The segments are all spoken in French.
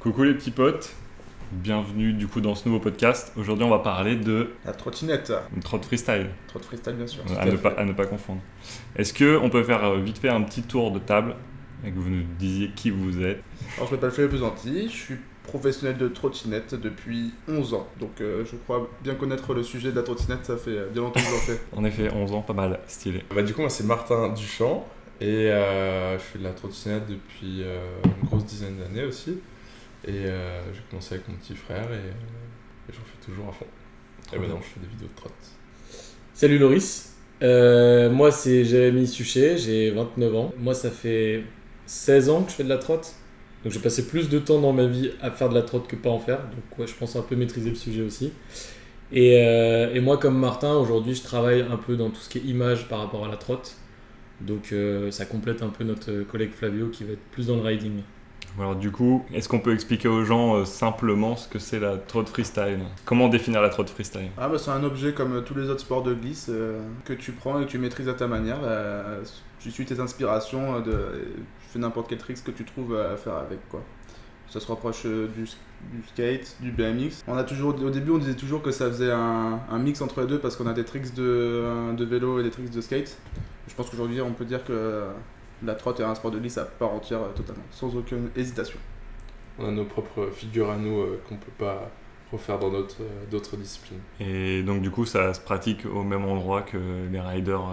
Coucou les petits potes, bienvenue du coup dans ce nouveau podcast. Aujourd'hui on va parler de La trottinette. une trotte freestyle, Trotte freestyle, bien sûr. à ne pas confondre. Est-ce qu'on peut faire vite fait un petit tour de table et que vous nous disiez qui vous êtes? Alors, je m'appelle Philippe Pesanti, je suis professionnel de trottinette depuis 11 ans. Donc, je crois bien connaître le sujet de la trottinette, ça fait bien longtemps que j'en fais. En effet, 11 ans, pas mal, stylé. Du coup, moi, c'est Martin Duchamp et je fais de la trottinette depuis une grosse dizaine d'années aussi. Et j'ai commencé avec mon petit frère et j'en fais toujours à fond. Et maintenant, je fais des vidéos de trotte. Salut Loris, moi c'est Jérémy Suchet, j'ai 29 ans. Moi ça fait 16 ans que je fais de la trotte. Donc j'ai passé plus de temps dans ma vie à faire de la trotte que pas en faire. Donc ouais, je pense un peu maîtriser le sujet aussi. Et moi comme Martin, aujourd'hui je travaille un peu dans tout ce qui est image par rapport à la trotte. Donc ça complète un peu notre collègue Flavio qui va être plus dans le riding. Alors du coup, est-ce qu'on peut expliquer aux gens simplement ce que c'est la trotte freestyle? Comment définir la trotte freestyle? C'est un objet comme tous les autres sports de glisse que tu prends et que tu maîtrises à ta manière. Tu suis tes inspirations, tu fais n'importe quel trick que tu trouves à faire avec, quoi. Ça se rapproche du skate, du BMX. Au début, on disait toujours que ça faisait un mix entre les deux parce qu'on a des tricks de vélo et des tricks de skate. Je pense qu'aujourd'hui, on peut dire que la trotte est un sport de glisse à part entière totalement, sans aucune hésitation. On a nos propres figures à nous qu'on peut pas refaire dans d'autres disciplines. Et donc du coup, ça se pratique au même endroit que les riders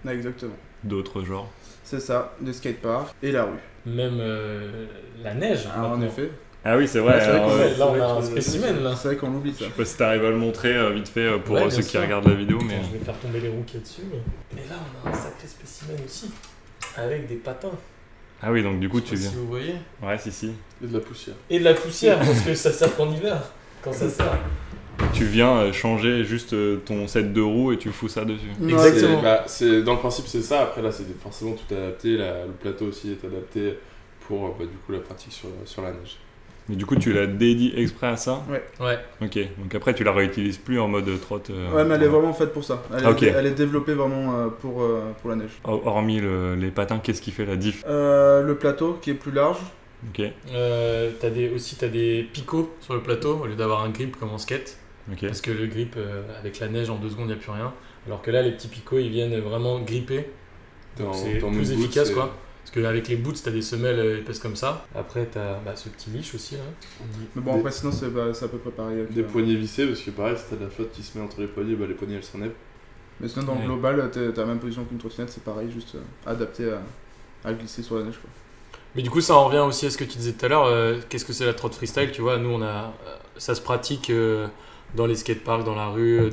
Exactement. d'autres genres? C'est ça, les skateparks et la rue. Même la neige. En maintenant. effet. Ah oui, c'est vrai. Ouais, c'est vrai alors, qu'on ouais, là, on c'est a vrai un que- spécimen, là. C'est vrai qu'on oublie ça. je sais pas si t'arrives à le montrer vite fait pour Ouais, bien ceux qui sûr. regardent la vidéo, mais... Attends, je vais faire tomber les roues dessus. Mais là, on a un sacré spécimen aussi, avec des patins. Ah oui, donc du coup Je sais tu pas viens... si vous voyez. Ouais, si. Et de la poussière. Et de la poussière, parce que ça sert qu'en hiver, quand ça sert. Tu viens changer juste ton set de roues et tu fous ça dessus. Exactement. Dans le principe, c'est ça. Après, là, c'est forcément tout adapté. Le plateau aussi est adapté pour du coup, la pratique sur la neige. Mais du coup, tu l'as dédié exprès à ça? Ouais. Ok, donc après, tu la réutilises plus en mode trotte. Ouais, mais elle est vraiment faite pour ça. Ok. Elle est développée vraiment pour la neige. Hormis les patins, qu'est-ce qui fait la diff? Le plateau qui est plus large. Ok, T'as des picots sur le plateau au lieu d'avoir un grip comme en skate. ok. Parce que le grip, avec la neige en 2 secondes, il n'y a plus rien. Alors que là, les petits picots, ils viennent vraiment gripper. Donc c'est Dans plus moon efficace, boots, quoi. Parce qu'avec les boots, t'as des semelles épaisses comme ça. Après, t'as ce petit leash aussi, là. Mais bon, Des- après, sinon, c'est à peu près pareil. Des poignées vissées, parce que pareil, si t'as de la flotte qui se met entre les poignets, les poignées elles s'enlèvent. Mais sinon, dans Ouais. le global, t'as la même position qu'une trottinette, c'est pareil, juste adapté à glisser sur la neige, quoi. Mais du coup, ça en revient aussi à ce que tu disais tout à l'heure. Qu'est-ce que c'est la trotte freestyle? Tu vois, nous, ça se pratique dans les skateparks, dans la rue,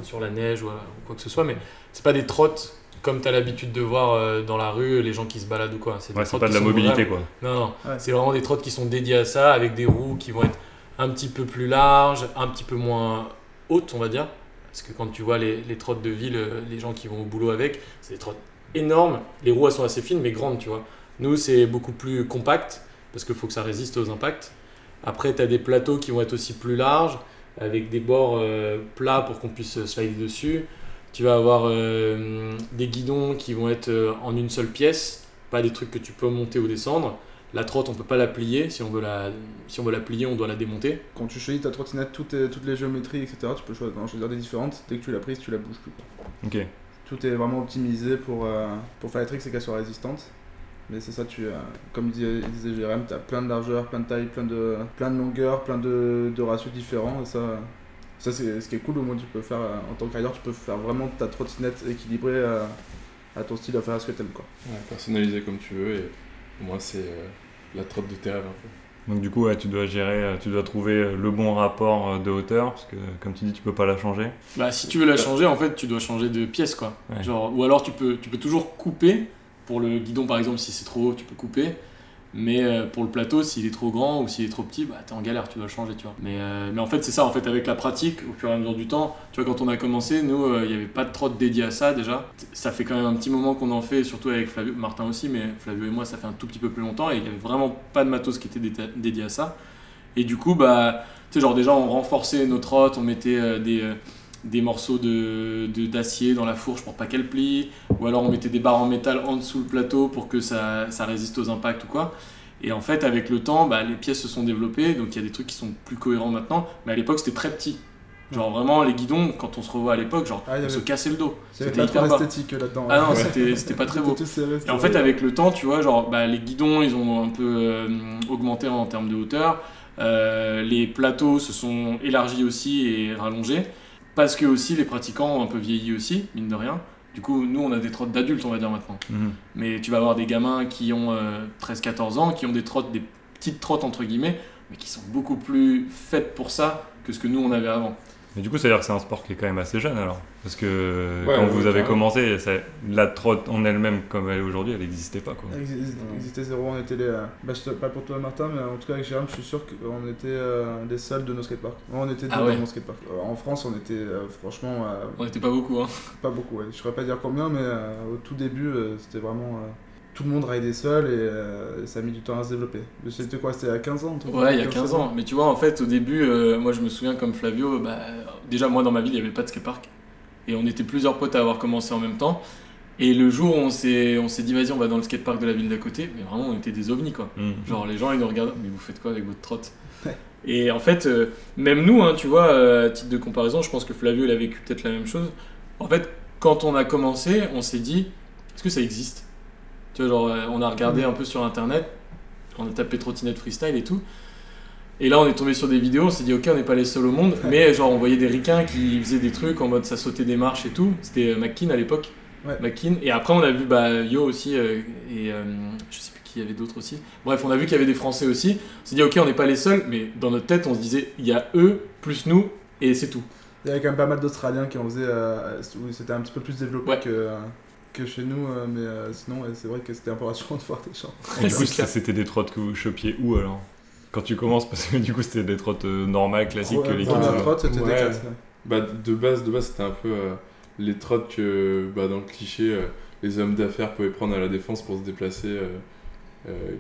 sur la neige ou quoi que ce soit. Mais c'est pas des trottes comme tu as l'habitude de voir dans la rue, les gens qui se baladent ou quoi. C'est des Ouais, c'est trottes pas de qui la sont mobilité, vraiment- quoi. Non. Ouais. C'est vraiment des trottes qui sont dédiées à ça, avec des roues qui vont être un petit peu plus larges, un petit peu moins hautes, on va dire. Parce que quand tu vois les trottes de ville, les gens qui vont au boulot avec, c'est des trottes énormes. Les roues, elles sont assez fines, mais grandes, tu vois. Nous, c'est beaucoup plus compact, parce qu'il faut que ça résiste aux impacts. Après, tu as des plateaux qui vont être aussi plus larges, avec des bords plats pour qu'on puisse slider dessus. Tu vas avoir des guidons qui vont être en une seule pièce, pas des trucs que tu peux monter ou descendre. La trotte, on peut pas la plier. Si on veut la plier, on doit la démonter. Quand tu choisis ta trottinette, toutes les géométries, etc., tu peux choisir des différentes. Dès que tu l'as prise, tu la bouges plus, quoi. Ok. Tout est vraiment optimisé pour faire les tricks et qu'elle soit résistante. Mais c'est ça, comme disait Jérém, tu as plein de largeurs, plein de tailles, plein de longueurs, plein de ratios différents. Et ça c'est ce qui est cool. Au moins, tu peux faire, en tant que rider, tu peux faire vraiment ta trottinette équilibrée à ton style, à faire ce que tu aimes, quoi. Ouais, personnalisé comme tu veux, et au moins c'est la trotte de tes rêves un peu. Donc du coup, ouais, tu dois gérer, tu dois trouver le bon rapport de hauteur, parce que comme tu dis, tu peux pas la changer. Bah, si tu veux la changer, en fait, tu dois changer de pièce, quoi. Ouais. Genre, ou alors tu peux toujours couper. Pour le guidon, par exemple, si c'est trop haut, tu peux couper. Mais pour le plateau, s'il est trop grand ou s'il est trop petit, bah t'es en galère, tu dois le changer, tu vois. Mais en fait, c'est ça, en fait, avec la pratique, au fur et à mesure du temps, tu vois, quand on a commencé, nous, il n'y avait pas de trotte dédiée à ça déjà. Ça fait quand même un petit moment qu'on en fait, surtout avec Flavio, Martin aussi, mais Flavio et moi, ça fait un tout petit peu plus longtemps et il n'y avait vraiment pas de matos qui était dédié à ça. Et du coup, bah, tu sais, genre déjà, on renforçait nos trottes, on mettait des morceaux d'acier dans la fourche pour pas qu'elle plie, ou alors on mettait des barres en métal en dessous le plateau pour que ça résiste aux impacts ou quoi. Et en fait, avec le temps, les pièces se sont développées, donc il y a des trucs qui sont plus cohérents maintenant. Mais à l'époque, c'était très petit. Genre vraiment, les guidons, quand on se revoit à l'époque, on se cassait le dos. C'était hyper esthétique là-dedans. Ah non, c'était pas très beau. Et en fait, avec le temps, tu vois, les guidons, ils ont un peu augmenté en termes de hauteur. Les plateaux se sont élargis aussi et rallongés. Parce que aussi, les pratiquants ont un peu vieilli aussi, mine de rien. Du coup, nous, on a des trottes d'adultes, on va dire maintenant. Mais tu vas avoir des gamins qui ont 13-14 ans, qui ont des petites trottes, entre guillemets, mais qui sont beaucoup plus faites pour ça que ce que nous, on avait avant. Mais du coup, ça veut dire que c'est un sport qui est quand même assez jeune alors. Parce que quand vous avez commencé, la trotte en elle-même, comme elle est aujourd'hui, elle n'existait pas. Quoi. Elle existait zéro, on était pas pour toi Martin, mais en tout cas avec Jérôme, je suis sûr qu'on était les seuls de nos skateparks. On était deux dans mon skatepark. En France, on était franchement... on n'était pas beaucoup, hein. Pas beaucoup, ouais. Je ne saurais pas dire combien, mais au tout début, c'était vraiment... tout le monde raidait seul et ça a mis du temps à se développer. C'était quoi? C'était à 15 ans? Ouais, il y a 15 ans. Mais tu vois, en fait, au début, moi je me souviens comme Flavio, déjà moi dans ma ville, il n'y avait pas de skatepark. Et on était plusieurs potes à avoir commencé en même temps. Et le jour où on s'est dit, vas-y, on va dans le skatepark de la ville d'à côté, mais vraiment, on était des ovnis, quoi. Genre, les gens, ils nous regardent, mais vous faites quoi avec votre trotte? Et en fait, même nous, hein, tu vois, à titre de comparaison, je pense que Flavio, il a vécu peut-être la même chose. En fait, quand on a commencé, on s'est dit, est-ce que ça existe? Tu vois, genre, on a regardé un peu sur internet, on a tapé trottinette freestyle et tout. Et là, on est tombé sur des vidéos, on s'est dit, ok, on n'est pas les seuls au monde, mais genre, on voyait des ricains qui faisaient des trucs en mode ça sautait des marches et tout. C'était McKean à l'époque. Ouais. McKean. Et après, on a vu Yo aussi, et je sais plus qui y avait d'autres aussi. Bref, on a vu qu'il y avait des Français aussi. On s'est dit, ok, on n'est pas les seuls, mais dans notre tête, on se disait, il y a eux, plus nous, et c'est tout. Il y avait quand même pas mal d'Australiens qui en faisaient, où c'était un petit peu plus développé que chez nous, mais sinon c'est vrai que c'était un peu rassurant de voir des gens. Et du coup, c'était des trottes que vous chopiez où alors? Quand tu commences, parce que du coup c'était des trottes normales, classiques que l'équipe. La trotte, c'était des 4. De base c'était un peu les trottes que dans le cliché les hommes d'affaires pouvaient prendre à la défense pour se déplacer,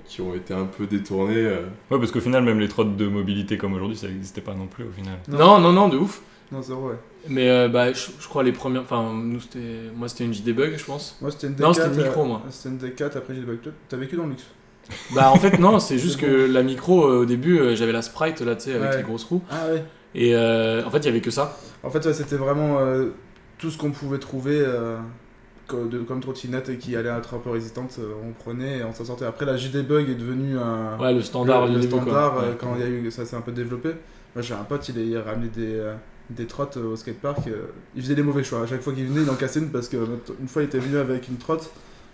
qui ont été un peu détournées. Ouais, parce qu'au final, même les trottes de mobilité comme aujourd'hui, ça n'existait pas non plus au final. Non, de ouf. Non, c'est vrai. Mais je crois les premières. Enfin, moi c'était une JD-Bug, je pense. Moi c'était une D4. Non, c'était une micro, moi. C'était une D4, après JD-Bug. T'as vécu dans le luxe? En fait, non, c'est juste que la micro, au début, j'avais la Sprite là, tu sais, avec les grosses roues. Ah ouais. Et en fait, il y avait que ça. En fait, c'était vraiment tout ce qu'on pouvait trouver comme trottinette et qui allait être un peu résistante, on prenait et on s'en sortait. Après, la JD-Bug est devenue le standard. Le standard, quand il y a eu, ça s'est un peu développé. Moi, j'ai un pote, il a ramené des trottes au skatepark. Il faisait des mauvais choix. À chaque fois qu'il venait, il en cassait une parce qu'une fois, il était venu avec une trotte.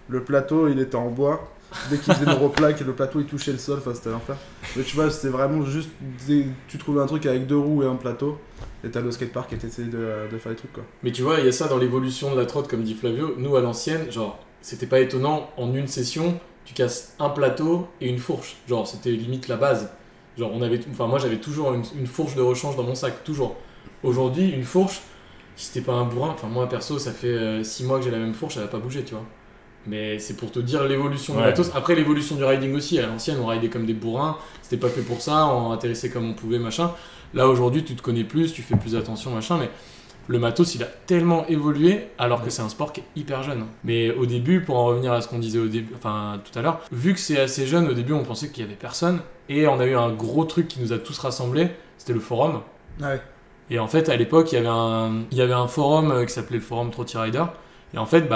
Le plateau, il était en bois. Dès qu'il faisait une replaque, le plateau il touchait le sol, c'était l'enfer. Mais tu vois, c'était vraiment juste. Tu trouvais un truc avec 2 roues et un plateau, et t'allais au skatepark et t'essayais de faire les trucs quoi. Mais tu vois, il y a ça dans l'évolution de la trotte, comme dit Flavio. Nous à l'ancienne, genre, c'était pas étonnant, en une session, tu casses un plateau et une fourche. Genre, c'était limite la base. Genre, moi j'avais toujours une fourche de rechange dans mon sac, toujours. Aujourd'hui, une fourche, si c'était pas un bourrin, enfin moi perso, ça fait 6 mois que j'ai la même fourche, elle a pas bougé, tu vois. Mais c'est pour te dire l'évolution du matos. Après, l'évolution du riding aussi. À l'ancienne, on ridait comme des bourrins. C'était pas fait pour ça. On atterrissait comme on pouvait, machin. Là, aujourd'hui, tu te connais plus, tu fais plus attention, machin. Mais le matos, il a tellement évolué alors que c'est un sport qui est hyper jeune. Mais au début, pour en revenir à ce qu'on disait tout à l'heure, vu que c'est assez jeune, au début, on pensait qu'il y avait personne. Et on a eu un gros truc qui nous a tous rassemblés. C'était le forum. Ah ouais. Et en fait, à l'époque, il y avait un forum qui s'appelait le forum Trotty Rider. Et en fait,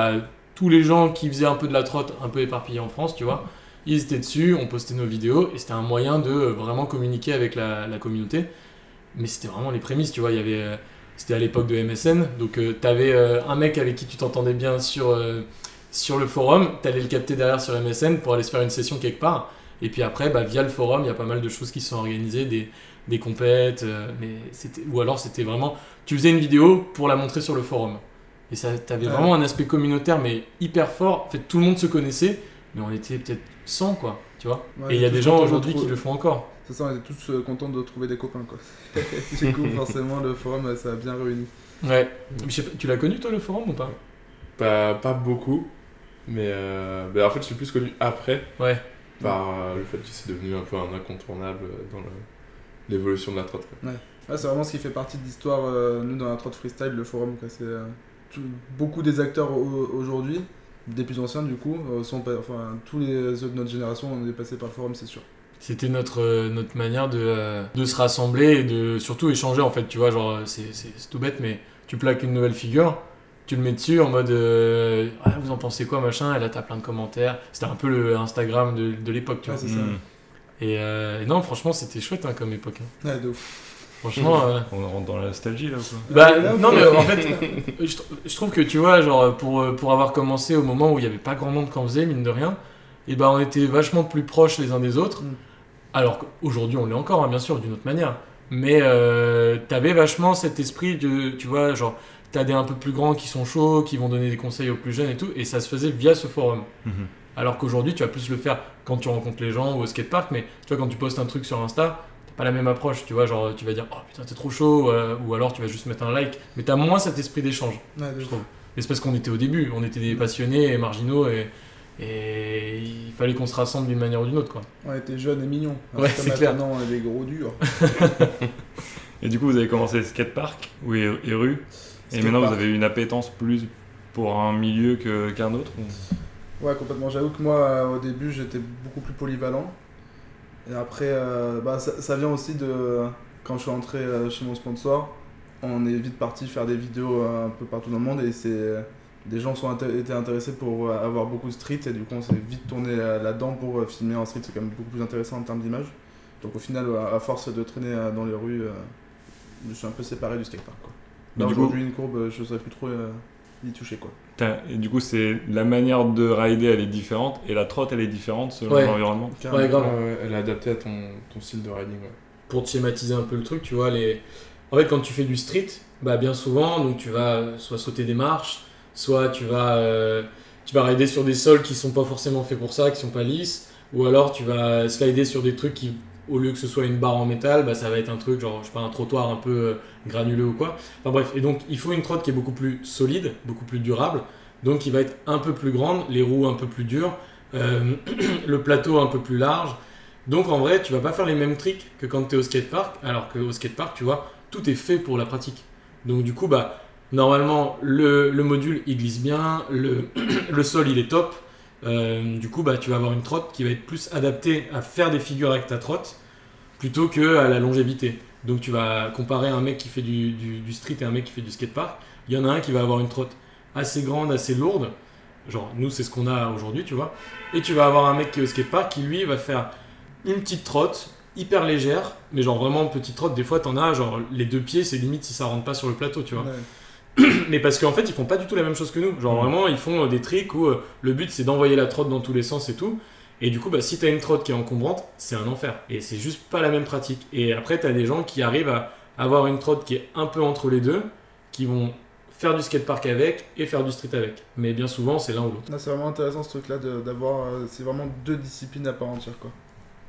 tous les gens qui faisaient un peu de la trotte, un peu éparpillés en France, tu vois, ils étaient dessus, on postait nos vidéos et c'était un moyen de vraiment communiquer avec la communauté. Mais c'était vraiment les prémices, tu vois. C'était à l'époque de MSN, donc t'avais un mec avec qui tu t'entendais bien sur le forum, t'allais le capter derrière sur MSN pour aller se faire une session quelque part. Et puis après, via le forum, il y a pas mal de choses qui se sont organisées, des compètes, ou alors c'était vraiment, tu faisais une vidéo pour la montrer sur le forum. Et ça, t'avais vraiment un aspect communautaire, mais hyper fort. En fait, tout le monde se connaissait, mais on était peut-être 100, quoi, tu vois. Et il y a des gens aujourd'hui qui le font encore. C'est ça, on était tous contents de trouver des copains, quoi. Du coup, forcément, le forum, ça a bien réuni. Ouais. Je sais pas, tu l'as connu, toi, le forum, ou pas? Pas beaucoup, mais en fait, je l'ai plus connu après. Ouais. Par le fait que c'est devenu un peu un incontournable dans l'évolution de la trotte. Ouais. C'est vraiment ce qui fait partie de l'histoire, nous, dans la trotte freestyle, le forum, quoi. C'est beaucoup des acteurs aujourd'hui, des plus anciens du coup, tous les autres de notre génération on est passé par le forum, c'est sûr. C'était notre manière de se rassembler et de surtout échanger en fait, tu vois, genre c'est tout bête mais tu plaques une nouvelle figure, tu le mets dessus en mode vous en pensez quoi machin, et là t'as plein de commentaires, c'était un peu le Instagram de l'époque, tu vois. C'est ça. Et non, franchement c'était chouette hein, comme époque. Ouais, de ouf. Franchement, on rentre dans la nostalgie là ou quoi? Bah non mais en fait, je trouve que tu vois, genre pour avoir commencé au moment où il y avait pas grand monde qui en faisait, mine de rien, et bah on était vachement plus proches les uns des autres. Alors qu'aujourd'hui on l'est encore, hein, bien sûr, d'une autre manière. Mais t'avais vachement cet esprit de, tu vois, genre t'as des un peu plus grands qui sont chauds, qui vont donner des conseils aux plus jeunes et tout, et ça se faisait via ce forum. Alors qu'aujourd'hui tu vas plus le faire quand tu rencontres les gens ou au skatepark, mais tu vois quand tu postes un truc sur Insta, pas la même approche, tu vois, genre tu vas dire oh putain t'es trop chaud, ou alors tu vas juste mettre un like, mais t'as moins cet esprit d'échange, je trouve. Et c'est parce qu'on était au début, on était des passionnés et marginaux et il fallait qu'on se rassemble d'une manière ou d'une autre quoi. On était jeunes et mignons, ouais, c'est clair. Maintenant on est des gros durs. Et du coup vous avez commencé skatepark et rue, et maintenant vous avez une appétence plus pour un milieu qu'un autre ou... Ouais, complètement, j'avoue que moi au début j'étais beaucoup plus polyvalent. Et après, ça vient aussi de quand je suis entré chez mon sponsor, on est vite parti faire des vidéos un peu partout dans le monde et des gens étaient intéressés pour avoir beaucoup de street et du coup on s'est vite tourné là-dedans pour filmer en street, c'est quand même beaucoup plus intéressant en termes d'image. Donc au final, à force de traîner dans les rues, je me suis un peu séparé du skatepark quoi. Là aujourd'hui une courbe, je ne saurais plus trop y toucher quoi. Et du coup, c'est la manière de rider, elle est différente, et la trotte, elle est différente selon l'environnement. Ouais, grave. Elle est adaptée à ton style de riding. Ouais. Pour te schématiser un peu le truc, tu vois, en fait, quand tu fais du street, bah bien souvent, donc tu vas soit sauter des marches, soit tu vas rider sur des sols qui sont pas forcément faits pour ça, qui sont pas lisses, ou alors tu vas slider sur des trucs qui, au lieu que ce soit une barre en métal, bah ça va être un truc genre, je sais pas, un trottoir un peu granuleux ou quoi. Enfin bref, et donc il faut une trotte qui est beaucoup plus solide, beaucoup plus durable, donc qui va être un peu plus grande, les roues un peu plus dures, le plateau un peu plus large. Donc en vrai, tu vas pas faire les mêmes tricks que quand tu es au skatepark, alors qu'au skatepark, tu vois, tout est fait pour la pratique. Donc du coup, bah normalement, le module il glisse bien, le sol il est top. Du coup, bah, tu vas avoir une trotte qui va être plus adaptée à faire des figures avec ta trotte plutôt qu'à la longévité. Donc, tu vas comparer un mec qui fait du street et un mec qui fait du skatepark. Il y en a un qui va avoir une trotte assez grande, assez lourde. Genre, nous, c'est ce qu'on a aujourd'hui, tu vois. Et tu vas avoir un mec qui est au skatepark qui, lui, va faire une petite trotte hyper légère. Mais genre, vraiment petite trotte. Des fois, t'en as, genre, les 2 pieds, c'est limite si ça rentre pas sur le plateau, tu vois. Ouais. Mais parce qu'en fait ils font pas du tout la même chose que nous, genre vraiment ils font des tricks où le but c'est d'envoyer la trotte dans tous les sens et tout, et du coup bah si t'as une trotte qui est encombrante c'est un enfer et c'est juste pas la même pratique. Et après t'as des gens qui arrivent à avoir une trotte qui est un peu entre les deux, qui vont faire du skatepark avec et faire du street avec, mais bien souvent c'est l'un ou l'autre. C'est vraiment intéressant ce truc là d'avoir c'est vraiment 2 disciplines à part entière quoi.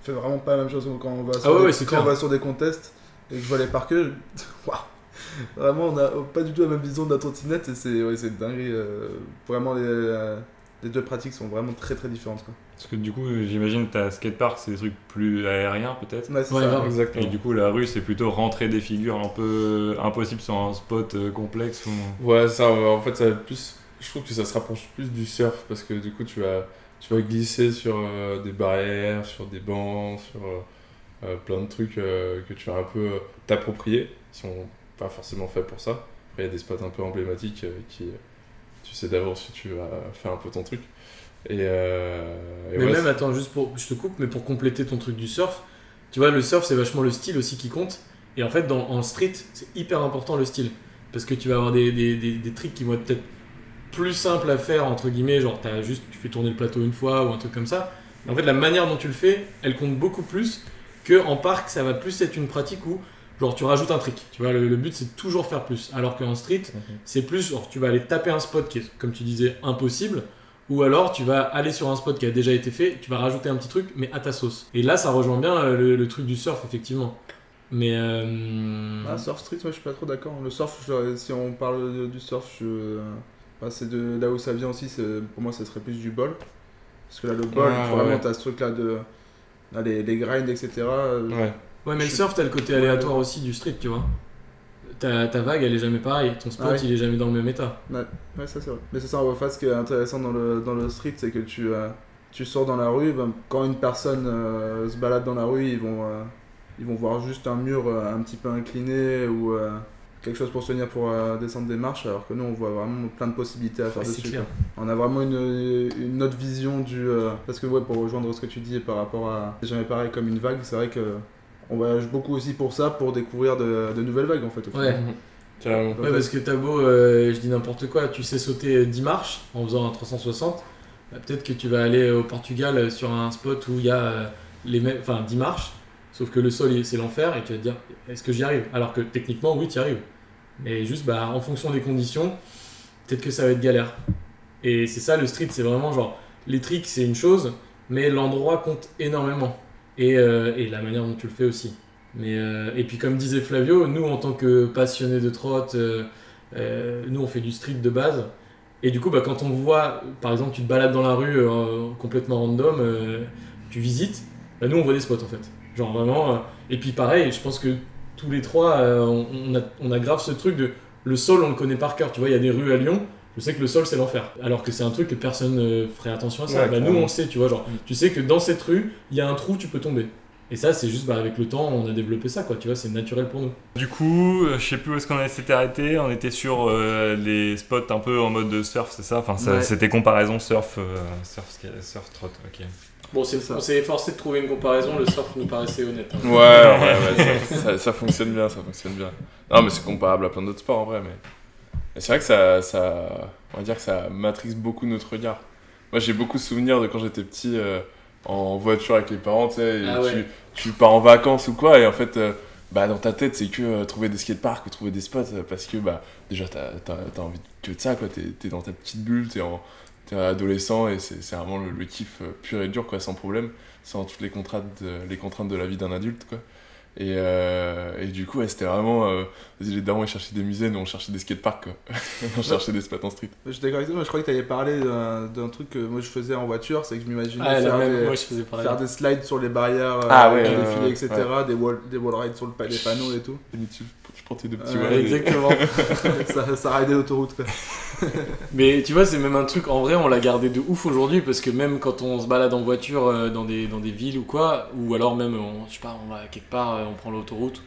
On fait vraiment pas la même chose quand on va sur, des contests et que je vois les parqueux. Waouh. Vraiment, on n'a pas du tout la même vision de la trottinette et c'est dingue. Vraiment, les 2 pratiques sont vraiment très très différentes. Quoi. Parce que du coup, j'imagine que ta skatepark, c'est des trucs plus aériens peut-être. Ouais, c'est ça. Exactement. Et du coup, la rue, c'est plutôt rentrer des figures un peu impossibles sur un spot complexe. Ouais, ça, en fait, ça va plus. Je trouve que ça se rapproche plus du surf parce que du coup, tu vas glisser sur des barrières, sur des bancs, sur plein de trucs que tu vas un peu t'approprier. Si on pas forcément fait pour ça. Après, il y a des spots un peu emblématiques qui tu sais d'avance si tu vas faire un peu ton truc. Mais même, attends, juste je te coupe, mais pour compléter ton truc du surf, tu vois, le surf, c'est vachement le style aussi qui compte. Et en fait, en street, c'est hyper important le style. Parce que tu vas avoir des tricks qui vont être peut-être plus simples à faire, entre guillemets, genre tu fais tourner le plateau une fois ou un truc comme ça. Mais en fait, la manière dont tu le fais, elle compte beaucoup plus qu'en parc, ça va plus être une pratique où genre tu rajoutes un trick, tu vois, le but c'est toujours faire plus, alors qu'en street, c'est plus, genre tu vas aller taper un spot qui est, comme tu disais, impossible, ou alors tu vas aller sur un spot qui a déjà été fait, tu vas rajouter un petit truc, mais à ta sauce. Et là, ça rejoint bien le truc du surf, effectivement. Mais surf street, moi je suis pas trop d'accord. Le surf, si on parle du surf, c'est de là où ça vient aussi, pour moi ça serait plus du bol. Parce que là, le bol, vraiment, t'as ce truc là de les grinds, etc. Ouais, mais le surf, t'as le côté aléatoire aussi du street, tu vois. ta vague elle est jamais pareille, ton spot Ah oui. il est jamais dans le même état. Ouais, ça c'est vrai. Mais c'est ça, en face, ce qui est intéressant dans le street, c'est que tu sors dans la rue, ben, quand une personne se balade dans la rue, ils vont voir juste un mur un petit peu incliné ou quelque chose pour se tenir pour descendre des marches, alors que nous on voit vraiment plein de possibilités à faire C'est dessus. clair. On a vraiment une autre vision parce que ouais, pour rejoindre ce que tu dis par rapport à c'est jamais pareil comme une vague, c'est vrai que on voyage beaucoup aussi pour ça, pour découvrir de nouvelles vagues en fait. Au final. Ouais. Carrément. Ouais, parce que t'as beau, je dis n'importe quoi, tu sais sauter 10 marches en faisant un 360, bah, peut-être que tu vas aller au Portugal sur un spot où il y a 10 marches, sauf que le sol c'est l'enfer et tu vas te dire est-ce que j'y arrive? Alors que techniquement oui tu y arrives. Mais juste en fonction des conditions, peut-être que ça va être galère. Et c'est ça le street, c'est vraiment genre les tricks c'est une chose, mais l'endroit compte énormément. Et la manière dont tu le fais aussi. Et puis comme disait Flavio, nous en tant que passionnés de trotte, nous on fait du street de base. Et du coup quand on voit, par exemple tu te balades dans la rue complètement random, tu visites, nous on voit des spots en fait. Genre vraiment. Et puis pareil, je pense que tous les trois, on a grave ce truc de le sol on le connaît par cœur. Tu vois, il y a des rues à Lyon. Je sais que le sol c'est l'enfer. Alors que c'est un truc que personne ne ferait attention à ça. Ouais, Nous on le sait, tu vois. Genre, tu sais que dans cette rue, il y a un trou, tu peux tomber. Et ça, c'est juste avec le temps, on a développé ça, quoi. Tu vois, c'est naturel pour nous. Du coup, je sais plus où est-ce qu'on s'était arrêté. On était sur les spots un peu en mode surf, c'est ça? Enfin, Ouais. c'était comparaison surf trot. Ok. Bon, ça. on s'est efforcé de trouver une comparaison, le surf nous paraissait honnête. Hein. Ouais, ça fonctionne bien, ça fonctionne bien. Non, mais c'est comparable à plein d'autres sports en vrai, mais c'est vrai que on va dire que ça matrixe beaucoup notre regard. Moi, j'ai beaucoup de souvenirs de quand j'étais petit en voiture avec les parents, tu sais, et Ah ouais. tu pars en vacances ou quoi, et en fait, dans ta tête, c'est que trouver des skateparks ou trouver des spots, parce que déjà, t'as envie que de ça, quoi. T'es dans ta petite bulle, t'es adolescent, et c'est vraiment le kiff pur et dur, quoi, sans problème, sans toutes les contraintes de la vie d'un adulte, quoi. Et du coup, ouais, c'était vraiment. Les darons, ils cherchaient des musées, nous on cherchait des skateparks, quoi. On cherchait des spots en street. Je suis d'accord avec toi, mais je crois que tu allais parler d'un truc que moi je faisais en voiture, c'est que je m'imaginais Ah, faire moi je faisais pareil. des slides sur les barrières, Ah ouais, des ouais, défilés, ouais, etc., des wall rides sur les panneaux et tout. Je portais de petits Ouais, wallets. Exactement. ça ridait l'autoroute quoi. Mais tu vois, c'est même un truc, en vrai, on l'a gardé de ouf aujourd'hui, parce que même quand on se balade en voiture dans des villes ou quoi, ou alors même, je sais pas, on va quelque part, on prend l'autoroute,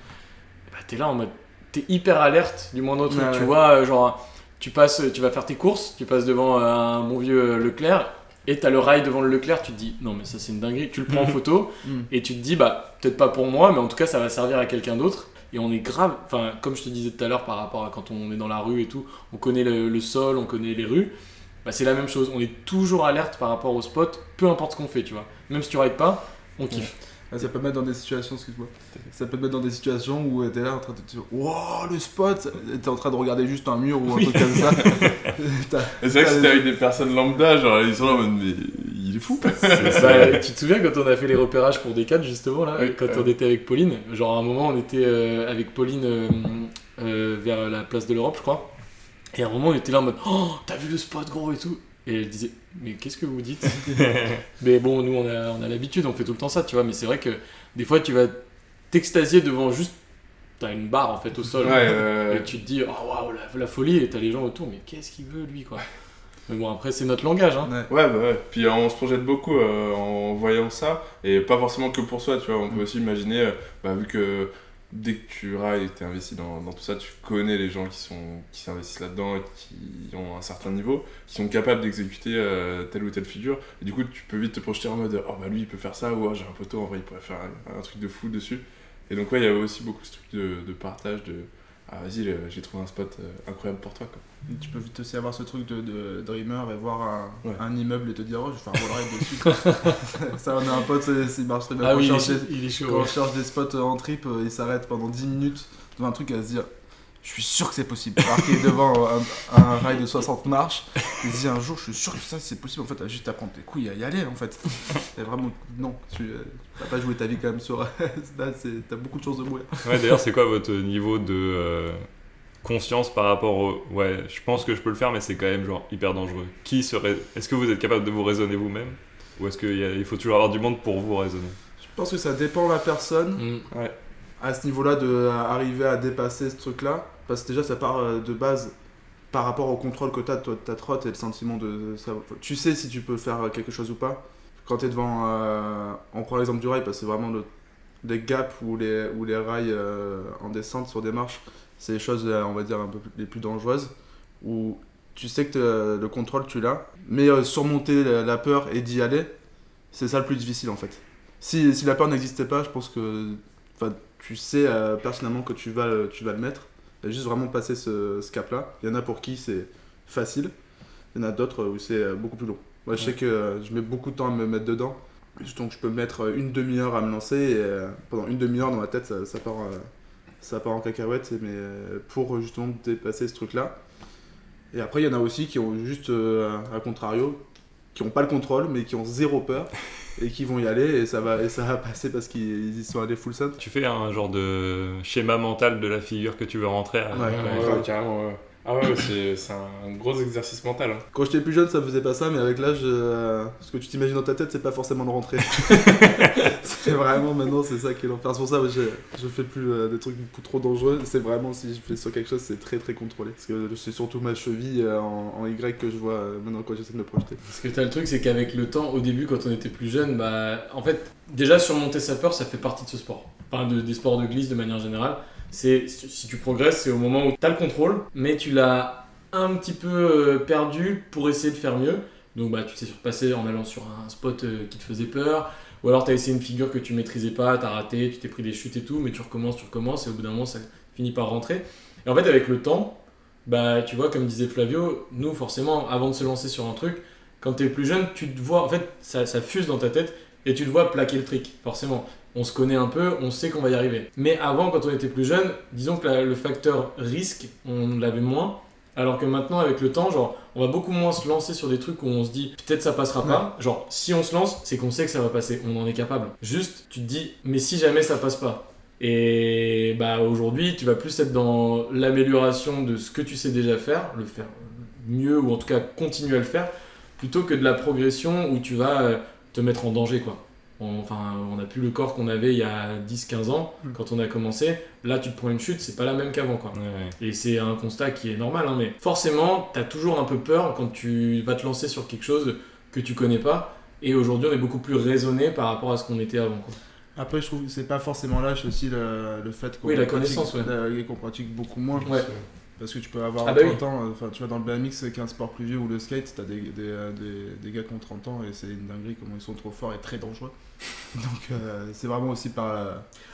bah t'es là en mode, t'es hyper alerte du moindre truc, Ouais, tu ouais. vois, genre, tu vas faire tes courses, tu passes devant un bon vieux Leclerc, et t'as le rail devant le Leclerc, tu te dis, non mais ça c'est une dinguerie, tu le prends en photo, et tu te dis, bah peut-être pas pour moi, mais en tout cas ça va servir à quelqu'un d'autre. Et on est grave, enfin comme je te disais tout à l'heure par rapport à quand on est dans la rue et tout, on connaît le sol, on connaît les rues, bah c'est la même chose, on est toujours alerte par rapport au spot, peu importe ce qu'on fait, tu vois. Même si tu rides pas, on kiffe. Ouais, ça peut mettre dans des situations, excuse-moi. Ça peut te mettre dans des situations où t'es là en train de te dire wow le spot, t'es en train de regarder juste un mur ou un truc comme ça. Et c'est vrai que si t'es avec des personnes lambda, genre ils sont là en mode, mais il est fou. Bah, tu te souviens quand on a fait les repérages pour Decat justement là, Oui, quand on était avec Pauline, genre à un moment on était avec Pauline vers la place de l'Europe je crois, et à un moment on était là en mode oh t'as vu le spot gros et tout, et elle disait mais qu'est-ce que vous dites? Mais bon nous on a l'habitude, on fait tout le temps ça tu vois, mais c'est vrai que des fois tu vas t'extasier devant juste, t'as une barre en fait au sol, et tu te dis oh waouh la folie, et t'as les gens autour mais qu'est-ce qu'il veut lui quoi. Mais bon après c'est notre langage hein. Ouais. Ouais. Puis on se projette beaucoup en voyant ça, et pas forcément que pour soi, tu vois. On peut aussi imaginer, vu que dès que tu rides et que t'es investi dans tout ça, tu connais les gens qui s'investissent là-dedans et qui ont un certain niveau, qui sont capables d'exécuter telle ou telle figure. Et du coup, tu peux vite te projeter en mode, oh bah lui il peut faire ça, ou oh, j'ai un poteau, en vrai il pourrait faire un truc de fou dessus. Et donc ouais, il y a aussi beaucoup ce truc de partage, de ah vas-y, j'ai trouvé un spot incroyable pour toi, quoi. Tu peux vite aussi avoir ce truc de dreamer et voir Ouais. un immeuble et te dire oh je vais faire un wall ride dessus quoi. Ça on a un pote, il marche très bien. Ah Quand oui on cherche il est chaud quand ouais. on cherche des spots en trip, il s'arrête pendant 10 minutes devant un truc à se dire je suis sûr que c'est possible. Alors qu'il est devant un rail de 60 marches, il se dit un jour je suis sûr que ça c'est possible. En fait, t'as juste à prendre tes couilles et à y aller en fait. C'est vraiment non, tu vas pas jouer ta vie quand même sur là, t'as beaucoup de chances de mourir. Ouais, d'ailleurs, c'est quoi votre niveau de conscience par rapport au. Ouais, je pense que je peux le faire, mais c'est quand même genre hyper dangereux. Est-ce que vous êtes capable de vous raisonner vous-même? Ou est-ce qu'il faut toujours avoir du monde pour vous raisonner? Je pense que ça dépend de la personne. Mm. À ce niveau-là, de arriver à dépasser ce truc-là. parce que déjà ça part de base par rapport au contrôle que t'as de ta trotte et le sentiment de ça. Tu sais si tu peux faire quelque chose ou pas. Quand t'es devant, on prend l'exemple du rail parce que c'est vraiment les gaps ou les rails en descente sur des marches, c'est les choses on va dire un peu les plus dangereuses où tu sais que le contrôle tu l'as, mais surmonter la peur et d'y aller, c'est ça le plus difficile en fait. Si la peur n'existait pas, je pense que tu sais personnellement que tu vas le mettre. Il y a juste vraiment passer ce cap-là. Il y en a pour qui c'est facile, il y en a d'autres où c'est beaucoup plus long. Moi, je sais que je mets beaucoup de temps à me mettre dedans, donc je peux mettre une demi-heure à me lancer et pendant une demi-heure dans ma tête, ça part en cacahuète, mais pour justement dépasser ce truc-là. Et après, il y en a aussi qui ont juste, à contrario, qui n'ont pas le contrôle, mais qui ont zéro peur et qui vont y aller et ça va passer parce qu'ils y sont allés full send. Tu fais un genre de schéma mental de la figure que tu veux rentrer à... Ouais, carrément, ouais. Ah ouais, c'est un gros exercice mental. Hein. Quand j'étais plus jeune, ça faisait pas ça, mais avec l'âge, ce que tu t'imagines dans ta tête, c'est pas forcément de rentrer. C'est vraiment maintenant, c'est ça qui est l'enfer. C'est pour ça que je fais plus des trucs beaucoup trop dangereux. C'est vraiment, si je fais sur quelque chose, c'est très très contrôlé. Parce que c'est surtout ma cheville en Y que je vois maintenant quand j'essaie de me projeter. Parce que t'as le truc, c'est qu'avec le temps, au début, quand on était plus jeune, en fait, déjà surmonter sa peur, ça fait partie de ce sport. Enfin, des sports de glisse de manière générale. Si tu progresses, c'est au moment où tu as le contrôle, mais tu l'as un petit peu perdu pour essayer de faire mieux. Donc tu t'es surpassé en allant sur un spot qui te faisait peur, ou alors tu as essayé une figure que tu maîtrisais pas, tu as raté, tu t'es pris des chutes et tout, mais tu recommences, et au bout d'un moment ça finit par rentrer. Et en fait, avec le temps, tu vois, comme disait Flavio, nous forcément, avant de se lancer sur un truc, quand tu es plus jeune, tu te vois, en fait, ça fuse dans ta tête, et tu te vois plaquer le trick, forcément. On se connaît un peu, on sait qu'on va y arriver. Mais avant, quand on était plus jeune, disons que le facteur risque, on l'avait moins. Alors que maintenant, avec le temps, on va beaucoup moins se lancer sur des trucs où on se dit peut-être ça passera pas. Genre, si on se lance, c'est qu'on sait que ça va passer, on en est capable. Juste, tu te dis, mais si jamais ça passe pas. Et aujourd'hui, tu vas plus être dans l'amélioration de ce que tu sais déjà faire, le faire mieux ou en tout cas continuer à le faire, plutôt que de la progression où tu vas te mettre en danger, quoi. On n'a plus le corps qu'on avait il y a 10-15 ans quand on a commencé. Là, tu te prends une chute, c'est pas la même qu'avant, quoi. Ouais. Et c'est un constat qui est normal, hein, mais forcément, tu as toujours un peu peur quand tu vas te lancer sur quelque chose que tu connais pas. Et aujourd'hui, on est beaucoup plus raisonné par rapport à ce qu'on était avant, quoi. Après, je trouve que c'est pas forcément l'âge, c'est aussi le fait qu'on connaissance, qu'on pratique beaucoup moins. Ouais. Parce que tu peux avoir 30 ans, tu vois, dans le BMX, qui est un sport plus vieux, ou le skate, t'as des gars qui ont 30 ans et c'est une dinguerie comment ils sont trop forts et très dangereux. Donc c'est vraiment aussi par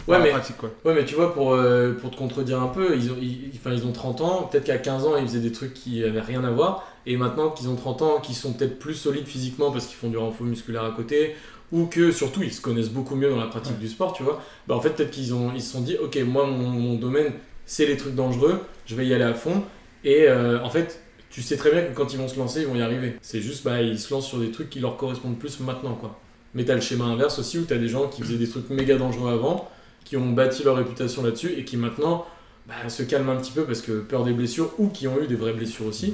la pratique, quoi. Ouais, mais tu vois, pour te contredire un peu, ils ont 30 ans, peut-être qu'à 15 ans, ils faisaient des trucs qui avaient rien à voir, et maintenant qu'ils ont 30 ans, qu'ils sont peut-être plus solides physiquement parce qu'ils font du renfort musculaire à côté, ou que surtout ils se connaissent beaucoup mieux dans la pratique du sport, tu vois, en fait peut-être ils se sont dit, ok, moi mon domaine c'est les trucs dangereux, je vais y aller à fond, et en fait tu sais très bien que quand ils vont se lancer ils vont y arriver, c'est juste ils se lancent sur des trucs qui leur correspondent plus maintenant, quoi. Mais t'as le schéma inverse aussi où t'as des gens qui faisaient des trucs méga dangereux avant, qui ont bâti leur réputation là-dessus et qui maintenant se calment un petit peu parce que peur des blessures, ou qui ont eu des vraies blessures aussi,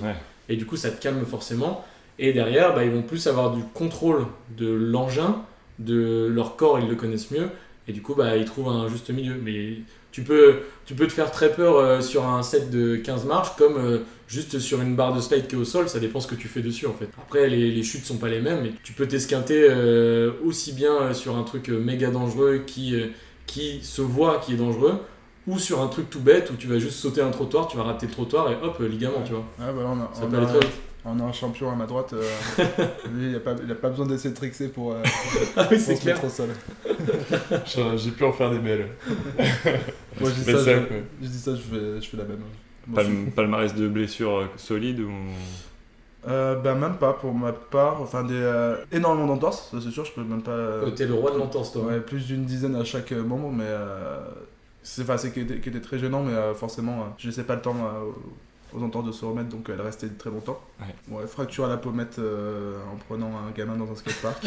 et du coup ça te calme forcément. Et derrière, ils vont plus avoir du contrôle de l'engin, de leur corps, ils le connaissent mieux. Et du coup, ils trouvent un juste milieu. Mais tu peux te faire très peur sur un set de 15 marches, comme juste sur une barre de slide qui est au sol. Ça dépend ce que tu fais dessus, en fait. Après, les chutes sont pas les mêmes. Mais tu peux t'esquinter aussi bien sur un truc méga dangereux qui se voit qui est dangereux, ou sur un truc tout bête où tu vas juste sauter un trottoir, tu vas rater le trottoir et hop, ligament, tu vois. Ça peut aller très vite. On a un champion à ma droite, lui il a pas besoin d'essayer de trickser pour se mettre au sol. J'ai pu en faire des belles. Moi je dis ça, je fais la même. Palmarès de blessures solides ou... même pas pour ma part, énormément d'entorses, ça c'est sûr, je peux même pas... T'es le roi de l'entorse, toi. Ouais, plus d'une dizaine à chaque moment, mais c'est qui était très gênant, mais forcément je laissais pas le temps aux entorses de se remettre, donc elle restait très longtemps. Fracture à la pommette en prenant un gamin dans un skatepark.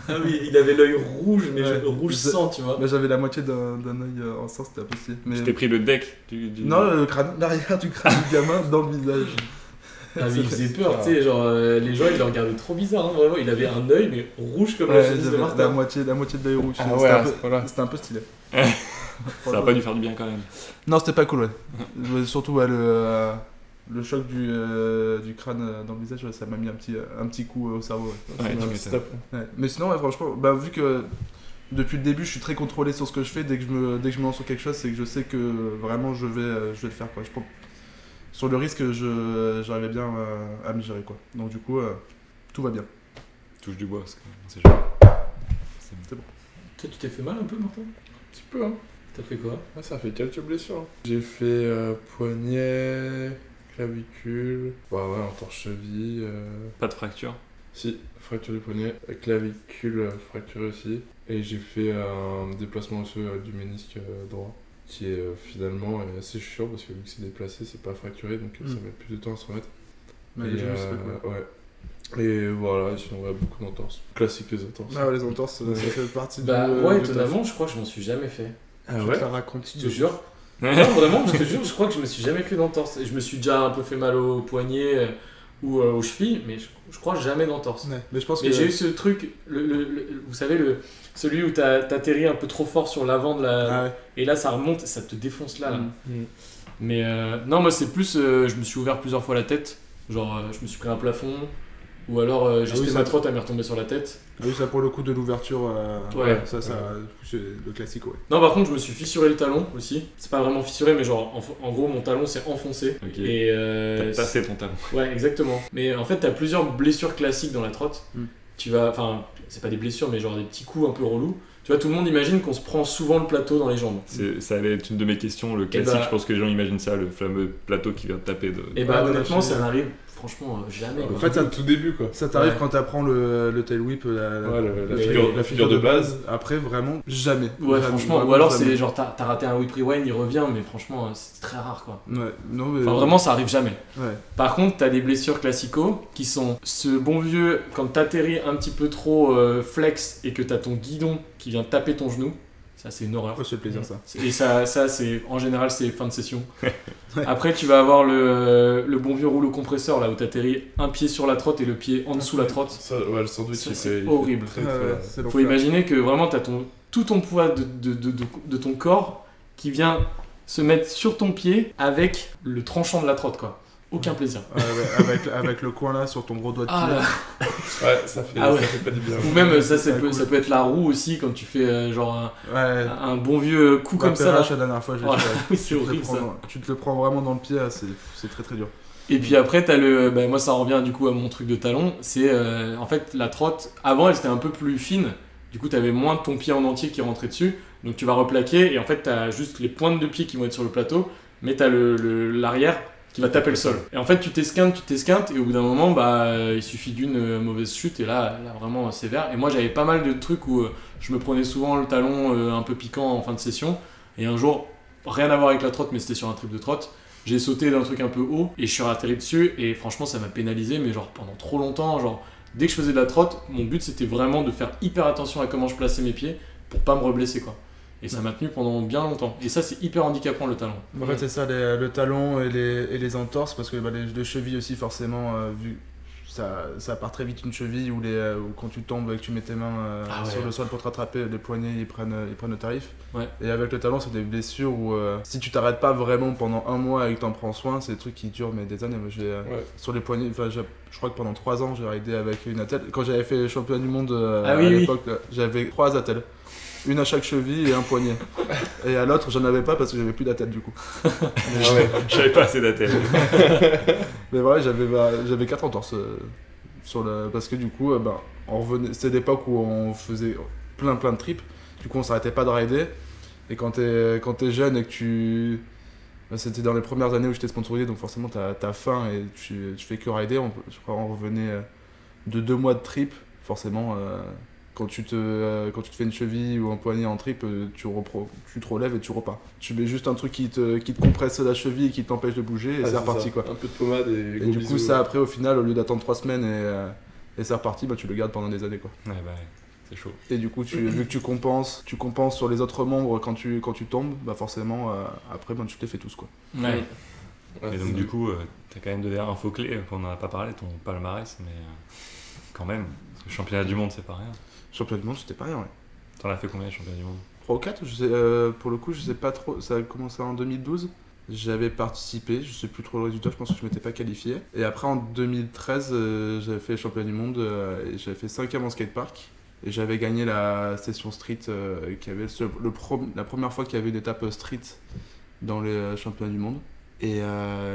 Ah oui, il avait l'œil rouge, mais rouge sang, tu vois. J'avais la moitié d'un œil en sang, c'était impossible. Tu t'es pris le deck Non, l'arrière du crâne du gamin dans le visage. Ah mais il faisait peur, tu sais, les gens ils le regardaient trop bizarre, hein, vraiment, il avait un œil mais rouge comme la chemise de Martin. La moitié de l'œil rouge, c'était un peu stylé. Ça va pas dû faire du bien quand même. Non, c'était pas cool, ouais. Surtout ouais, le choc du crâne dans le visage, ouais, ça m'a mis un petit coup au cerveau. Ouais. Ouais, tu Non, m'étonnes. stop. Ouais. Mais sinon, ouais, franchement, bah, vu que depuis le début, je suis très contrôlé sur ce que je fais, dès que je me lance sur quelque chose, c'est que je sais que vraiment je vais le faire, quoi. Sur le risque, j'arrivais bien à me gérer, quoi. Donc du coup, tout va bien. Touche du bois parce que on sait jamais. C'est bon. Toi, tu t'es fait mal un peu, Martin? Un petit peu, hein. T'as fait quoi? Ah, ça fait quelques blessures. Hein. J'ai fait poignet, clavicule, bah ouais, entorse cheville. Pas de fracture. Si, fracture du poignet, clavicule fracturée aussi. Et j'ai fait un déplacement osseux du ménisque droit, qui est finalement assez chiant parce que vu que c'est déplacé, c'est pas fracturé, donc ça met plus de temps à se remettre. Mais Et, les genoux, c'est pas cool. ouais. Et voilà, sinon ouais, beaucoup d'entorses. Classique les entorses. Ah ouais, les entorses, ça fait partie Bah du. ouais, du taf. étonnamment, je crois que je m'en suis jamais fait. Ah Je ouais te la raconte. Je te jure. Non, vraiment, je te jure, je crois que je me suis jamais fait d'entorse. Et je me suis déjà un peu fait mal au poignet ou aux chevilles, mais je crois jamais d'entorse. Ouais, mais je pense Mais que. j'ai eu ce truc, vous savez, celui où t'atterris un peu trop fort sur l'avant de la. Ah ouais. Et là, ça remonte et ça te défonce là. Mm. Mais non, moi, c'est plus. Je me suis ouvert plusieurs fois la tête. Genre, je me suis pris un plafond. Ou alors, j'ai oui, jeté ça- ma trotte, elle m'est retombée sur la tête. Oui, ça pour le coup de l'ouverture. Ouais. Ça, c'est le classique, ouais. Non, par contre, je me suis fissuré le talon aussi. C'est pas vraiment fissuré, mais genre, en gros, mon talon s'est enfoncé. Ok. Et. T'as tassé ton talon. Ouais, exactement. Mais en fait, t'as plusieurs blessures classiques dans la trotte. Mm. Tu vas. Enfin, c'est pas des blessures, mais genre des petits coups un peu relous. Tu vois, tout le monde imagine qu'on se prend souvent le plateau dans les jambes. Ça allait être une de mes questions, le classique. bah- Je pense que les gens imaginent ça, le fameux plateau qui vient te taper de. Et bah, Ouais, honnêtement, ouais, ça ouais. n'arrive franchement jamais. En quoi. fait, c'est au tout début quoi. Ça t'arrive Ouais. quand t'apprends le tail whip, Ouais, la Mais- figure de base. Après, vraiment, jamais. Ouais, Jamais, franchement. vraiment Ou alors, jamais. c'est genre, t'as raté un whip rewind, il revient, mais franchement, c'est très rare quoi. Ouais, non, mais. Enfin, vraiment, ça arrive jamais. Ouais. Par contre, t'as des blessures classico qui sont ce bon vieux, quand t'atterris un petit peu trop flex et que t'as ton guidon qui vient taper ton genou. Ça, c'est une horreur. Oh, c'est le plaisir, ça. Et ça c'est en général, c'est fin de session. Après, tu vas avoir le bon vieux rouleau compresseur là où t'atterris un pied sur la trotte et le pied en dessous la trotte. Ça, ouais, le sandwich, Ça, il c'est fait- il fait horrible. très, Ouais, très- ouais, c'est Faut l'enfer. imaginer que vraiment, t'as tout ton poids de ton corps qui vient se mettre sur ton pied avec le tranchant de la trotte, quoi. Aucun plaisir. Ouais, ouais, avec le coin là sur ton gros doigt de pied. Ah, là. Ouais, ça fait, Ah ouais. ça fait pas du bien. Ou même, ça, C'est cool. ça peut être la roue aussi quand tu fais genre Ouais. un bon vieux coup comme ça. Là. La dernière fois, j'ai Voilà. fait. Oui, c'est Tu te le horrible ça. prends- Tu te le prends vraiment dans le pied, c'est très très dur. Et puis après, t'as moi, ça revient du coup à mon truc de talon. C'est en fait la trotte. Avant, elle était un peu plus fine. Du coup, t'avais moins de ton pied en entier qui rentrait dessus. Donc tu vas replaquer et en fait, t'as juste les pointes de pied qui vont être sur le plateau, mais t'as l'arrière qui va taper le sol. Et en fait, tu t'esquintes et au bout d'un moment, il suffit d'une mauvaise chute et là vraiment sévère. Et moi, j'avais pas mal de trucs où je me prenais souvent le talon un peu piquant en fin de session. Et un jour, rien à voir avec la trotte, mais c'était sur un trip de trotte. J'ai sauté d'un truc un peu haut et je suis atterri dessus et franchement ça m'a pénalisé mais genre pendant trop longtemps, genre dès que je faisais de la trotte, mon but c'était vraiment de faire hyper attention à comment je plaçais mes pieds pour pas me reblesser quoi. Et ça m'a tenu pendant bien longtemps. Et ça c'est hyper handicapant le talon. En fait, c'est ça, le talon et les entorses, parce que les chevilles aussi, forcément, vu ça part très vite une cheville, ou quand tu tombes et que tu mets tes mains Ah ouais. sur le sol pour te rattraper, les poignets ils prennent le tarif. Ouais. Et avec le talon, c'est des blessures où si tu t'arrêtes pas vraiment pendant un mois et que t'en prends soin, c'est des trucs qui durent mais des années. Moi, Ouais. sur les poignets, je crois que pendant 3 ans, j'ai raidé avec une attelle. Quand j'avais fait le championnat du monde Ah à oui, oui. l'époque, là, j'avais 3 attelles. Une à chaque cheville et un poignet. Et à l'autre, j'en avais pas parce que j'avais plus d'attelle du coup. Ah ouais. J'avais pas assez d'attelle. Mais voilà, j'avais 4 entorses parce que du coup, on revenait. C'était l'époque où on faisait plein de trips. Du coup, on s'arrêtait pas de rider. Et quand t'es jeune et que c'était dans les premières années où j'étais sponsorisé, donc forcément t'as faim et tu fais que rider. Je crois qu'on revenait de 2 mois de trip. Forcément, quand tu te fais une cheville ou un poignet en trip, tu te relèves et tu repars. Tu mets juste un truc qui te compresse la cheville et qui t'empêche de bouger et Ah, c'est reparti ça. quoi. Un peu de pommade et Et gros du bisous. coup, ça après, au final, au lieu d'attendre 3 semaines et c'est reparti, tu le gardes pendant des années quoi. Ouais, c'est chaud. Et du coup, vu que tu compenses sur les autres membres quand tu tombes, forcément, après, tu te les fais tous quoi. Ouais. Ouais, Et donc c'est- du coup, t'as quand même donné un faux clé qu'on n'en a pas parlé, ton palmarès, mais quand même, parce que le championnat du monde c'est pas rien. Championnat du monde, c'était pas rien, ouais. T'en as fait combien de championnats du monde? 3 ou 4, pour le coup, je sais pas trop. Ça a commencé en 2012. J'avais participé, je sais plus trop le résultat, je pense que je m'étais pas qualifié. Et après en 2013, j'avais fait les championnats du monde et j'avais fait 5e en skatepark. Et j'avais gagné la session street qui avait la première fois qu'il y avait une étape street dans les championnats du monde. Et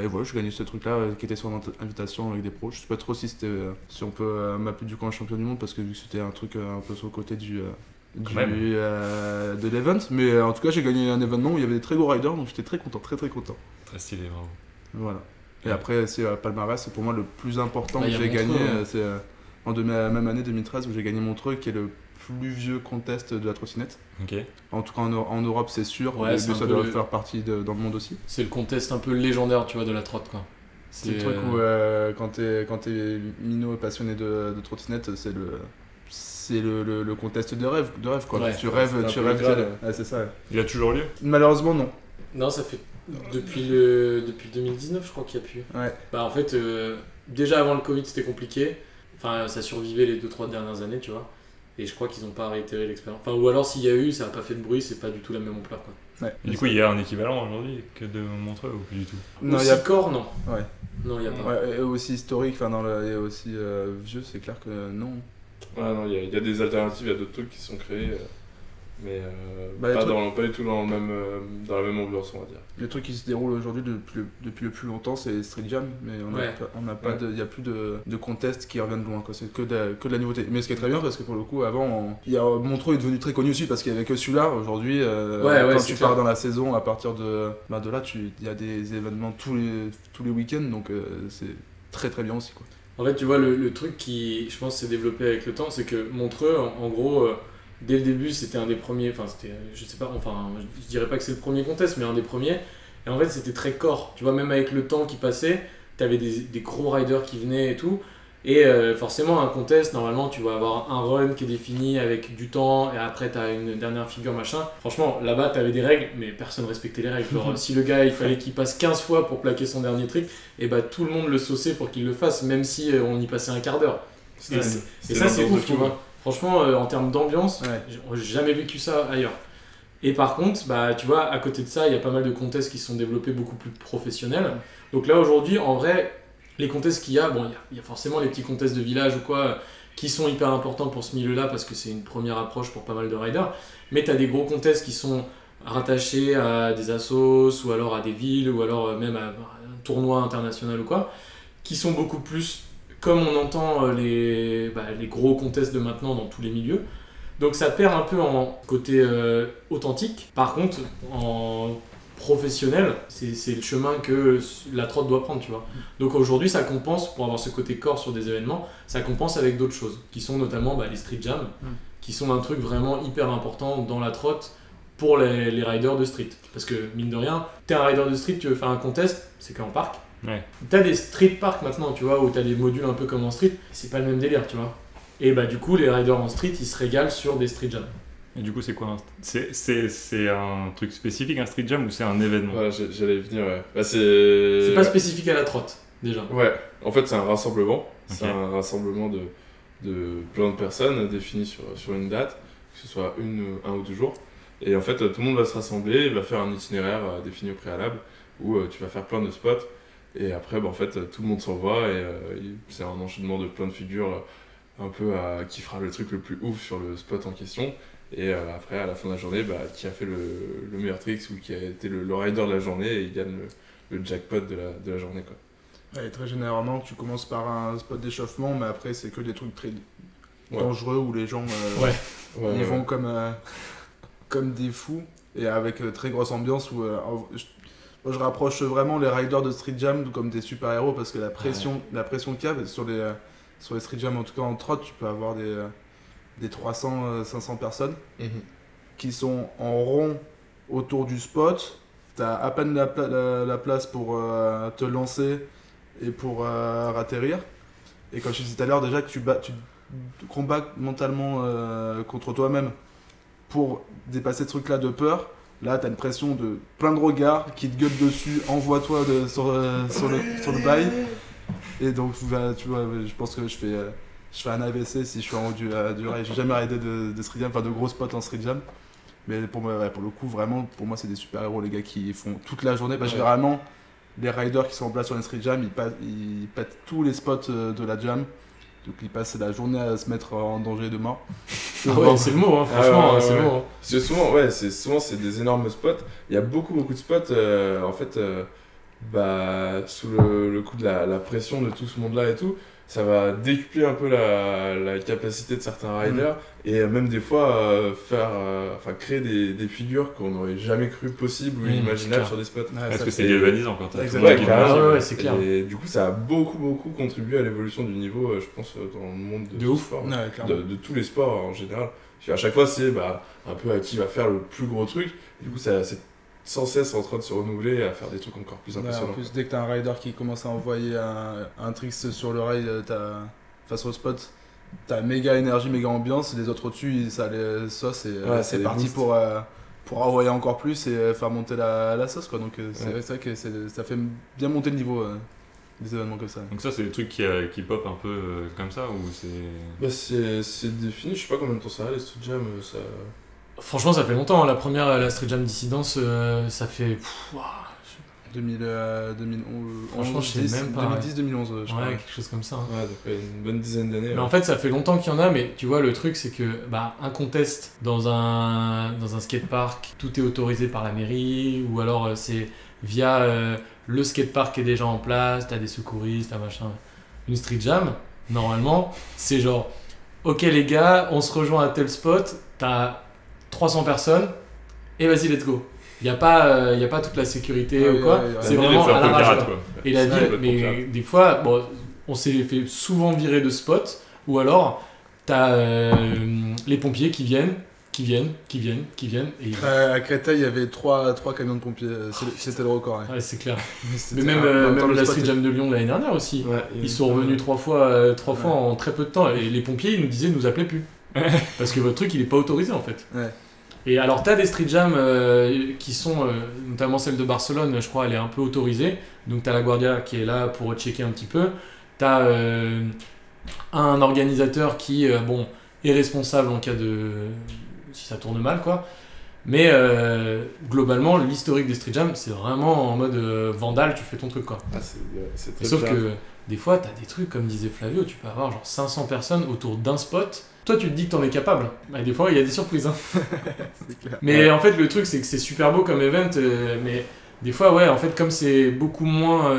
voilà, j'ai gagné ce truc-là qui était sur invitation avec des pros. Je sais pas trop si on peut m'appeler du coup un champion du monde parce que vu que c'était un truc un peu sur le côté de l'event, mais en tout cas j'ai gagné un événement où il y avait des très gros riders, donc j'étais très content, très content. Très stylé, bravo. Voilà. Et après, c'est palmarès, c'est pour moi le plus important Bah, que y a j'ai Montreux, gagné. ouais. C'est la même année 2013 où j'ai gagné Montreux, qui est le plus vieux contest de la trottinette. Ok. En tout cas en Europe, c'est sûr. Ouais, Et c'est un ça peu doit le- faire partie dans le monde aussi. C'est le contest un peu légendaire, tu vois, de la trotte, quoi. C'est le truc où quand t'es minot et passionné de trottinette, c'est le contest de rêve quoi. Ouais, tu rêves, c'est un peu le Graal. ouais, c'est ça. Ouais. Il a toujours lieu? Malheureusement non. Non, ça fait depuis 2019, je crois qu'il y a plus. Ouais. Bah en fait, déjà avant le Covid, c'était compliqué. Enfin, ça survivait les 2-3 dernières années, tu vois. Et je crois qu'ils n'ont pas réitéré l'expérience. Enfin, ou alors s'il y a eu, ça n'a pas fait de bruit, c'est pas du tout la même ampleur, quoi. Ouais. Et du coup, il y a un équivalent aujourd'hui que de Montreux ou plus du tout? Non, Aussi il y a corps, non. Ouais. Non, il n'y a pas. Ouais, et aussi historique, enfin et aussi vieux, c'est clair que non. Ouais, non, il y a des alternatives, il y a d'autres trucs qui sont créés, mais Bah, les pas du tout dans la même ambiance, on va dire. Le truc qui se déroule aujourd'hui depuis le plus longtemps, c'est Street Jam, mais on n'a pas Ouais. il y a plus de contest qui reviennent de loin, quoi. C'est que de la nouveauté. Mais ce qui est très bien parce que pour le coup, avant, Montreux est devenu très connu aussi parce qu'il y avait que celui-là. Aujourd'hui, quand c'est tu clair. pars dans la saison, à partir de là, il y a des événements tous les week-ends, donc c'est très très bien aussi, quoi. En fait, tu vois, le truc qui, je pense, s'est développé avec le temps, c'est que Montreux, en gros, dès le début, c'était un des premiers, enfin, c'était, je sais pas, enfin, je dirais pas que c'est le premier contest, mais un des premiers. Et en fait, c'était très corps. Tu vois, même avec le temps qui passait, t'avais des gros riders qui venaient et tout. Et forcément, un contest, normalement, tu vas avoir un run qui est défini avec du temps, et après, t'as une dernière figure, machin. Franchement, là-bas, t'avais des règles, mais personne respectait les règles. Genre, si le gars, il fallait qu'il passe 15 fois pour plaquer son dernier trick, et bah, tout le monde le sauçait pour qu'il le fasse, même si on y passait un quart d'heure. Et, Ouais. et ça, c'est l'ambiance ouf, de tu fou. vois. Franchement, en termes d'ambiance, Ouais. j'ai jamais vécu ça ailleurs. Et par contre, bah, tu vois, à côté de ça, il y a pas mal de contests qui se sont développés beaucoup plus professionnels. Donc là, aujourd'hui, en vrai, les contests qu'il y a, bon, il y a forcément les petits contests de village ou quoi, qui sont hyper importants pour ce milieu-là parce que c'est une première approche pour pas mal de riders. Mais tu as des gros contests qui sont rattachés à des assos ou alors à des villes ou alors même à un tournoi international ou quoi, qui sont beaucoup plus comme on entend les gros contests de maintenant dans tous les milieux. Donc ça perd un peu en côté authentique. Par contre, en professionnel, c'est le chemin que la trotte doit prendre, tu vois. Donc aujourd'hui, ça compense, pour avoir ce côté corps sur des événements, ça compense avec d'autres choses, qui sont notamment les street jams, qui sont un truc vraiment hyper important dans la trotte pour les riders de street. Parce que, mine de rien, t'es un rider de street, tu veux faire un contest, c'est qu'en parc. Ouais. T'as des street parks maintenant, tu vois, où t'as des modules un peu comme en street, c'est pas le même délire, tu vois. Et bah du coup, les riders en street, ils se régalent sur des street jams. Et du coup, c'est quoi c'est un truc spécifique, un street jam, ou c'est un événement? Voilà, j'allais y venir, ouais. Bah, c'est C'est pas spécifique à la trotte, déjà. Ouais, en fait, c'est un rassemblement. C'est Ok. un rassemblement de plein de personnes définies sur une date, que ce soit un ou 2 jours. Et en fait, tout le monde va se rassembler, va faire un itinéraire défini au préalable, où tu vas faire plein de spots. Et après, bah, en fait, tout le monde s'envoie et c'est un enchaînement de plein de figures un peu qui fera le truc le plus ouf sur le spot en question. Et après, à la fin de la journée, bah, qui a fait le meilleur trick ou qui a été le rider de la journée et il gagne le jackpot de la journée, quoi. Ouais, très généralement, tu commences par un spot d'échauffement, mais après, c'est que des trucs très Ouais. dangereux où les gens Ouais, ils ouais. vont comme des fous et avec très grosse ambiance où moi, je rapproche vraiment les riders de street jam comme des super héros parce que la pression qu'il y a sur les street jam, en tout cas en trot, tu peux avoir des 300 500 personnes Mhm. qui sont en rond autour du spot. T'as à peine la place pour te lancer et pour atterrir. Et comme je disais tout à l'heure, déjà que tu combats mentalement contre toi-même pour dépasser ce truc-là de peur. Là, t'as une pression de plein de regards qui te gueulent dessus, envoie-toi sur le bail. Et donc, tu vois, je pense que je fais un AVC si je suis en haut du rail. J'ai jamais arrêté de street jam, enfin de gros spots en street jam. Mais pour moi, ouais, pour le coup, vraiment, pour moi, c'est des super-héros, les gars qui font toute la journée. Parce que Ouais. généralement, les riders qui sont en place sur les street jam, ils pètent tous les spots de la jam. Donc ils passent la journée à se mettre en danger de mort. Ah ouais, c'est le mot, hein, franchement, ouais, c'est ouais. le mot. Hein. Parce que souvent c'est des énormes spots. Il y a beaucoup de spots en fait sous le coup de la pression de tout ce monde-là et tout, ça va décupler un peu la capacité de certains riders et même des fois créer des figures qu'on n'aurait jamais cru possibles ou C'est imaginables clair. sur des spots. Ouais, Est-ce ça, que c'est c'est- galvanisant quand t'as tout le Exactement. monde qui carrément. marche, Ouais, c'est clair. Et du coup ça a beaucoup contribué à l'évolution du niveau, je pense, dans le monde De ce ouf. sport. Ouais, clairement. De tous les sports en général. Parce qu'à chaque fois, c'est un peu à qui va faire le plus gros truc. Du coup, c'est sans cesse en train de se renouveler et à faire des trucs encore plus Ouais, en impressionnants. plus, dès que t'as un rider qui commence à envoyer un tricks sur le rail face au spot, t'as méga énergie, méga ambiance. Les autres au-dessus, ça les sauce et Ouais, ça c'est les parti booste. pour envoyer encore plus et faire monter la sauce. Quoi. Donc c'est Ouais. vrai que ça fait bien monter le niveau des événements comme ça. Donc ça, c'est des trucs qui pop un peu comme ça ou c'est... C'est défini, je sais pas combien de temps ça a, les street jam, ça... Franchement, ça fait longtemps. Hein. La première, la Street Jam Dissidence, ça fait. 2011, Franchement, je sais même pas, 2010-2011, je crois. Ouais, quelque chose comme ça. Hein. Ouais, donc une bonne dizaine d'années. Mais ouais. en fait, ça fait longtemps qu'il y en a, mais tu vois, le truc, c'est que un contest dans un skatepark, tout est autorisé par la mairie, ou alors c'est via le skatepark qui est déjà en place, t'as des secouristes, t'as machin. Une street jam, normalement, c'est genre, ok les gars, on se rejoint à tel spot, t'as 300 personnes, et vas-y, let's go. Il n'y a pas toute la sécurité ou quoi, c'est La ville vraiment est un à peu l'arrache. pirate, quoi. quoi. Et la Ouais, ville, complètement mais pirate. des fois, bon, on s'est fait souvent virer de spot, ou alors t'as les pompiers qui viennent, et À Créteil, il y avait 3 camions de pompiers, c'était le record. Ouais. ouais, c'est clair. C'était Mais même, en même temps, même le la spot Street Jam de Lyon l'année dernière aussi. Ouais, Ils sont revenus 3 fois Ouais. en très peu de temps, et les pompiers ils nous disaient, nous appelaient plus. Parce que votre truc il est pas autorisé en fait. Ouais. Et alors t'as des street jams qui sont, notamment celle de Barcelone, je crois elle est un peu autorisée. Donc t'as la Guardia qui est là pour checker un petit peu. T'as un organisateur qui est responsable en cas de... si ça tourne mal quoi. Mais globalement l'historique des street jams c'est vraiment en mode vandale, tu fais ton truc quoi. Ah, c'est très Sauf pirate. que des fois, t'as des trucs, comme disait Flavio, tu peux avoir genre 500 personnes autour d'un spot. Toi, tu te dis que t'en es capable. Bah, des fois, il y a des surprises. Hein. C'est clair. Mais en fait, le truc, c'est que c'est super beau comme event. Mais des fois, ouais, en fait, comme c'est beaucoup moins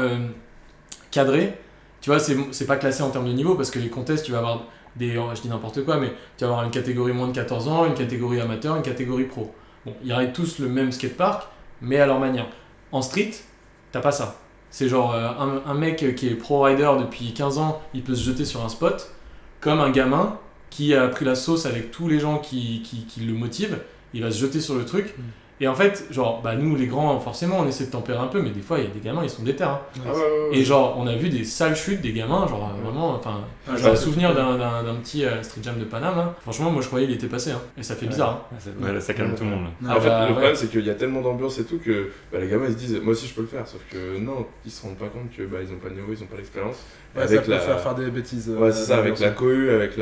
cadré, tu vois, c'est pas classé en termes de niveau parce que les contests, tu vas avoir je dis n'importe quoi, mais tu vas avoir une catégorie moins de 14 ans, une catégorie amateur, une catégorie pro. Bon, ils raident tous le même skatepark, mais à leur manière. En street, t'as pas ça. C'est genre un mec qui est pro rider depuis 15 ans, il peut se jeter sur un spot, comme un gamin qui a pris la sauce avec tous les gens qui le motivent, il va se jeter sur le truc. Et en fait, genre, nous les grands, forcément, on essaie de tempérer un peu, mais des fois, il y a des gamins, ils sont déter. Hein. Ah ouais. Et genre, on a vu des sales chutes des gamins, genre vraiment, enfin, j'ai un souvenir d'un petit street jam de Paname, hein. Franchement, moi je croyais qu'il était passé, hein. Et ça fait bizarre. Hein. Ouais, là, ça calme tout le monde. Là. En fait, le ouais. problème, c'est qu'il y a tellement d'ambiance et tout que les gamins ils se disent, moi aussi je peux le faire, sauf que non, ils se rendent pas compte que ils ont pas le niveau, ils ont pas l'expérience. Ouais, ça peut faire des bêtises. Ouais, c'est ça, avec l'ambiance. la cohue, avec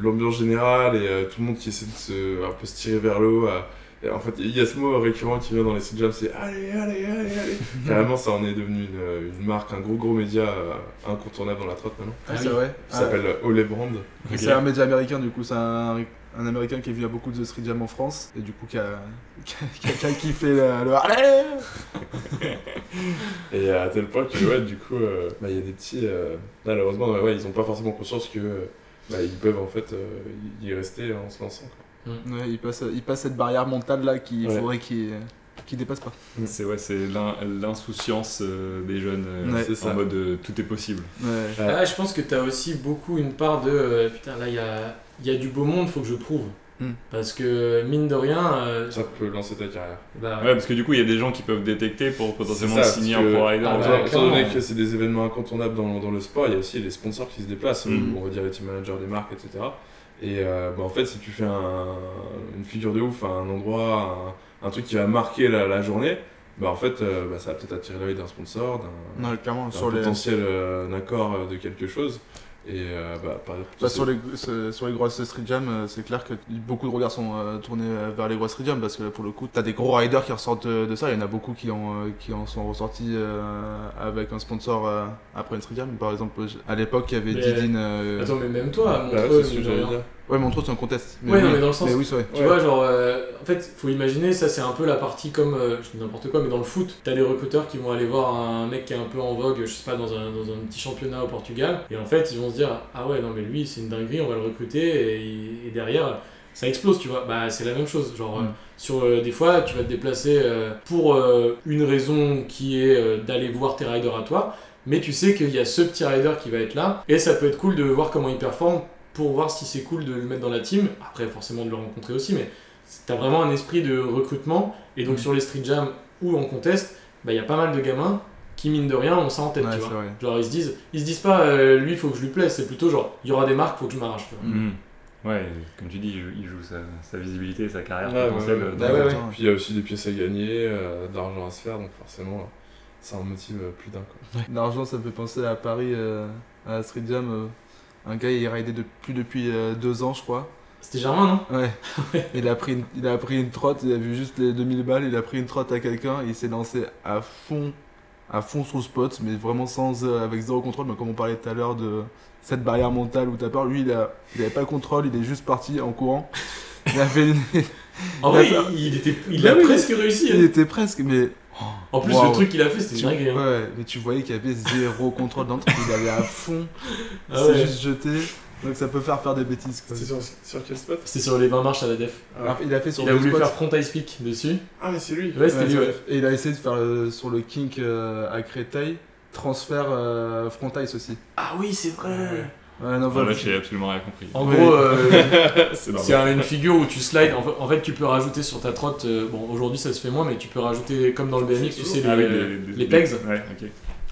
l'ambiance générale et tout le monde qui essaie de un peu se tirer vers le haut. Et en fait, il y a ce mot récurrent qui vient dans les street jams, c'est allez. Carrément, ça en est devenu une marque, un gros média incontournable dans la trotte maintenant. Ah, c'est vrai. Ça s'appelle Ole Brand. Ok. C'est un média américain, du coup, c'est un américain qui est venu à beaucoup de street jam en France et du coup qui a kiffé le allez. Et à tel point que, ouais, du coup, il y a des petits. Malheureusement, ouais, ils ont pas forcément conscience que ils peuvent en fait y rester en se lançant. Quoi. Ouais, il passe cette barrière mentale là qu'il Ouais. faudrait qu'il dépasse pas. C'est l'insouciance des jeunes Ouais, c'est en ça. mode tout est possible. Ouais. Ah, je pense que t'as aussi beaucoup une part de putain, là il y a du beau monde, faut que je prouve. Parce que mine de rien. Ça peut lancer ta carrière. Ouais, parce que du coup, il y a des gens qui peuvent détecter pour potentiellement C'est ça, signer parce un que- pro rider. Ah, Étant ouais, étant clairement. donné que c'est des événements incontournables dans le sport, il y a aussi les sponsors qui se déplacent, Mhm. on va dire les team managers des marques, etc. Et en fait, si tu fais une figure de ouf à un endroit, un truc qui va marquer la journée, en fait, ça va peut-être attirer l'œil d'un sponsor, d'un Non, clairement, d'un sur les. potentiel accord de quelque chose. Et par exemple, Bah, sur les grosses street jam, c'est clair que beaucoup de regards sont tournés vers les grosses street jam parce que là, pour le coup, t'as des gros riders qui ressortent de ça. Il y en a beaucoup qui en sont ressortis avec un sponsor après une street jam. Par exemple, à l'époque, il y avait Mais- Didine. Attends, mais même toi, bah, Montreux, c'est ce que mine de j'allais rien. dire. Ouais, Montreux, c'est un contest. Ouais, non, mais dans le sens- Mais oui, c'est vrai. Tu vois, genre, en fait, faut imaginer, ça c'est un peu la partie comme, je dis n'importe quoi, mais dans le foot, t'as des recruteurs qui vont aller voir un mec qui est un peu en vogue, je sais pas, dans un petit championnat au Portugal, et en fait, ils vont se dire, ah ouais, non, mais lui, c'est une dinguerie, on va le recruter, et derrière, ça explose, tu vois. Bah, c'est la même chose, genre, des fois, tu vas te déplacer pour une raison qui est d'aller voir tes riders à toi, mais tu sais qu'il y a ce petit rider qui va être là, et ça peut être cool de voir comment il performe pour voir si c'est cool de le mettre dans la team. Après, forcément de le rencontrer aussi, mais t'as vraiment un esprit de recrutement. Et donc, sur les street jams ou en contest, bah, il y a pas mal de gamins qui, mine de rien, ont ça en tête, Ouais, tu c'est vois. vrai. Genre, ils se disent pas, lui, il faut que je lui plaise. C'est plutôt genre, il y aura des marques, faut que je m'arrache, tu vois. Ouais, comme tu dis, il joue sa visibilité, sa carrière Ouais, potentielle. ouais, ouais. dans Bah, le ouais, temps. ouais. Puis il y a aussi des pièces à gagner, de l'argent à se faire, donc forcément, ça en motive plus d'un. Quoi. L'argent, ça me fait penser à Paris, à la street jam. Un gars, il ridait plus depuis 2 ans, je crois. C'était Germain, non? Ouais. Il a pris une trotte, il a vu juste les 2000 balles, il a pris une trotte à quelqu'un et il s'est lancé à fond sur le spot, mais vraiment avec zéro contrôle. Mais comme on parlait tout à l'heure de cette barrière mentale où t'as peur, lui, il avait pas le contrôle, il est juste parti en courant. Il a fait En vrai, il a Bah oui, presque réussi. il Hein. était presque, mais. En plus, Wow. le truc qu'il a fait, c'était Tu, dingue. Hein. ouais, mais tu voyais qu'il y avait zéro contrôle dans le truc, il allait à fond, il Ah s'est ouais. juste jeté, donc ça peut faire des bêtises. Quoi. C'était sur quel spot? C'était sur les 20 marches à la def. Alors, il a fait sur Il a deux voulu spots. faire front ice pick dessus. Ah, mais c'est lui! Ouais, c'était Ouais, lui, ça- ouais. Et il a essayé de faire sur le kink à Créteil, transfert front ice aussi. Ah oui, c'est vrai. Ouais, non, Enfin, voilà. là, j'ai absolument rien compris. En Ouais. gros, C'est c'est une figure où tu slides. En fait, tu peux rajouter sur ta trotte. Bon, aujourd'hui, ça se fait moins, mais tu peux rajouter, comme dans le BMX, tu sais, Ah oui, les pegs. Ouais, ok.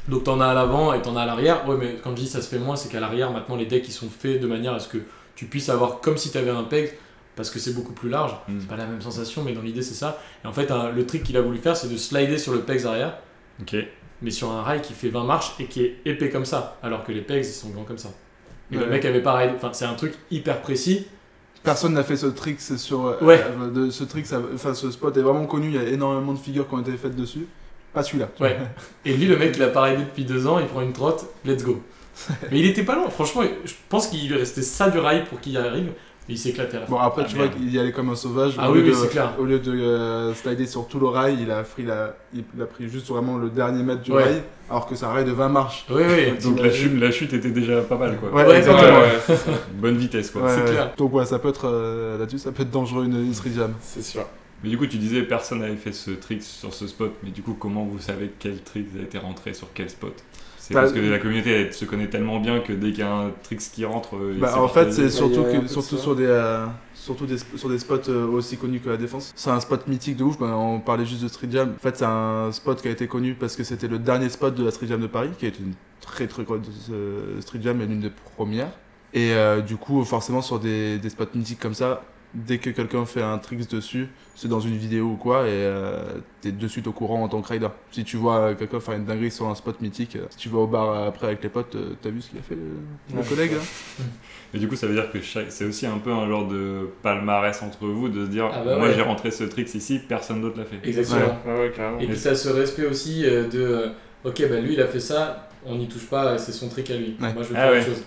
Donc, t'en as à l'avant et t'en as à l'arrière. Ouais, mais quand je dis ça se fait moins, c'est qu'à l'arrière, maintenant, les decks ils sont faits de manière à ce que tu puisses avoir comme si t'avais un peg, parce que c'est beaucoup plus large. C'est pas la même sensation, mais dans l'idée, c'est ça. Et en fait, le trick qu'il a voulu faire, c'est de slider sur le pegs arrière, Ok. mais sur un rail qui fait 20 marches et qui est épais comme ça, alors que les pegs, ils sont grands comme ça. Et le Ouais. mec avait pareil. Enfin, c'est un truc hyper précis. Personne n'a fait ce trick sur. Ouais. Ce trick, ce spot est vraiment connu, il y a énormément de figures qui ont été faites dessus. Pas celui-là. Ouais. Et lui, le mec, il a pas raidé depuis 2 ans, il prend une trotte, let's go. Mais il était pas loin, franchement, je pense qu'il lui restait ça du rail pour qu'il y arrive, et il s'est éclaté à la fin. Bon, après, Ah, tu vois merde. qu'il y allait comme un sauvage. Ah Au oui, lieu oui, de- c'est clair. Au lieu de slider sur tout le rail, il a pris juste vraiment le dernier mètre du Ouais. rail, alors que c'est un rail de 20 marches. Oui, oui. Donc la chute était déjà pas mal, quoi. Ouais, exactement. Bonne vitesse, quoi. Ouais, c'est ouais. clair. Donc, ouais, ça peut être là-dessus, ça peut être dangereux une street jam. C'est sûr. Mais du coup, tu disais personne n'avait fait ce trick sur ce spot. Mais du coup, comment vous savez quel trick a été rentré sur quel spot? C'est Bah, parce que la communauté elle se connaît tellement bien que dès qu'il y a un trick qui rentre, Bah, c'est en fait, partagé. c'est surtout, il y a un peu de surtout ça. sur des spots aussi connus que la défense. C'est un spot mythique de ouf. Bah, on parlait juste de Street Jam. En fait, c'est un spot qui a été connu parce que c'était le dernier spot de la Street Jam de Paris, qui est une très très grosse Street Jam et l'une des premières. Et du coup, forcément, sur des spots mythiques comme ça, dès que quelqu'un fait un trick dessus, c'est dans une vidéo ou quoi, et t'es de suite au courant en tant que rider. Si tu vois quelqu'un faire une dinguerie sur un spot mythique, si tu vas au bar après avec les potes, t'as vu ce qu'il a fait le collègue là? Et du coup, ça veut dire que c'est aussi un peu un genre de palmarès entre vous, de se dire Ah bah moi ouais. j'ai rentré ce trick ici, personne d'autre l'a fait. Exactement. Ouais, carrément. Et puis t'as ce respect aussi ok, bah lui il a fait ça, on n'y touche pas, c'est son trick à lui. Ouais. Moi je vais Ah faire ouais. autre chose.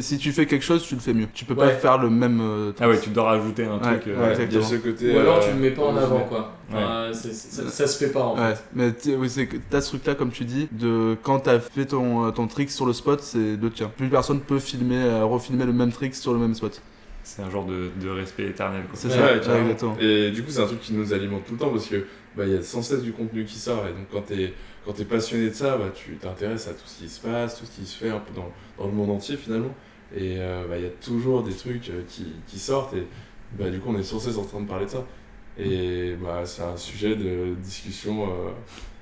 Si tu fais quelque chose, tu le fais mieux. Tu peux pas Ouais. faire le même truc. Ah ouais, tu dois rajouter un truc. ouais, Il y a exactement. ce côté. Ou alors tu le mets pas en avant original. quoi. Enfin, ça se fait pas en Ouais, fait. mais oui, c'est que t'as ce truc là, comme tu dis, de quand t'as fait ton trick sur le spot, c'est le tien. Plus personne peut refilmer le même trick sur le même spot. C'est un genre de respect éternel, quoi. C'est Ouais, ça, Ouais, ouais, carrément. exactement. Et du coup, c'est un truc qui nous alimente tout le temps parce que bah, y a sans cesse du contenu qui sort. Et donc, quand t'es passionné de ça, bah, tu t'intéresses à tout ce qui se passe, tout ce qui se fait un peu dans le monde entier finalement. Et bah, y a toujours des trucs qui sortent. Et bah, du coup, on est sans cesse en train de parler de ça. Et bah, c'est un sujet de discussion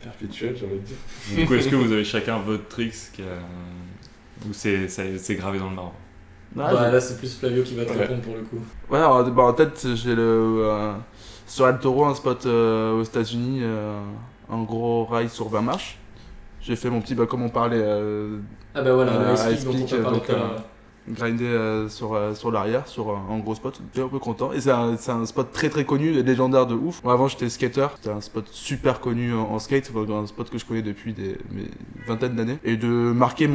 perpétuelle, j'ai envie de dire. Du coup, est-ce que vous avez chacun votre tricks ou c'est gravé dans le marbre? Bah, là c'est plus Flavio qui va te Ouais. répondre pour le coup. Ouais, alors, bah, en tête, j'ai sur El Toro, un spot aux États-Unis, un gros rail sur 20 marches. J'ai fait mon petit, comme on parlait, Ah bah voilà, le à ice pick dont on Ice t'a Pick, parlé donc, tout à l'heure. grinder sur l'arrière, sur un gros spot. J'étais un peu content. Et c'est un spot très très connu, légendaire de ouf. Moi, avant, j'étais skater. C'était un spot super connu en skate, un spot que je connais depuis mes vingtaines d'années. Et de marquer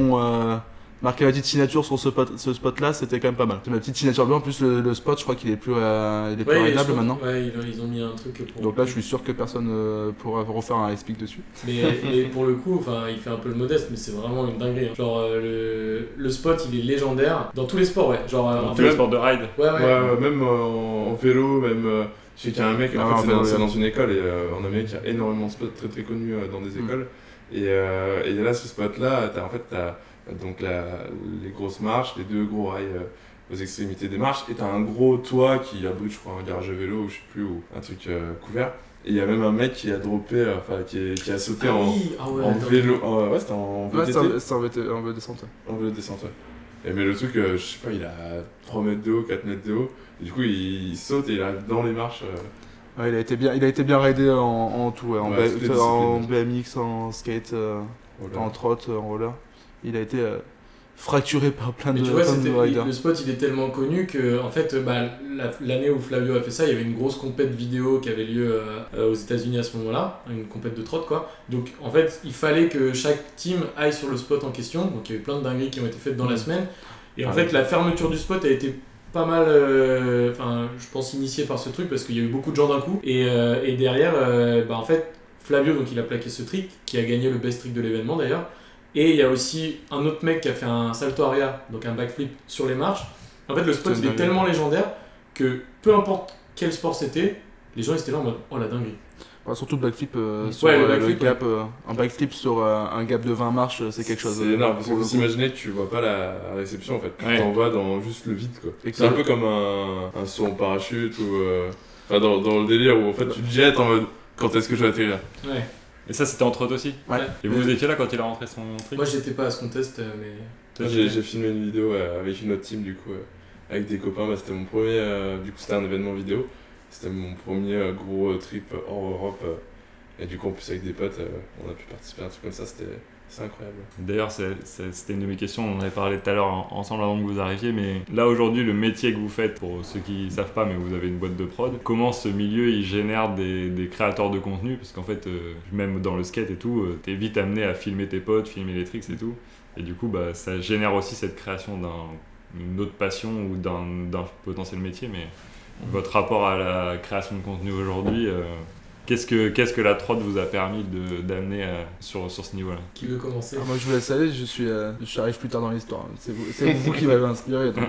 marquer ma petite signature sur ce spot là, c'était quand même pas mal. C'est ma petite signature bien. En plus, le spot, je crois qu'il est plus raidable maintenant. Ouais, ils ont mis un truc pour. Donc là, je suis sûr que personne pourra refaire un ice pick dessus. Mais pour le coup, enfin, il fait un peu le modeste, mais c'est vraiment une dinguerie. Hein. Genre, le spot, il est légendaire dans tous les sports, ouais. Genre, Dans tous les sports de ride. Ouais, même en vélo, même. Je sais qu'il y a un mec, en fait, c'est dans une école, et en Amérique, il y a énormément de spots très très connus dans des écoles. Et là, ce spot-là, t'as donc les grosses marches, les 2 gros rails aux extrémités des marches, et t'as un gros toit qui abrite, je crois, un garage à vélo, ou je sais plus, ou un truc couvert. Et il y a même un mec qui a droppé, qui a sauté en vélo. Ouais, c'était en VTT. Ouais, c'est en vélo descente. En vélo descente, ouais. Mais le truc, je sais pas, il a 3 mètres de haut, 4 mètres de haut. Et du coup, il saute et il arrive dans les marches. Ouais, il a été bien raidé en tout, ouais. En BMX, en skate, en trot, en roller. Il a été fracturé par plein de riders. Le spot il est tellement connu que en fait l'année où Flavio a fait ça, il y avait une grosse compète vidéo qui avait lieu aux États-Unis à ce moment-là, une compète de trot quoi. Donc en fait il fallait que chaque team aille sur le spot en question. Donc il y avait plein de dingueries qui ont été faites dans la semaine. Et en fait la fermeture du spot a été pas mal, je pense initiée par ce truc parce qu'il y a eu beaucoup de gens d'un coup. Et derrière, en fait Flavio donc il a plaqué ce trick qui a gagné le best trick de l'événement d'ailleurs. Et il y a aussi un autre mec qui a fait un salto arrière, donc un backflip sur les marches. En fait, le spot il est tellement légendaire que peu importe quel sport c'était, les gens ils étaient là en mode oh la dinguerie. Ouais, surtout le backflip sur le gap, un backflip sur un gap de 20 marches, c'est quelque chose. C'est énorme parce qu'il faut s'imaginer que tu vois pas la réception en fait. Tu t'en vas dans juste le vide quoi. C'est un peu comme un saut en parachute ou dans le délire où en fait tu te jettes en mode quand est-ce que je vais atterrir. Ouais. Et ça, c'était entre eux aussi. Ouais. Et vous étiez là quand il a rentré son trick? Moi, j'étais pas à ce contest, mais. J'ai filmé une vidéo avec une autre team du coup, avec des copains. C'était mon premier. Du coup, c'était un événement vidéo. C'était mon premier gros trip hors Europe. Et du coup, en plus, avec des potes, on a pu participer à un truc comme ça. C'est incroyable. D'ailleurs, c'était une de mes questions. On en avait parlé tout à l'heure ensemble avant que vous arriviez. Mais là, aujourd'hui, le métier que vous faites, pour ceux qui ne savent pas, mais vous avez une boîte de prod, comment ce milieu il génère des créateurs de contenu? Parce qu'en fait, même dans le skate et tout, t'es vite amené à filmer tes potes, filmer les tricks et tout. Et du coup, ça génère aussi cette création d'une autre passion ou d'un potentiel métier. Mais votre rapport à la création de contenu aujourd'hui, qu'est-ce que la trot vous a permis d'amener sur ce niveau-là? Qui veut commencer? Moi je vous laisse aller, j'arrive plus tard dans l'histoire. C'est vous qui m'avez inspiré, donc